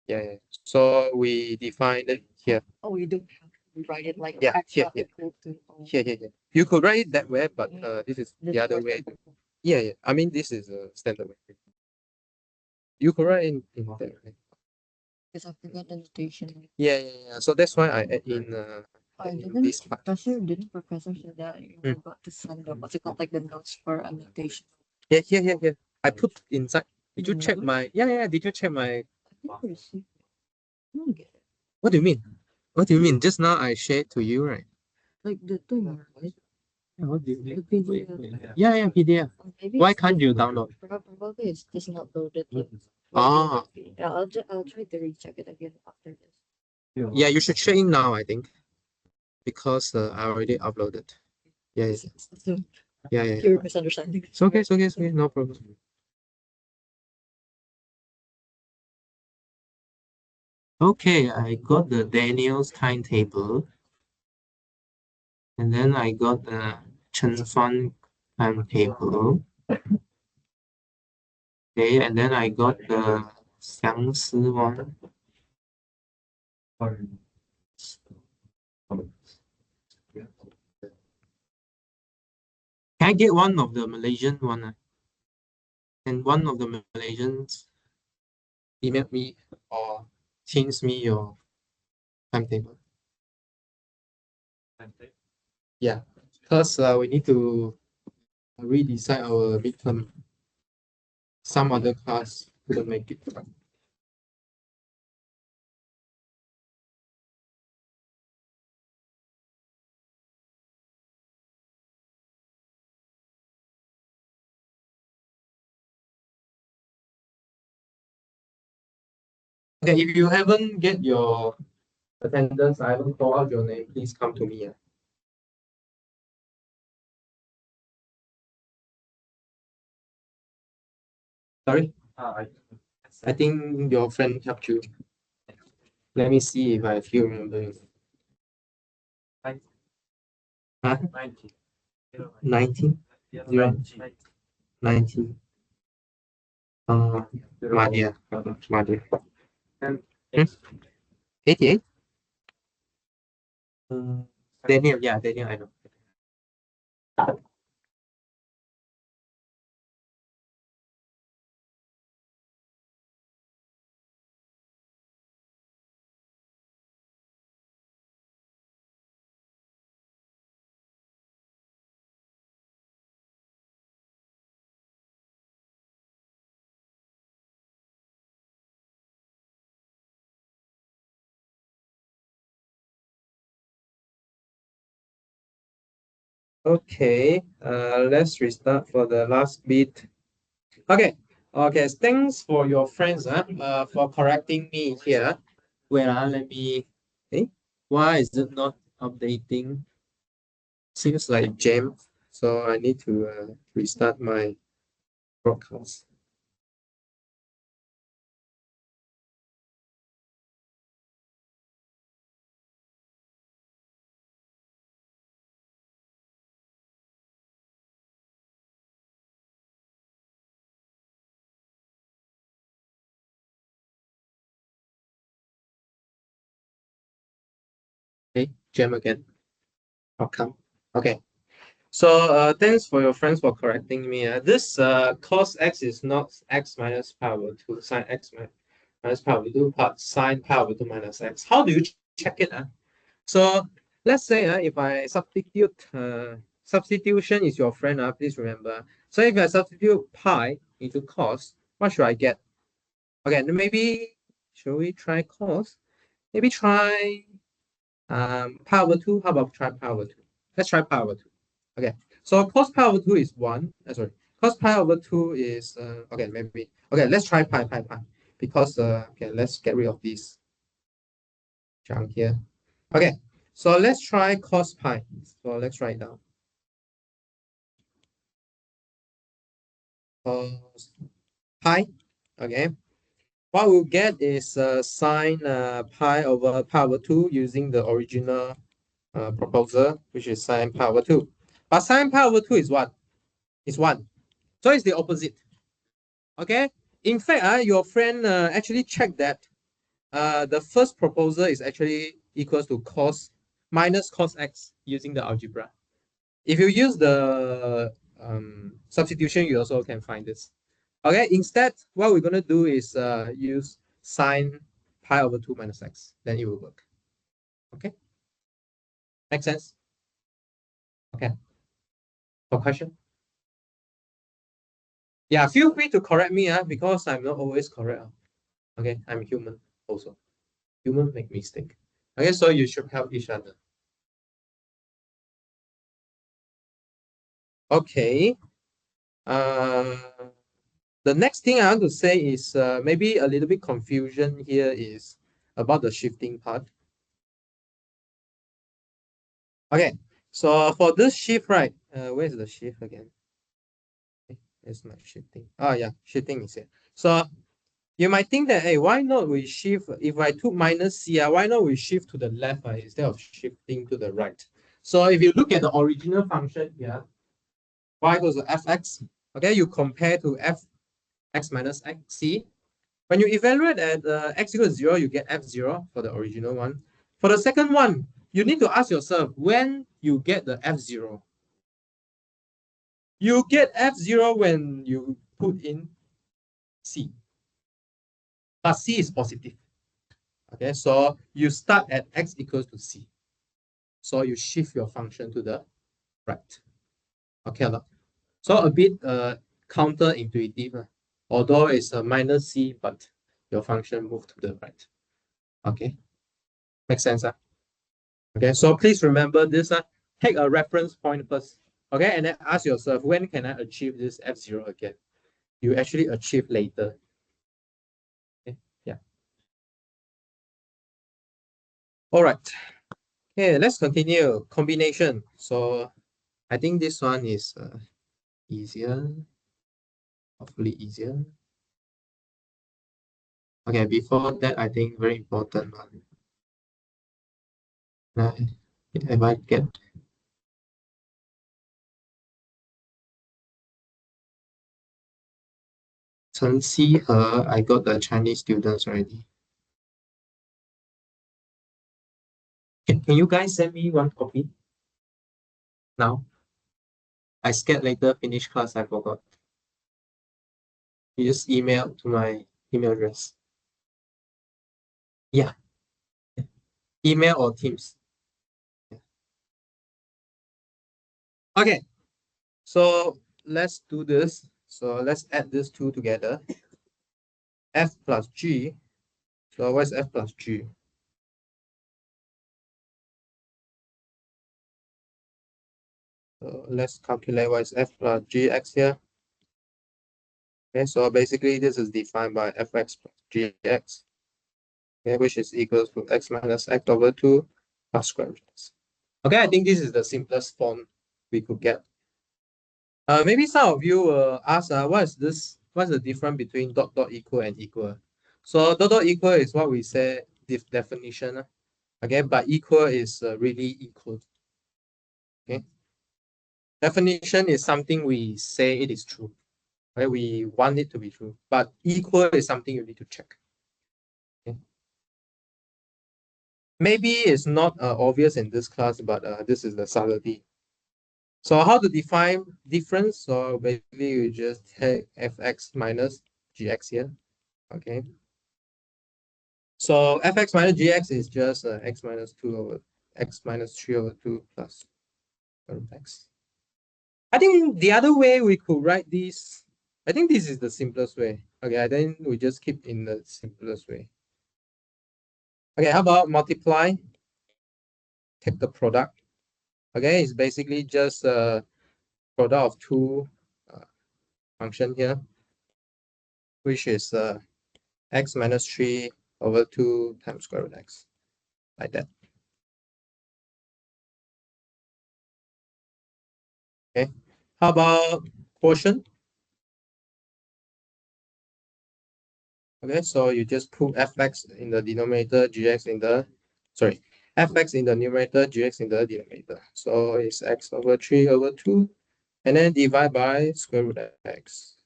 Speaker 3: Yeah. So we define it here.
Speaker 6: Oh, you don't have to write it like
Speaker 3: Yeah,
Speaker 6: x
Speaker 3: here.
Speaker 6: equal to
Speaker 3: Here. You could write it that way, but this is the other way. Yeah. I mean, this is a standard way. You could write in that way.
Speaker 6: because I forgot the notation.
Speaker 3: Yeah. So that's why I add in
Speaker 6: I
Speaker 3: in
Speaker 6: didn't
Speaker 3: this part.
Speaker 6: professor say that you got to send the what's it called like the notes for annotation.
Speaker 3: Yeah, here. I put inside. Did you check my? Yeah. Did you check my?
Speaker 6: I think I received it. I don't get it.
Speaker 3: What do you mean? What do you mean? Just now I shared to you, right?
Speaker 6: Like the thing, right?
Speaker 3: What do you
Speaker 6: The PDF.
Speaker 3: Yeah, PDF.
Speaker 6: Maybe
Speaker 3: Why
Speaker 6: it's
Speaker 3: can't
Speaker 6: just-
Speaker 3: you download?
Speaker 6: Probably it's just not loaded yet.
Speaker 3: Ah.
Speaker 6: Yeah, I'll try to recheck it again after this.
Speaker 3: Yeah, you should check in now, I think, because I already uploaded. Yeah.
Speaker 6: So
Speaker 3: Yeah.
Speaker 6: pure misunderstanding.
Speaker 3: It's okay. No problem. Okay, I got the Daniel's timetable, and then I got the Chen Fan timetable. Okay, and then I got the Xiang Si one. Can I get one of the Malaysian one? And one of the Malaysians email me or teams me your timetable. Yeah, because we need to redecide our midterm. Some other class couldn't make it. Okay, if you haven't get your attendance, I haven't call out your name, please come to me. Sorry, I think your friend helped you. Let me see if I still remember you. Huh? 19? 19. Madia. Hmm? 88? Daniel, I know. Okay, let's restart for the last bit. Okay, thanks for your friends for correcting me here. Wait, let me. Why is it not updating? Seems like jam, so I need to restart my broadcast. Okay, jam again. I'll come. Okay. So thanks for your friends for correcting me. This cos x is not x minus pi over 2 sine x minus pi over 2 but sine pi over 2 minus x. How do you check it? So let's say if I substitute, substitution is your friend, please remember. So if I substitute pi into cos, what should I get? Okay, then maybe, should we try cos? Maybe try pi over 2. How about try pi over 2? Let's try pi over 2. Okay, so cos pi over 2 is 1. Sorry, cos pi over 2 is, okay, maybe. Okay, let's try pi. Because, okay, let's get rid of this junk here. Okay, so let's try cos pi. So let's write down. Cos pi, okay. What we'll get is sine pi over 2 using the original proposal, which is sine pi over 2. But sine pi over 2 is what? Is 1. So it's the opposite. Okay. In fact, your friend actually checked that the first proposal is actually equals to cos minus cos x using the algebra. If you use the substitution, you also can find this. Okay, instead, what we're going to do is use sine pi over 2 minus x. Then it will work. Okay? Make sense? Okay. No question? Yeah, feel free to correct me because I'm not always correct. Okay, I'm human also. Human make mistake. Okay, so you should help each other. Okay. The next thing I want to say is maybe a little bit confusion here is about the shifting part. Okay, so for this shift, right? Where's the shift again? It's my shifting. Oh yeah, shifting is here. So you might think that, hey, why not we shift? If I took minus c, why not we shift to the left instead of shifting to the right? So if you look at the original function here, y equals to fx. Okay, you compare to fx minus xc. When you evaluate at x equals 0, you get f0 for the original one. For the second one, you need to ask yourself when you get the f0. You get f0 when you put in c. But c is positive. Okay, so you start at x equals to c. So you shift your function to the right. Okay, so a bit counterintuitive. Although it's a minus c, but your function moved to the right. Okay, makes sense. Okay, so please remember this. Take a reference point first. Okay, and then ask yourself, when can I achieve this f0 again? You actually achieve later. Okay, yeah. All right. Okay, let's continue. Combination. So I think this one is easier. Hopefully easier. Okay, before that, I think very important one. If I get Chen Si He, I got the Chinese students already. Can you guys send me one copy now? I scared later finish class, I forgot. You just email to my email address. Yeah. Email or Teams. Okay. So let's do this. So let's add these two together. F plus G. So what's F plus G? So let's calculate what is F plus Gx here. Okay, so basically this is defined by fx plus gx, okay, which is equal to x minus x over 2 plus square root x. Okay, I think this is the simplest form we could get. Maybe some of you ask, what is this? What's the difference between dot dot equal and equal? So dot dot equal is what we say definition. Okay, but equal is really equal. Okay, definition is something we say it is true. Right? We want it to be true, but equal is something you need to check. Okay. Maybe it's not obvious in this class, but this is the subtlety. So how to define difference? So basically you just take fx minus gx here. Okay. So fx minus gx is just x minus 2 over x minus 3 over 2 plus x. I think the other way we could write this, I think this is the simplest way. Okay, then we just keep in the simplest way. Okay, how about multiply? Take the product. Okay, it's basically just a product of two function here, which is x minus 3 over 2 times square root x, like that. Okay. How about quotient? Okay, so you just put fx in the denominator, gx in the, sorry, fx in the numerator, gx in the denominator. So it's x over 3 over 2, and then divide by square root x.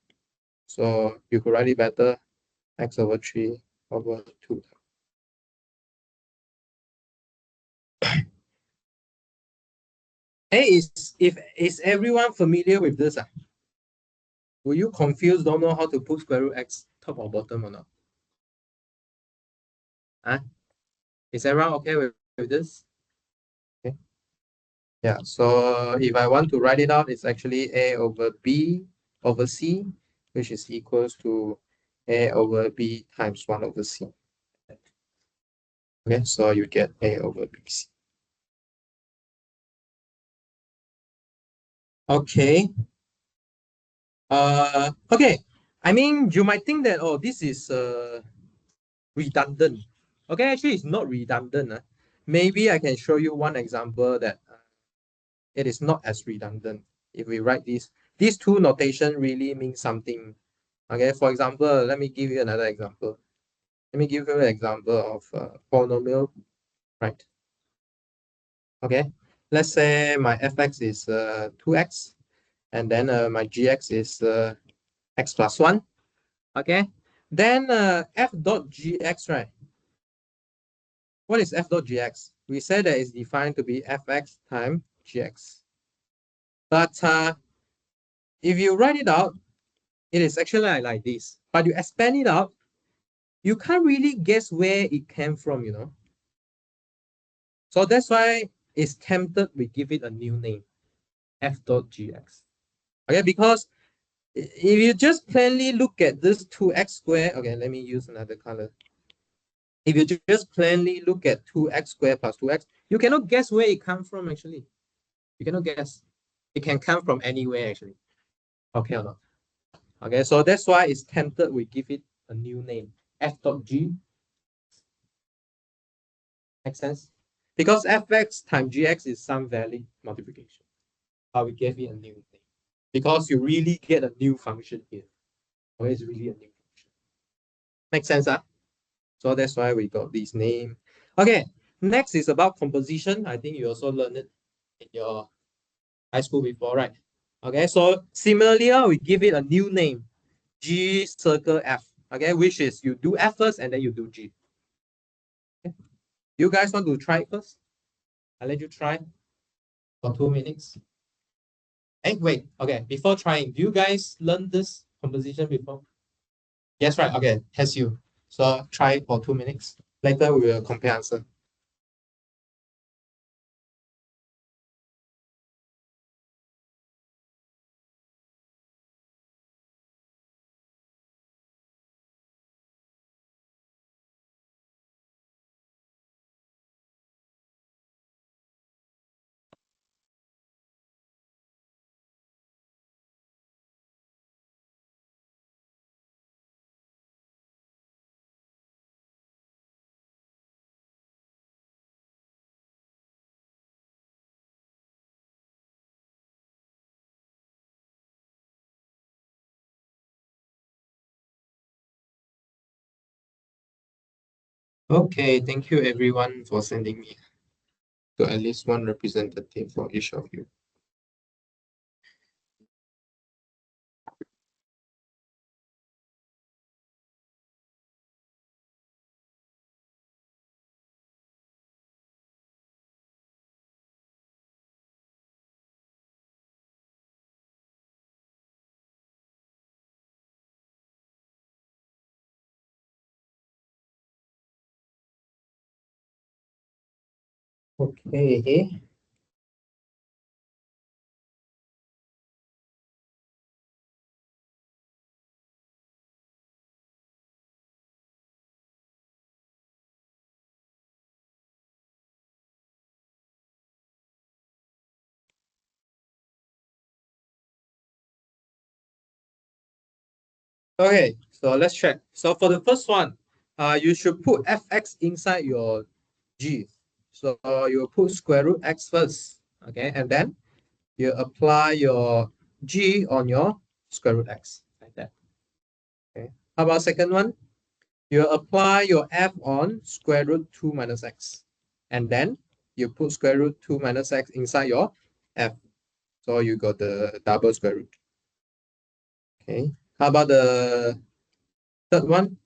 Speaker 3: So you could write it better, x over 3 over 2. Hey, is everyone familiar with this? Were you confused, don't know how to put square root x top or bottom or not? Huh? Is everyone okay with this? Okay. Yeah, so if I want to write it out, it's actually a over b over c, which is equals to a over b times 1 over c. Okay, so you get a over bc. Okay. Okay. I mean, you might think that, oh, this is redundant. Okay, actually, it's not redundant. Maybe I can show you one example that it is not as redundant. If we write these two notation really mean something. Okay, for example, let me give you another example. Let me give you an example of polynomial, right? Okay, let's say my fx is 2x, and then my gx is x plus 1. Okay, then f dot gx, right? What is f dot gx? We said that it's defined to be fx times gx. But if you write it out, it is actually like this. But you expand it out, you can't really guess where it came from, you know. So that's why it's tempted we give it a new name, f dot gx. Okay, because if you just plainly look at this 2x squared, okay, let me use another color. If you just plainly look at 2x squared plus 2x, you cannot guess where it comes from actually. You cannot guess. It can come from anywhere actually. Okay or not? Okay, so that's why it's tempted we give it a new name, f dot g. Make sense? Because fx times gx is some valid multiplication. But we gave it a new name. Because you really get a new function here. Okay, it's really a new function. Make sense, huh? So that's why we got this name. Okay, next is about composition. I think you also learned it in your high school before, right? Okay, so similarly, we give it a new name, G circle F. Okay, which is you do F first and then you do G. Okay. You guys want to try it first? I'll let you try for 2 minutes. Hey, wait. Okay, before trying, do you guys learn this composition before? Yes, right. Okay, test you. So try for 2 minutes. Later we will compare answer. Okay, thank you everyone for sending me to at least one representative for each of you. Okay. Okay, so let's check. So for the first one, you should put fx inside your g. So you will put square root x first, okay, and then you apply your g on your square root x, like that. Okay. How about second one? You apply your f on square root 2 minus x. And then you put square root 2 minus x inside your f. So you got the double square root. Okay. How about the third one?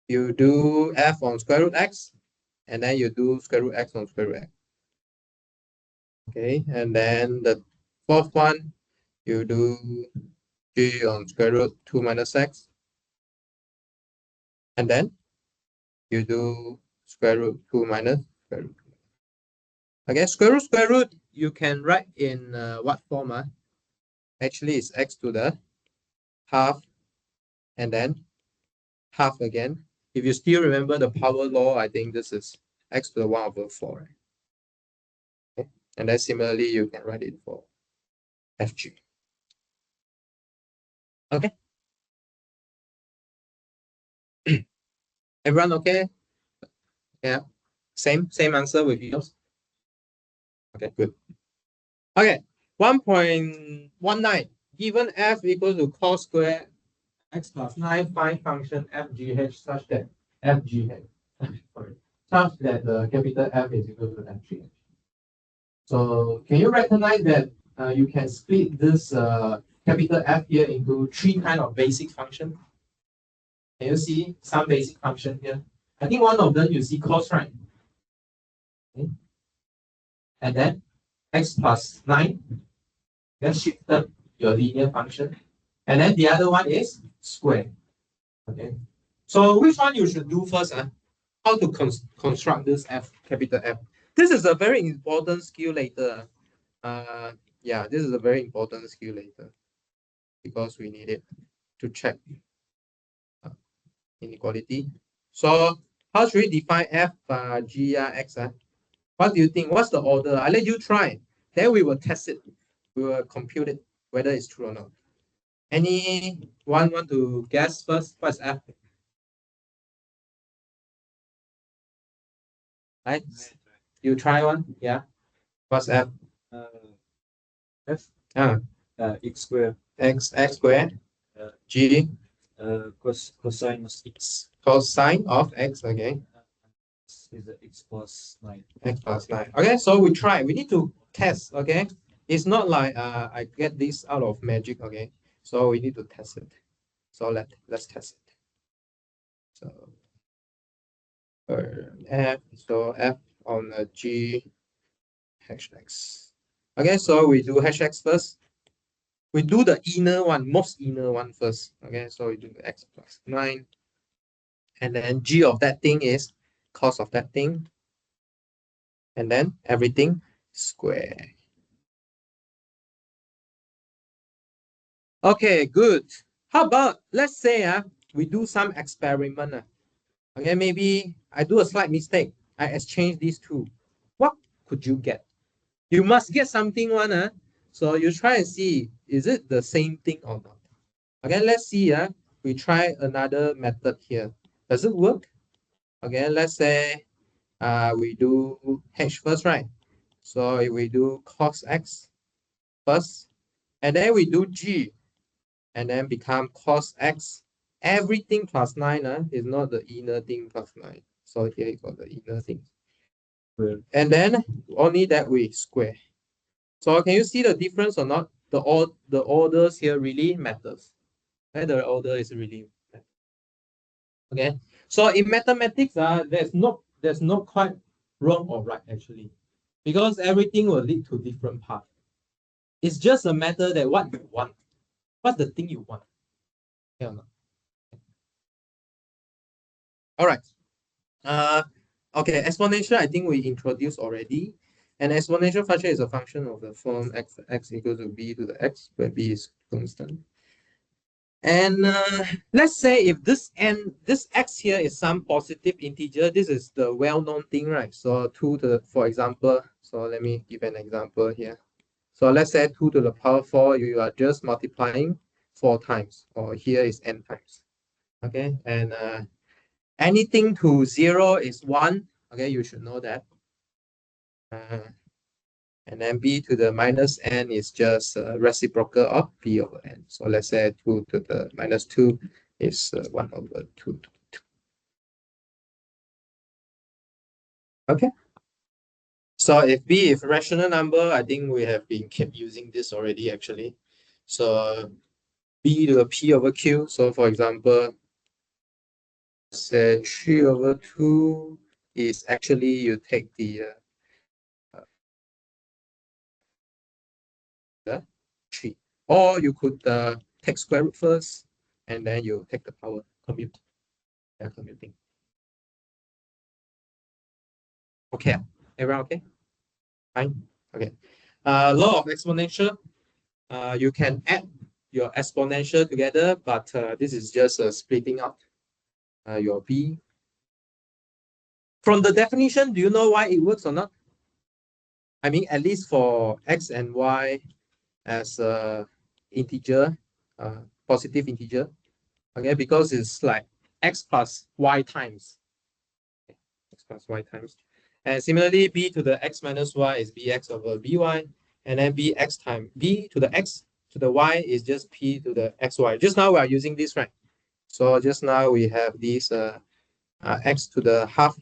Speaker 3: You do f on square root x, and then you do square root x on square root x. Okay. And then the fourth one, you do g on square root 2 minus x. And then you do square root 2 minus square root. Okay, square root, you can write in what form? Actually, it's x to the half and then half again. If you still remember the power law, I think this is x to the 1 over 4. Right? Okay. And then similarly, you can write it for fg. Okay. Everyone okay? Yeah. Same answer with yours. Okay, good. Okay, 1.19. Given f equals to cos square x plus 9, find function fgh such that fgh, sorry, such that the capital F is equal to fgh. So can you recognize that you can split this capital F here into three kind of basic function? Can you see some basic function here? I think one of them you see cos, right? Okay. And then x plus 9, then shifted your linear function. And then the other one is square. Okay. So which one you should do first? How to construct this F, capital F. This is a very important skill later. Yeah, this is a very important skill later because we need it to check inequality. So how should we define F, G, X? What do you think? What's the order? I'll let you try. Then we will test it. We will compute it, whether it's true or not. Anyone want to guess first? What's F? Right? You try one? Yeah. What's F?
Speaker 2: F
Speaker 3: Ah,
Speaker 2: x square
Speaker 3: X squared.
Speaker 2: Uh,
Speaker 3: G
Speaker 2: cosine x
Speaker 3: cosine of X, okay.
Speaker 2: is the x plus 9.
Speaker 3: X plus 9. Okay, so we try. We need to test, okay? It's not like I get this out of magic, okay? So we need to test it. So let's test it. So F, so F on the G hash X. Okay, so we do hash X first. We do the inner one, most inner one first. Okay, so we do X plus 9. And then G of that thing is cos of that thing. And then everything square. Okay, good. How about, let's say we do some experiment. Okay, maybe I do a slight mistake. I exchange these two. What could you get? You must get something one. So you try and see, is it the same thing or not? Okay, let's see. We try another method here. Does it work? Okay, let's say we do H first, right? So we do cos X first, and then we do G, and then become cos X. Everything plus 9 is not the inner thing plus 9. So here you got the inner thing. And then only that we square. So can you see the difference or not? The orders here really matters. And the order is really matters. Okay. So in mathematics, there's not quite wrong or right actually, because everything will lead to different paths. It's just a matter that what you want. What's the thing you want? Yeah or not? All right. Okay, exponential, I think we introduced already. An exponential function is a function of the form x equals to b to the x, where b is constant. And let's say if this x here is some positive integer, this is the well-known thing, right? So 2 to the, for example, so let me give an example here. So let's say 2 to the power 4, you are just multiplying 4 times, or here is n times. Okay, and anything to 0 is 1. Okay, you should know that. And then b to the minus n is just reciprocal of b over n. So let's say 2 to the minus 2 is 1 over 2 to the 2. Okay. So if b is a rational number, I think we have been kept using this already actually. So b to the p over q. So for example, say 3 over 2 is actually you take the 3. Or you could take square root first, and then you take the power, commute. Yeah, commuting. Okay, everyone okay? Fine. Okay. Law of exponential. You can add your exponential together, but this is just splitting up your b. From the definition, do you know why it works or not? I mean, at least for x and y as integer, positive integer. Okay, because it's like x plus y times. Okay, x plus y times. And similarly, b to the x minus y is bx over by, and then bx times b to the x to the y is just p to the xy. Just now we are using this, right? So just now we have this x to the half,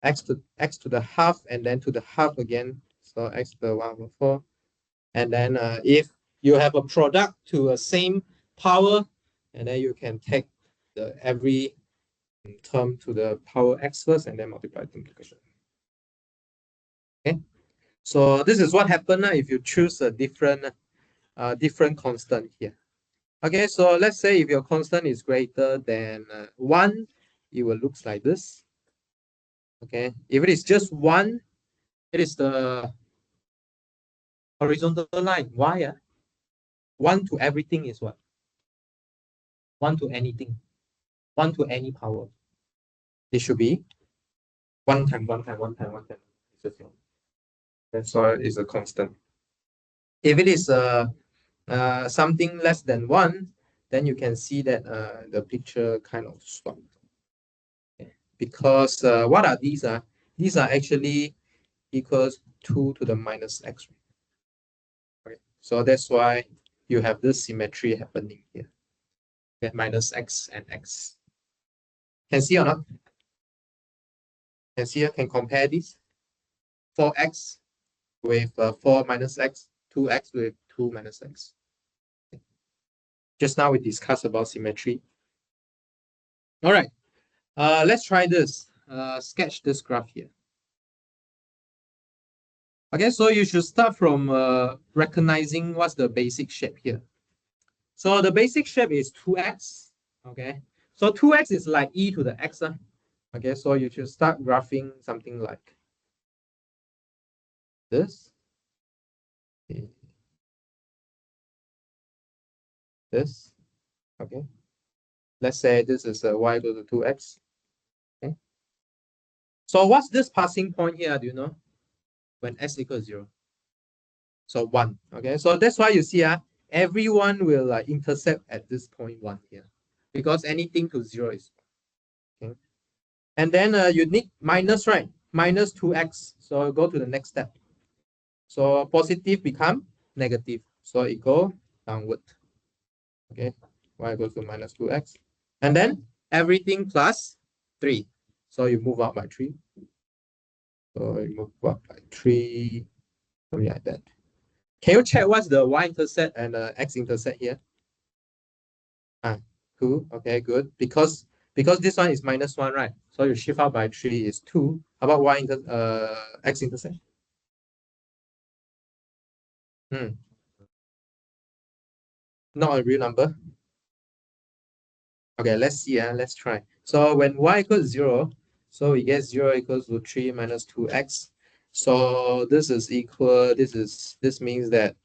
Speaker 3: x to the half, and then to the half again. So x to the 1 over 4. And then if you have a product to a same power, and then you can take the every term to the power x first and then multiply the multiplication. Okay, so this is what happens if you choose a different constant here. Okay, so let's say if your constant is greater than 1, it will look like this. Okay, if it is just 1, it is the horizontal line. Why? 1 to everything is what? 1 to anything. 1 to any power. It should be 1 time, 1 time, 1 time, 1 time. It's the same. That's why it's a constant. If it is something less than 1, then you can see that the picture kind of stopped. Okay. Because what are these? These are actually equals 2 to the minus x. Okay. So that's why you have this symmetry happening here. Okay. Minus x and x. Can see or not? Can see or can compare this? 4x with 4 minus x, 2x with 2 minus x. Okay. Just now we discussed about symmetry. All right, let's try this. Sketch this graph here. Okay, so you should start from recognizing what's the basic shape here. So the basic shape is 2x. Okay, so 2x is like e to the x. Okay, so you should start graphing something like this. Okay. This. Okay. Let's say this is y equal to 2x. Okay. So what's this passing point here? Do you know? When s equals 0. So 1. Okay, so that's why you see everyone will intercept at this point 1 here, because anything to 0 is 1. Okay. And then you need minus, right? Minus 2x. So go to the next step. So positive become negative. So it go downward. Okay, y equals to minus 2x. And then everything plus 3. So you move up by 3. So you move up by 3, something like that. Can you check what's the y-intercept and x-intercept here? 2. Okay, good. Because this one is minus 1, right? So you shift out by 3 is 2. How about x-intercept? Not a real number. Okay, let's see. Let's try. So when y equals 0, so we get 0 equals to 3 minus 2x. So this is equal, this means that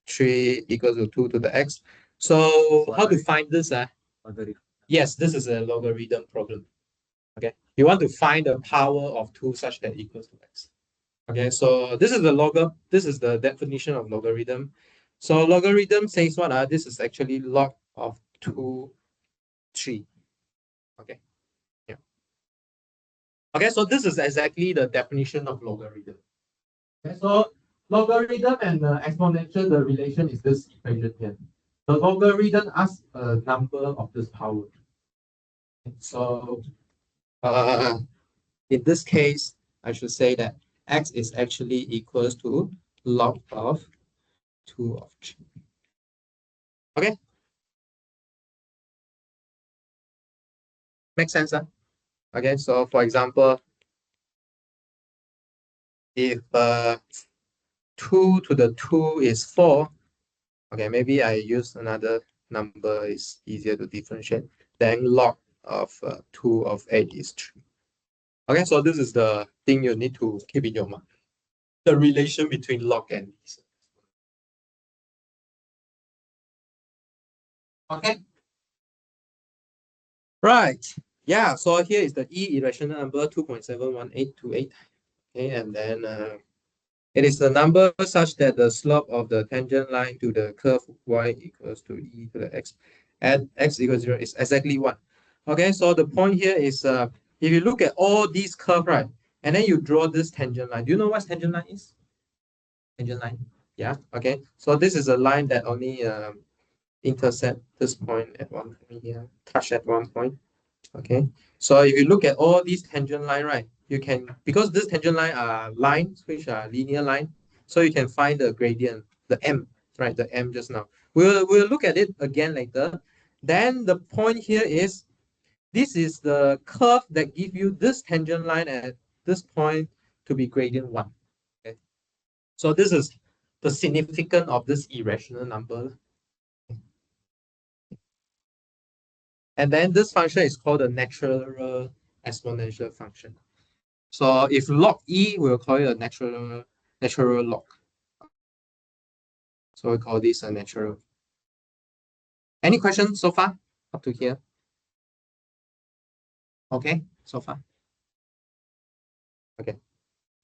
Speaker 3: 3 equals to 2 to the x. So how to find this? Yes, this is a logarithm problem. Okay, you want to find the power of 2 such that equals to x. Okay, so this is the definition of logarithm. So logarithm says what? This is actually log of 2, 3. Okay. Yeah. Okay, so this is exactly the definition of logarithm. Okay, so logarithm and exponential, the relation is this equation here. The logarithm asks a number of this power. So in this case, I should say that x is actually equals to log of 2 of 3. Okay? Makes sense, huh? Okay, so for example, if 2 to the 2 is 4, okay, maybe I use another number, is easier to differentiate. Then log of 2 of 8 is 3. Okay, so this is the thing you need to keep in your mind. The relation between log and these. Okay. Right. Yeah, so here is the irrational number 2.71828. Okay, and then it is the number such that the slope of the tangent line to the curve y equals to e to the x at x equals 0 is exactly 1. Okay, so the point here is if you look at all these curves, right, and then you draw this tangent line. Do you know what tangent line is? Tangent line. Yeah. Okay. So this is a line that only intersect this point at one point here, touch at one point. Okay. So if you look at all these tangent line, right, you can, because this tangent line are lines which are linear line, so you can find the gradient, the m, right, the m just now. We'll look at it again later. Then the point here is this is the curve that give you this tangent line at this point to be gradient 1. Okay. So this is the significance of this irrational number. And then this function is called a natural exponential function. So if log e, we'll call it a natural log. So we call this a natural. Any questions so far up to here? Okay, so far. Okay.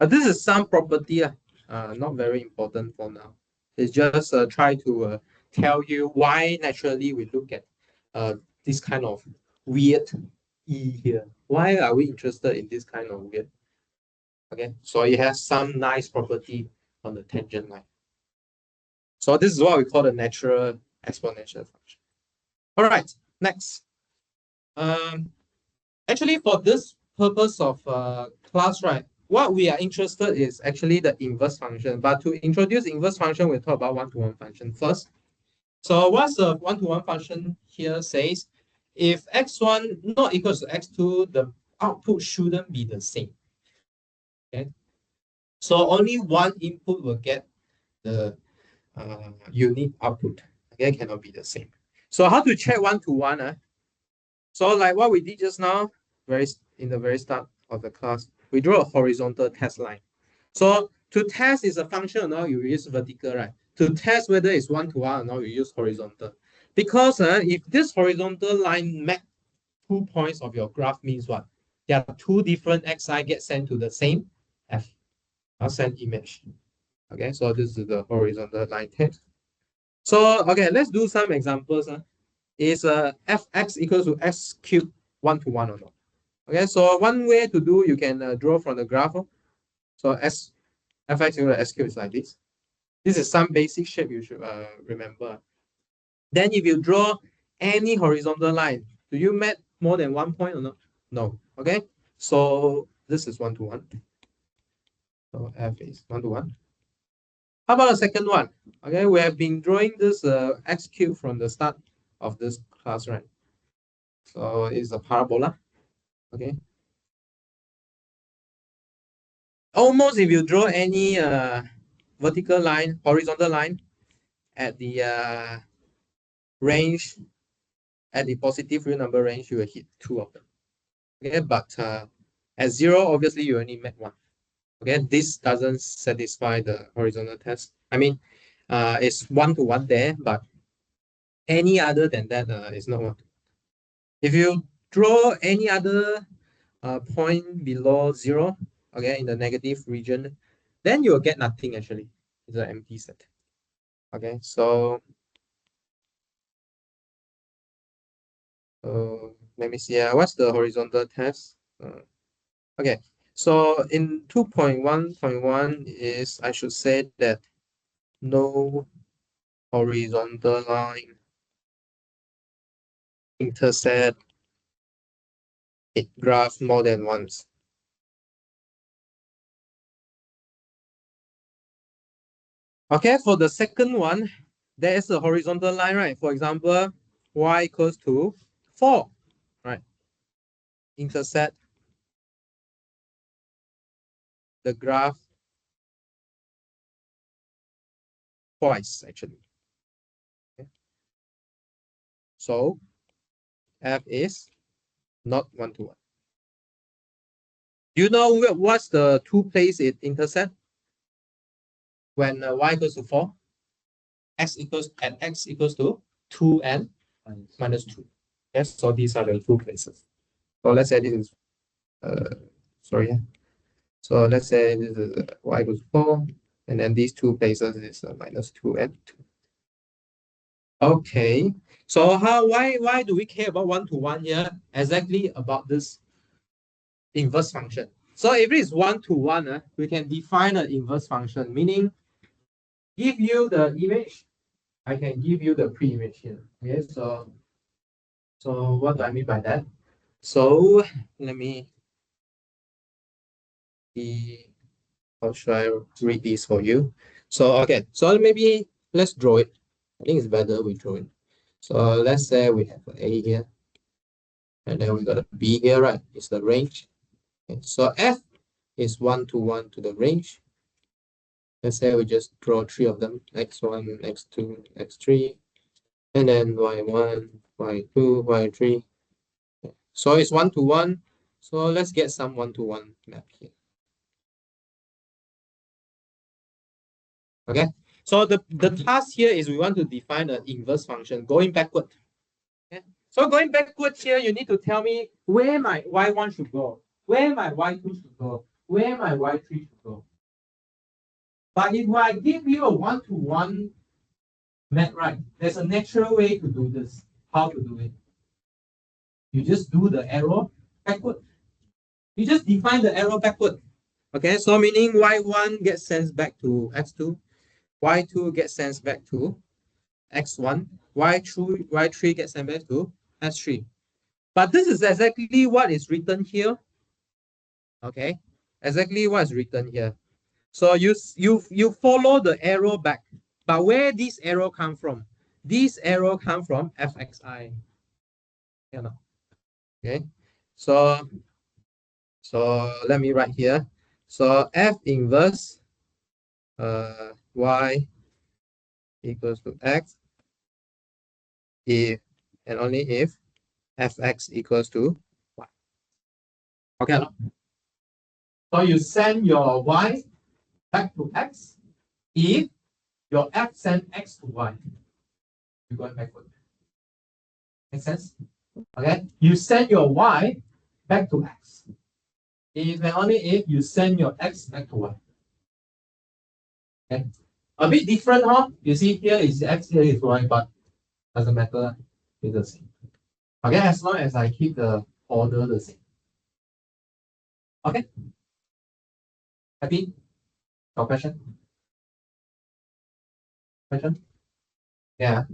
Speaker 3: This is some property, not very important for now. It's just try to tell you why naturally we look at this kind of weird e here. Why are we interested in this kind of weird? Okay, so it has some nice property on the tangent line. So this is what we call the natural exponential function. All right, next. Actually, for this purpose of class, right, what we are interested is actually the inverse function. But to introduce inverse function, we'll talk about one-to-one function first. So what's the one-to-one function here says? If x1 not equals to x2, the output shouldn't be the same. Okay. So only one input will get the unique output. Okay, cannot be the same. So how to check one-to-one? So like what we did just now, in the very start of the class, we draw a horizontal test line. So to test is a function or not, you use vertical, right? To test whether it's one-to-one or not, you use horizontal. Because if this horizontal line map 2 points of your graph means what? There are 2 different xi get sent to the same f, send image. Okay, so this is the horizontal line test. So okay, let's do some examples. Is fx equals to x cubed 1-to-1 or not? Okay, so one way to do, you can draw from the graph. So fx equals to x cubed is like this. This is some basic shape you should remember. Then if you draw any horizontal line, do you met more than 1 point or not? No. Okay, so this is 1-to-1. So f is 1-to-1. How about the second one? Okay, we have been drawing this x cubed from the start of this class, right? So it's a parabola. Okay. Almost if you draw any vertical line, horizontal line at the range, at the positive real number range, you will hit 2 of them. Okay, but at 0, obviously you only met 1. Okay, this doesn't satisfy the horizontal test. I mean, it's 1-to-1 there, but any other than that is not 1. If you draw any other point below 0, okay, in the negative region, then you will get nothing actually. It's an empty set. Okay, so let me see. What's the horizontal test? Okay, So in 2.1.1 is, I should say that no horizontal line intersect it graph more than once. Okay, for the second one, there is a horizontal line, right? For example, y equals to 4, right? Intersect the graph twice, actually. Okay. So f is not 1-to-1. Do you know what's the two place it intersect? When y equals to 4, x equals to 2 and minus 2. Yes, so these are the two places. So let's say this is sorry. So let's say this is y equals 4, and then these two places is minus 2 and 2. Okay, so why do we care about 1-to-1 here? Exactly about this inverse function. So if it is 1-to-1, we can define an inverse function, meaning give you the image, I can give you the pre-image here. Okay, so what do I mean by that? So let me see, how should I read this for you? So okay, so maybe let's draw it. I think it's better we draw it. So let's say we have A here, and then we got a B here, right? It's the range. Okay, so F is 1-to-1 to the range. Let's say we just draw 3 of them, x1, x2, x3, and then y1, y2, y3. So it's 1-to-1. So let's get some 1-to-1 map here. Okay, so the task here is we want to define an inverse function going backward. Okay? So going backward here, you need to tell me where my y1 should go, where my y2 should go, where my y3 should go. But if I give you a 1-to-1 map, right, there's a natural way to do this. How to do it? You just do the arrow backward. You just define the arrow backward. Okay, so meaning y1 gets sent back to x2, y2 gets sent back to x1, y3 gets sent back to s3. But this is exactly what is written here. Okay, exactly what is written here. So you follow the arrow back, but where this arrow come from? This arrow come from fxi. You know. Okay, so let me write here. So f inverse y equals to x if and only if fx equals to y. Okay. So you send your y back to x if your x send x to y. You're going backward. Make sense? Okay. You send your y back to x. If and only if you send your x back to y. Okay. A bit different, huh? You see here is x, here is y, but doesn't matter. It's the same. Okay, as long as I keep the order the same. Okay. Happy? No question? Question? Yeah.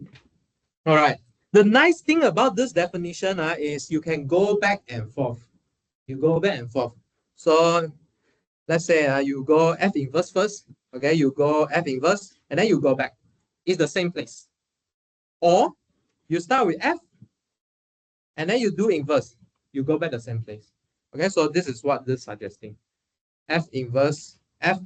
Speaker 3: All right. The nice thing about this definition is you can go back and forth. You go back and forth. So let's say you go F inverse first. Okay, you go F inverse and then you go back. It's the same place. Or you start with F and then you do inverse. You go back the same place. Okay, so this is what this is suggesting. F inverse x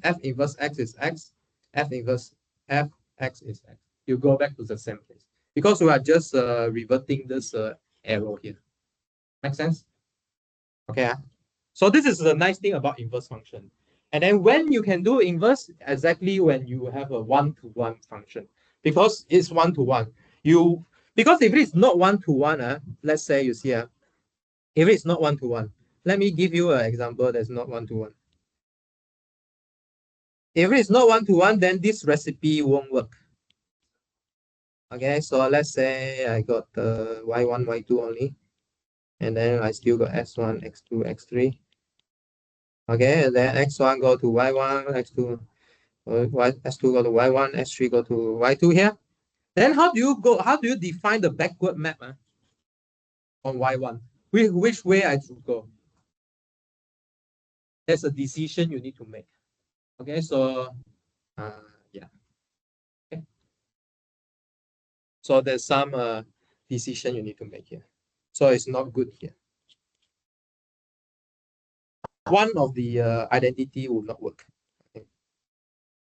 Speaker 3: is x. F inverse f x is x. You go back to the same place because we are just reverting this arrow here. Make sense? Okay. So this is the nice thing about inverse function. And then when you can do inverse, exactly when you have a 1-to-1 function, because it's 1-to-1. Because if it is not 1-to-1, let's say you see, if it's not 1-to-1, let me give you an example that's not 1-to-1. If it's not 1-to-1, then this recipe won't work. Okay, so let's say I got y1, y2 only, and then I still got x1, x2, x3. Okay, and then x1 go to y1, x2, s2 go to y1, s3 go to y2 here. Then how do you define the backward map on y1? Which way I should go? There's a decision you need to make. Okay, so yeah. Okay. So there's some decision you need to make here. So it's not good here. One of the identity will not work. Okay.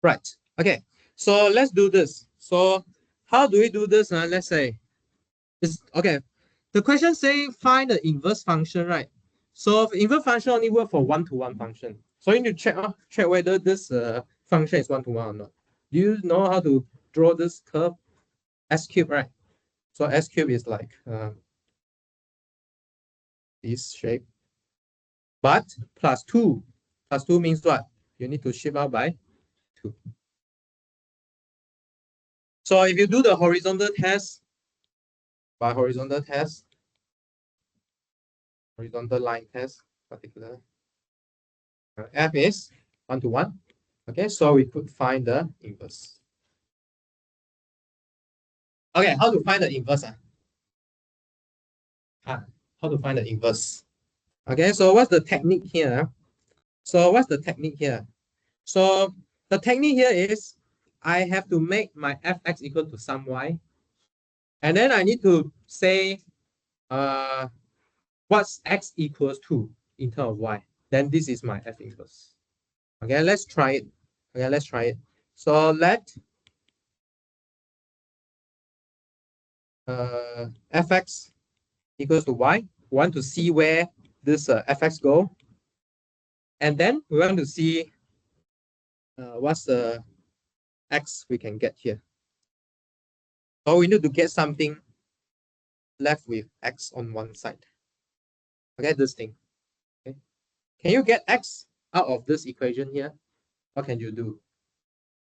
Speaker 3: Right. Okay. So let's do this. So how do we do this? Let's say it's okay. The question say find the inverse function, right? So inverse function only work for one-to-one function. So you need to check whether this function is one-to-one or not. Do you know how to draw this curve? S cube, right? So S cube is like this shape. But plus 2. Plus 2 means what? You need to shift out by 2. So if you do the horizontal test, by horizontal test, horizontal line test, particular, F is 1-to-1. Okay, so we could find the inverse. Okay, how to find the inverse? How to find the inverse? Okay, so what's the technique here? So what's the technique here? So the technique here is I have to make my fx equal to some y. And then I need to say what's x equals to in terms of y. Then this is my f inverse. Okay, let's try it. Okay, let's try it. So let fx equals to y. We want to see where this fx go. And then we want to see what's the x we can get here. So we need to get something left with x on one side. Okay, this thing. Okay. Can you get x out of this equation here? What can you do?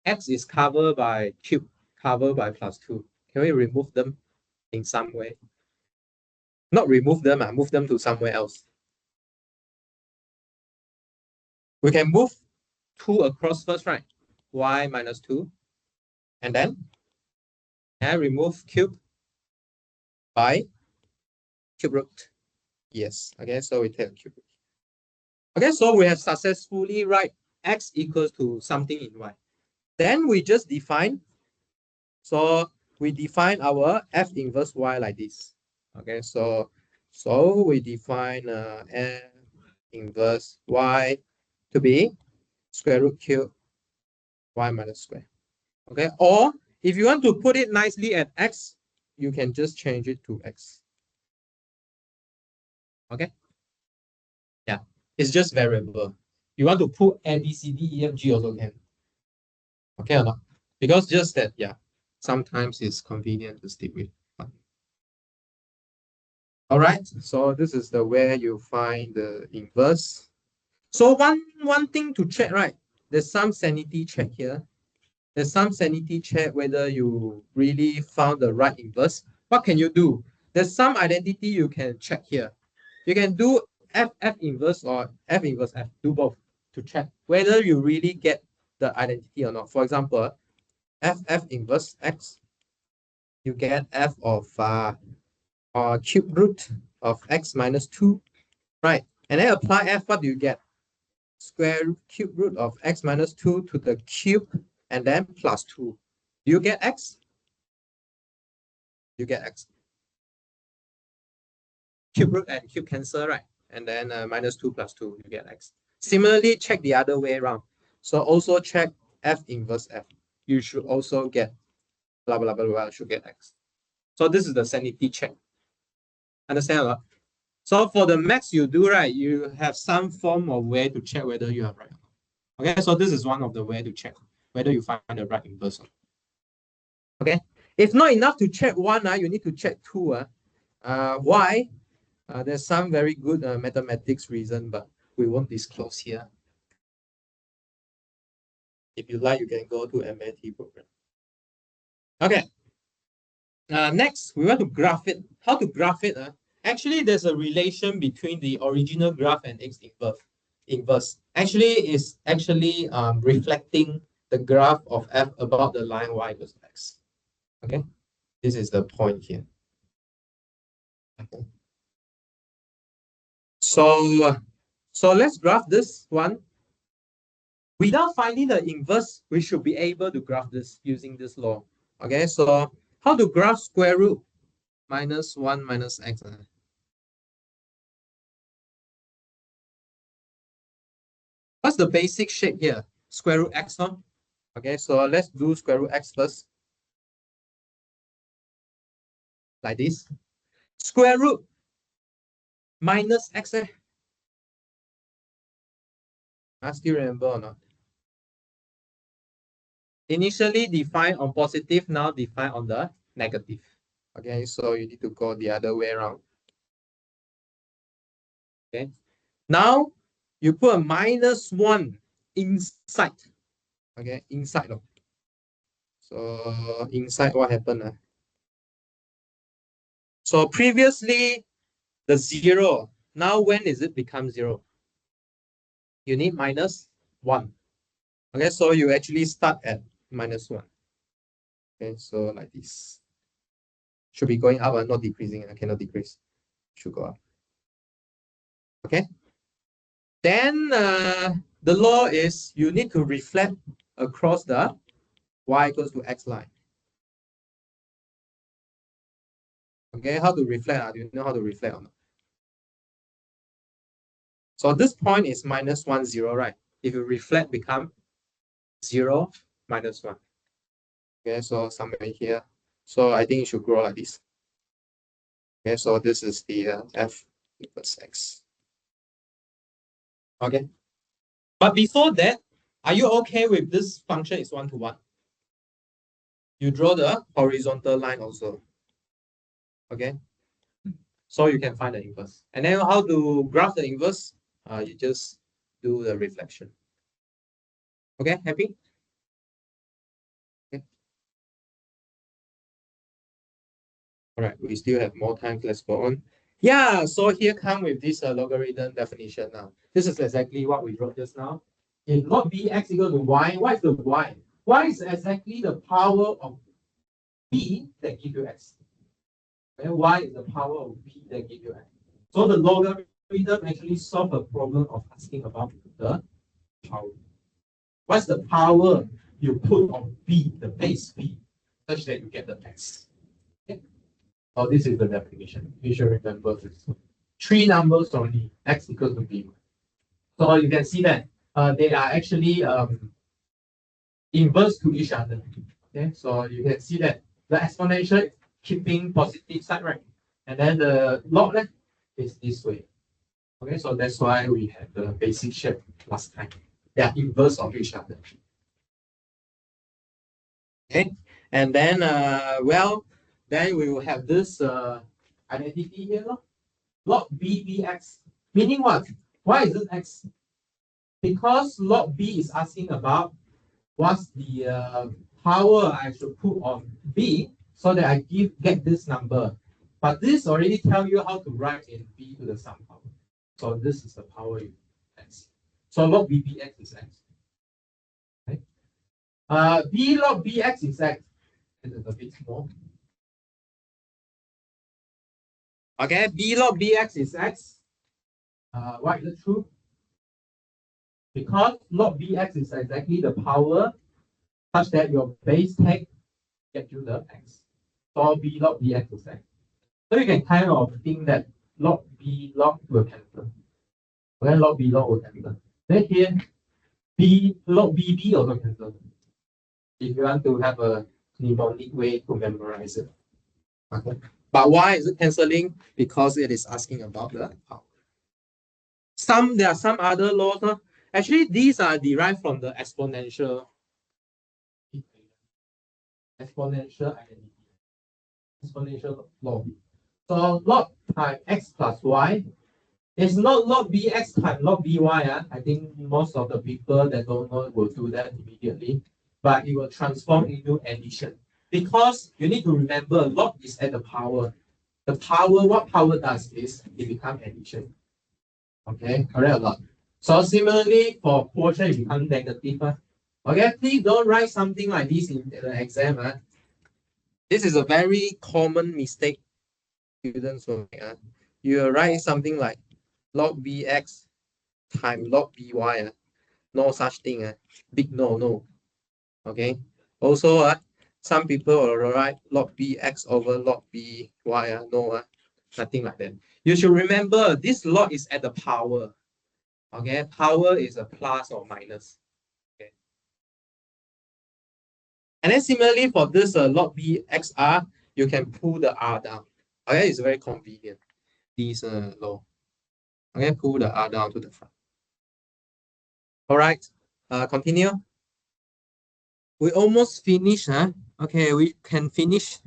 Speaker 3: X is covered by cube, covered by plus 2. Can we remove them in some way? Not remove them, move them to somewhere else. We can move 2 across first, right? Y minus 2. And then remove cube by cube root. Yes. Okay, so we take cube root. Okay, so we have successfully write x equals to something in y. Then we just define. So we define our f inverse y like this. Okay, so we define f inverse y to be square root cube y minus square. Okay, or if you want to put it nicely at x, you can just change it to x. Okay. Yeah, it's just variable. You want to put A, B, C, D, E, F, G also can. Okay or not? Because just that, yeah, sometimes it's convenient to stick with one. All right, so this is the where you find the inverse. So one thing to check, right? There's some sanity check here. There's some sanity check whether you really found the right inverse. What can you do? There's some identity you can check here. You can do F inverse or F inverse F. Do both to check whether you really get the identity or not. For example, F inverse X, you get F of cube root of X minus 2, right? And then apply F, what do you get? Square cube root of X minus 2 to the cube and then plus 2. Do you get X? You get X. Cube root and cube cancel, right? And then minus 2 plus 2, you get X. Similarly, check the other way around. So also check F inverse F. You should also get blah, blah, blah, blah, should get X. So this is the sanity check. Understand a lot? So for the max you do, right, you have some form of way to check whether you are right. Okay, so this is one of the way to check whether you find the right inverse. Okay, if not enough to check one, you need to check two. Why? There's some very good mathematics reason, but we won't disclose here. If you like, you can go to MAT program. Okay. Next, we want to graph it. How to graph it? Actually, there's a relation between the original graph and its inverse. inverse. Actually, is actually reflecting the graph of f about the line y equals x. Okay, this is the point here. Okay. So let's graph this one. Without finding the inverse, we should be able to graph this using this law. Okay, so how to graph square root minus 1 minus x? What's the basic shape here? Square root x, no? Okay, so let's do square root x first. Like this. Square root minus x. I still remember or not? Initially defined on positive, now defined on the negative. Okay, so you need to go the other way around. Okay, now you put a minus 1 inside. Okay, inside. So inside, what happened? So previously the 0. Now when is it become 0? You need minus 1. Okay, so you actually start at minus 1. Okay, so like this. Should be going up and not decreasing. I cannot decrease. Should go up. Okay. Then the law is you need to reflect across the y equals to x line. Okay, how to reflect? Do you know how to reflect or not? So this point is minus 1, 0, right? If you reflect, become 0, minus 1. Okay, so somewhere here. So I think it should grow like this. Okay, so this is the f equals x. Okay. But before that, are you okay with this function is 1 to 1? You draw the horizontal line also. Okay. So you can find the inverse. And then how to graph the inverse? You just do the reflection. Okay, happy? Okay. All right, we still have more time. Let's go on. Yeah, so here come with this logarithm definition now. This is exactly what we wrote just now. If log bx equal to y, what is the y? Y is exactly the power of b that give you x. And y is the power of b that give you x. So the logarithm actually solve a problem of asking about the power. What's the power you put on b, the base b, such that you get the x? Okay. Oh, this is the definition. You should remember this. 3 numbers only, x equals to b. So you can see that they are actually inverse to each other. Okay, so you can see that the exponential is keeping positive side, right? And then the log left is this way. Okay, so that's why we have the basic shape last time. They are inverse of each other. Okay, and then well, then we will have this identity here, log bbx. Meaning what? Why is it x? Because log b is asking about what's the power I should put on b so that I get this number. But this already tell you how to write in b to the sum power. So this is the power in x. So log bbx is x. Okay. B log bx is x. This is a bit more. Okay, b log bx is x. Why is it true? Because log bx is exactly the power such that your base take get you the x. So b log bx is x. So you can kind of think that log b log will cancel. Then log b log will cancel. Then here b log bb also cancel. If you want to have a mnemonic way to memorize it. Okay. But why is it cancelling? Because it is asking about the power. There are some other laws. Actually, these are derived from the exponential identity. Exponential law. So log times x plus y is not log bx times log by. I think most of the people that don't know will do that immediately. But it will transform into addition. Because you need to remember log is at the power. The power, what power does is it becomes addition. Okay, correct or not? So similarly for quotient, it becomes negative. Okay, please don't write something like this in the exam. This is a very common mistake students will make. You write something like log bx times log by. No such thing. Big no. Okay. Also, some people will write log bx over log by. No, nothing like that. You should remember this log is at the power. Okay, power is a plus or minus. Okay. And then similarly for this log bxr, you can pull the r down. Okay, it's very convenient. This law. Okay, pull the r down to the front. All right, continue. We almost finished. Okay, we can finish.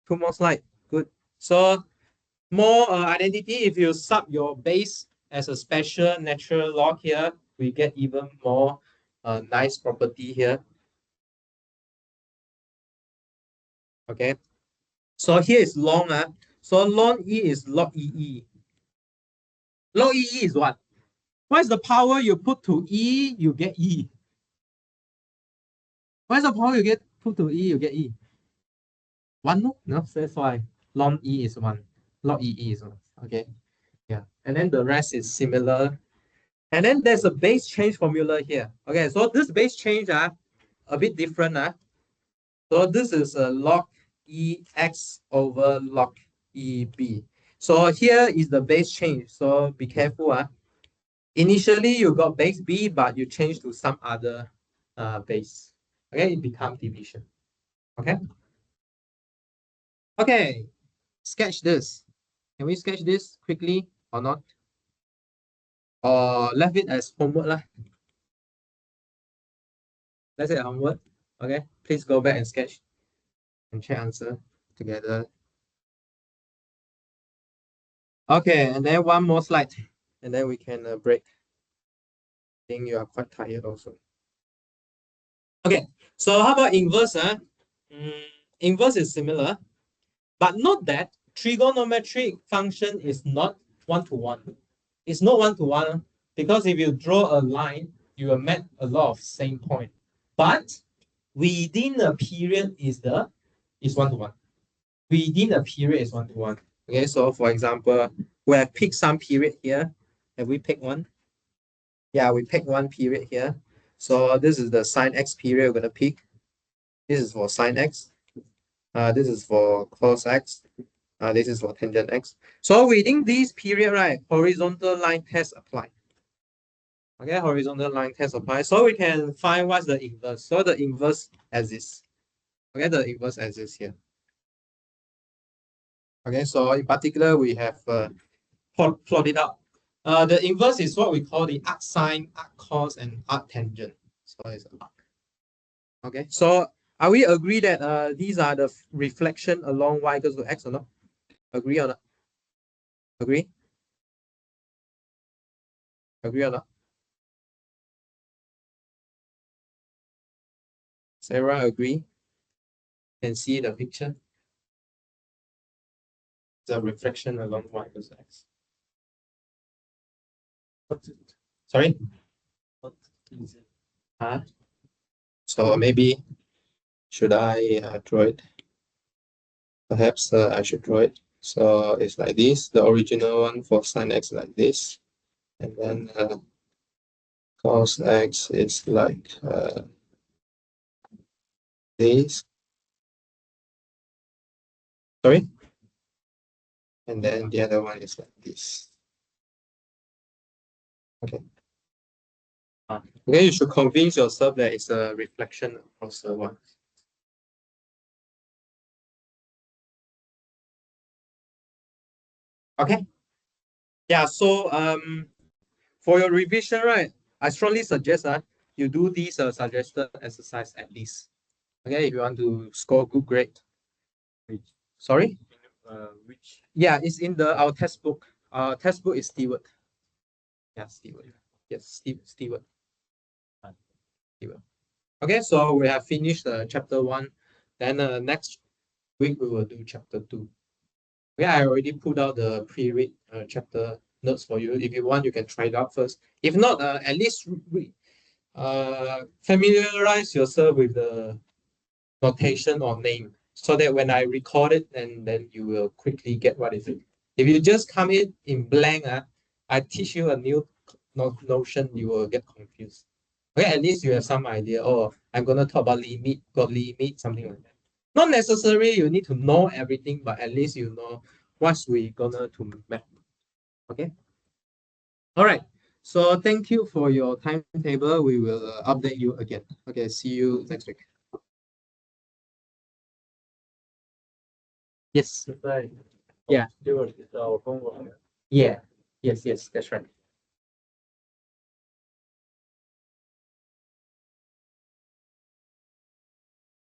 Speaker 3: 2 more slides. Good. So more identity. If you sub your base as a special natural log here, we get even more nice property here. Okay. So here is long. So log E is log EE. Log EE is what? What is the power you put to E, you get E? What is the power you get put to E, you get E? 1, no? So that's why log E is 1. Log EE is 1. Okay. Yeah. And then the rest is similar. And then there's a base change formula here. Okay, so this base change a bit different. So this is a log EX over log EB. So here is the base change. So be careful. Initially you got base B, but you change to some other base. Okay, it becomes division. Okay. Okay, sketch this. Can we sketch this quickly or not? Or left it as homework lah. Let's say homework. Okay, please go back and sketch and check answer together. Okay, and then one more slide, and then we can break. I think you are quite tired also. Okay, so how about inverse? Inverse is similar, but note that trigonometric function is not one-to-one. It's not one-to-one because if you draw a line, you will make a lot of same point. But within a period is one-to-one. Within a period is one-to-one. Okay, so for example, we have picked some period here. Have we picked one? Yeah, we picked one period here. So this is the sine x period we're gonna pick. This is for sine x. This is for cos x. This is for tangent x. So within this period, right, horizontal line test apply. Okay, horizontal line test apply. So we can find what's the inverse. So the inverse as this. Okay, the inverse as this here. Okay, so in particular, we have plotted out. The inverse is what we call the arc sine, arc cos, and arc tangent. So it's arc. Okay, so are we agree that these are the reflection along y equals to x or not? Agree or not? Agree? Agree or not? Sarah, agree? Can see the picture. The reflection along y equals to x. Sorry? So maybe should I draw it? Perhaps I should draw it. So it's like this. The original one for sine x like this, and then cos x is like this. Sorry. And then the other one is like this. Okay. Okay, you should convince yourself that it's a reflection across the one. Okay. Yeah, so for your revision, right, I strongly suggest you do this suggested exercise at least. Okay, if you want to score good grade. Sorry?
Speaker 2: Which?
Speaker 3: Yeah, it's in our textbook. Our textbook is Stewart. Yeah, Stewart. Yes, Stewart. Stewart. Okay, so we have finished chapter 1. Then next week we will do chapter 2. Okay, I already put out the pre-read chapter notes for you. If you want, you can try it out first. If not, at least familiarize yourself with the notation or name so that when I record it, then you will quickly get what is it. If you just come in blank, I teach you a new notion, you will get confused. Okay, at least you have some idea. Oh, I'm gonna talk about limit, got limit, something like that. Not necessarily you need to know everything, but at least you know what's we gonna to map. Okay. All right. So thank you for your timetable. We will update you again. Okay. See you next week. Yes.
Speaker 2: Right.
Speaker 3: Yeah.
Speaker 2: Stewart is our homework.
Speaker 3: Yeah. Yes. That's right.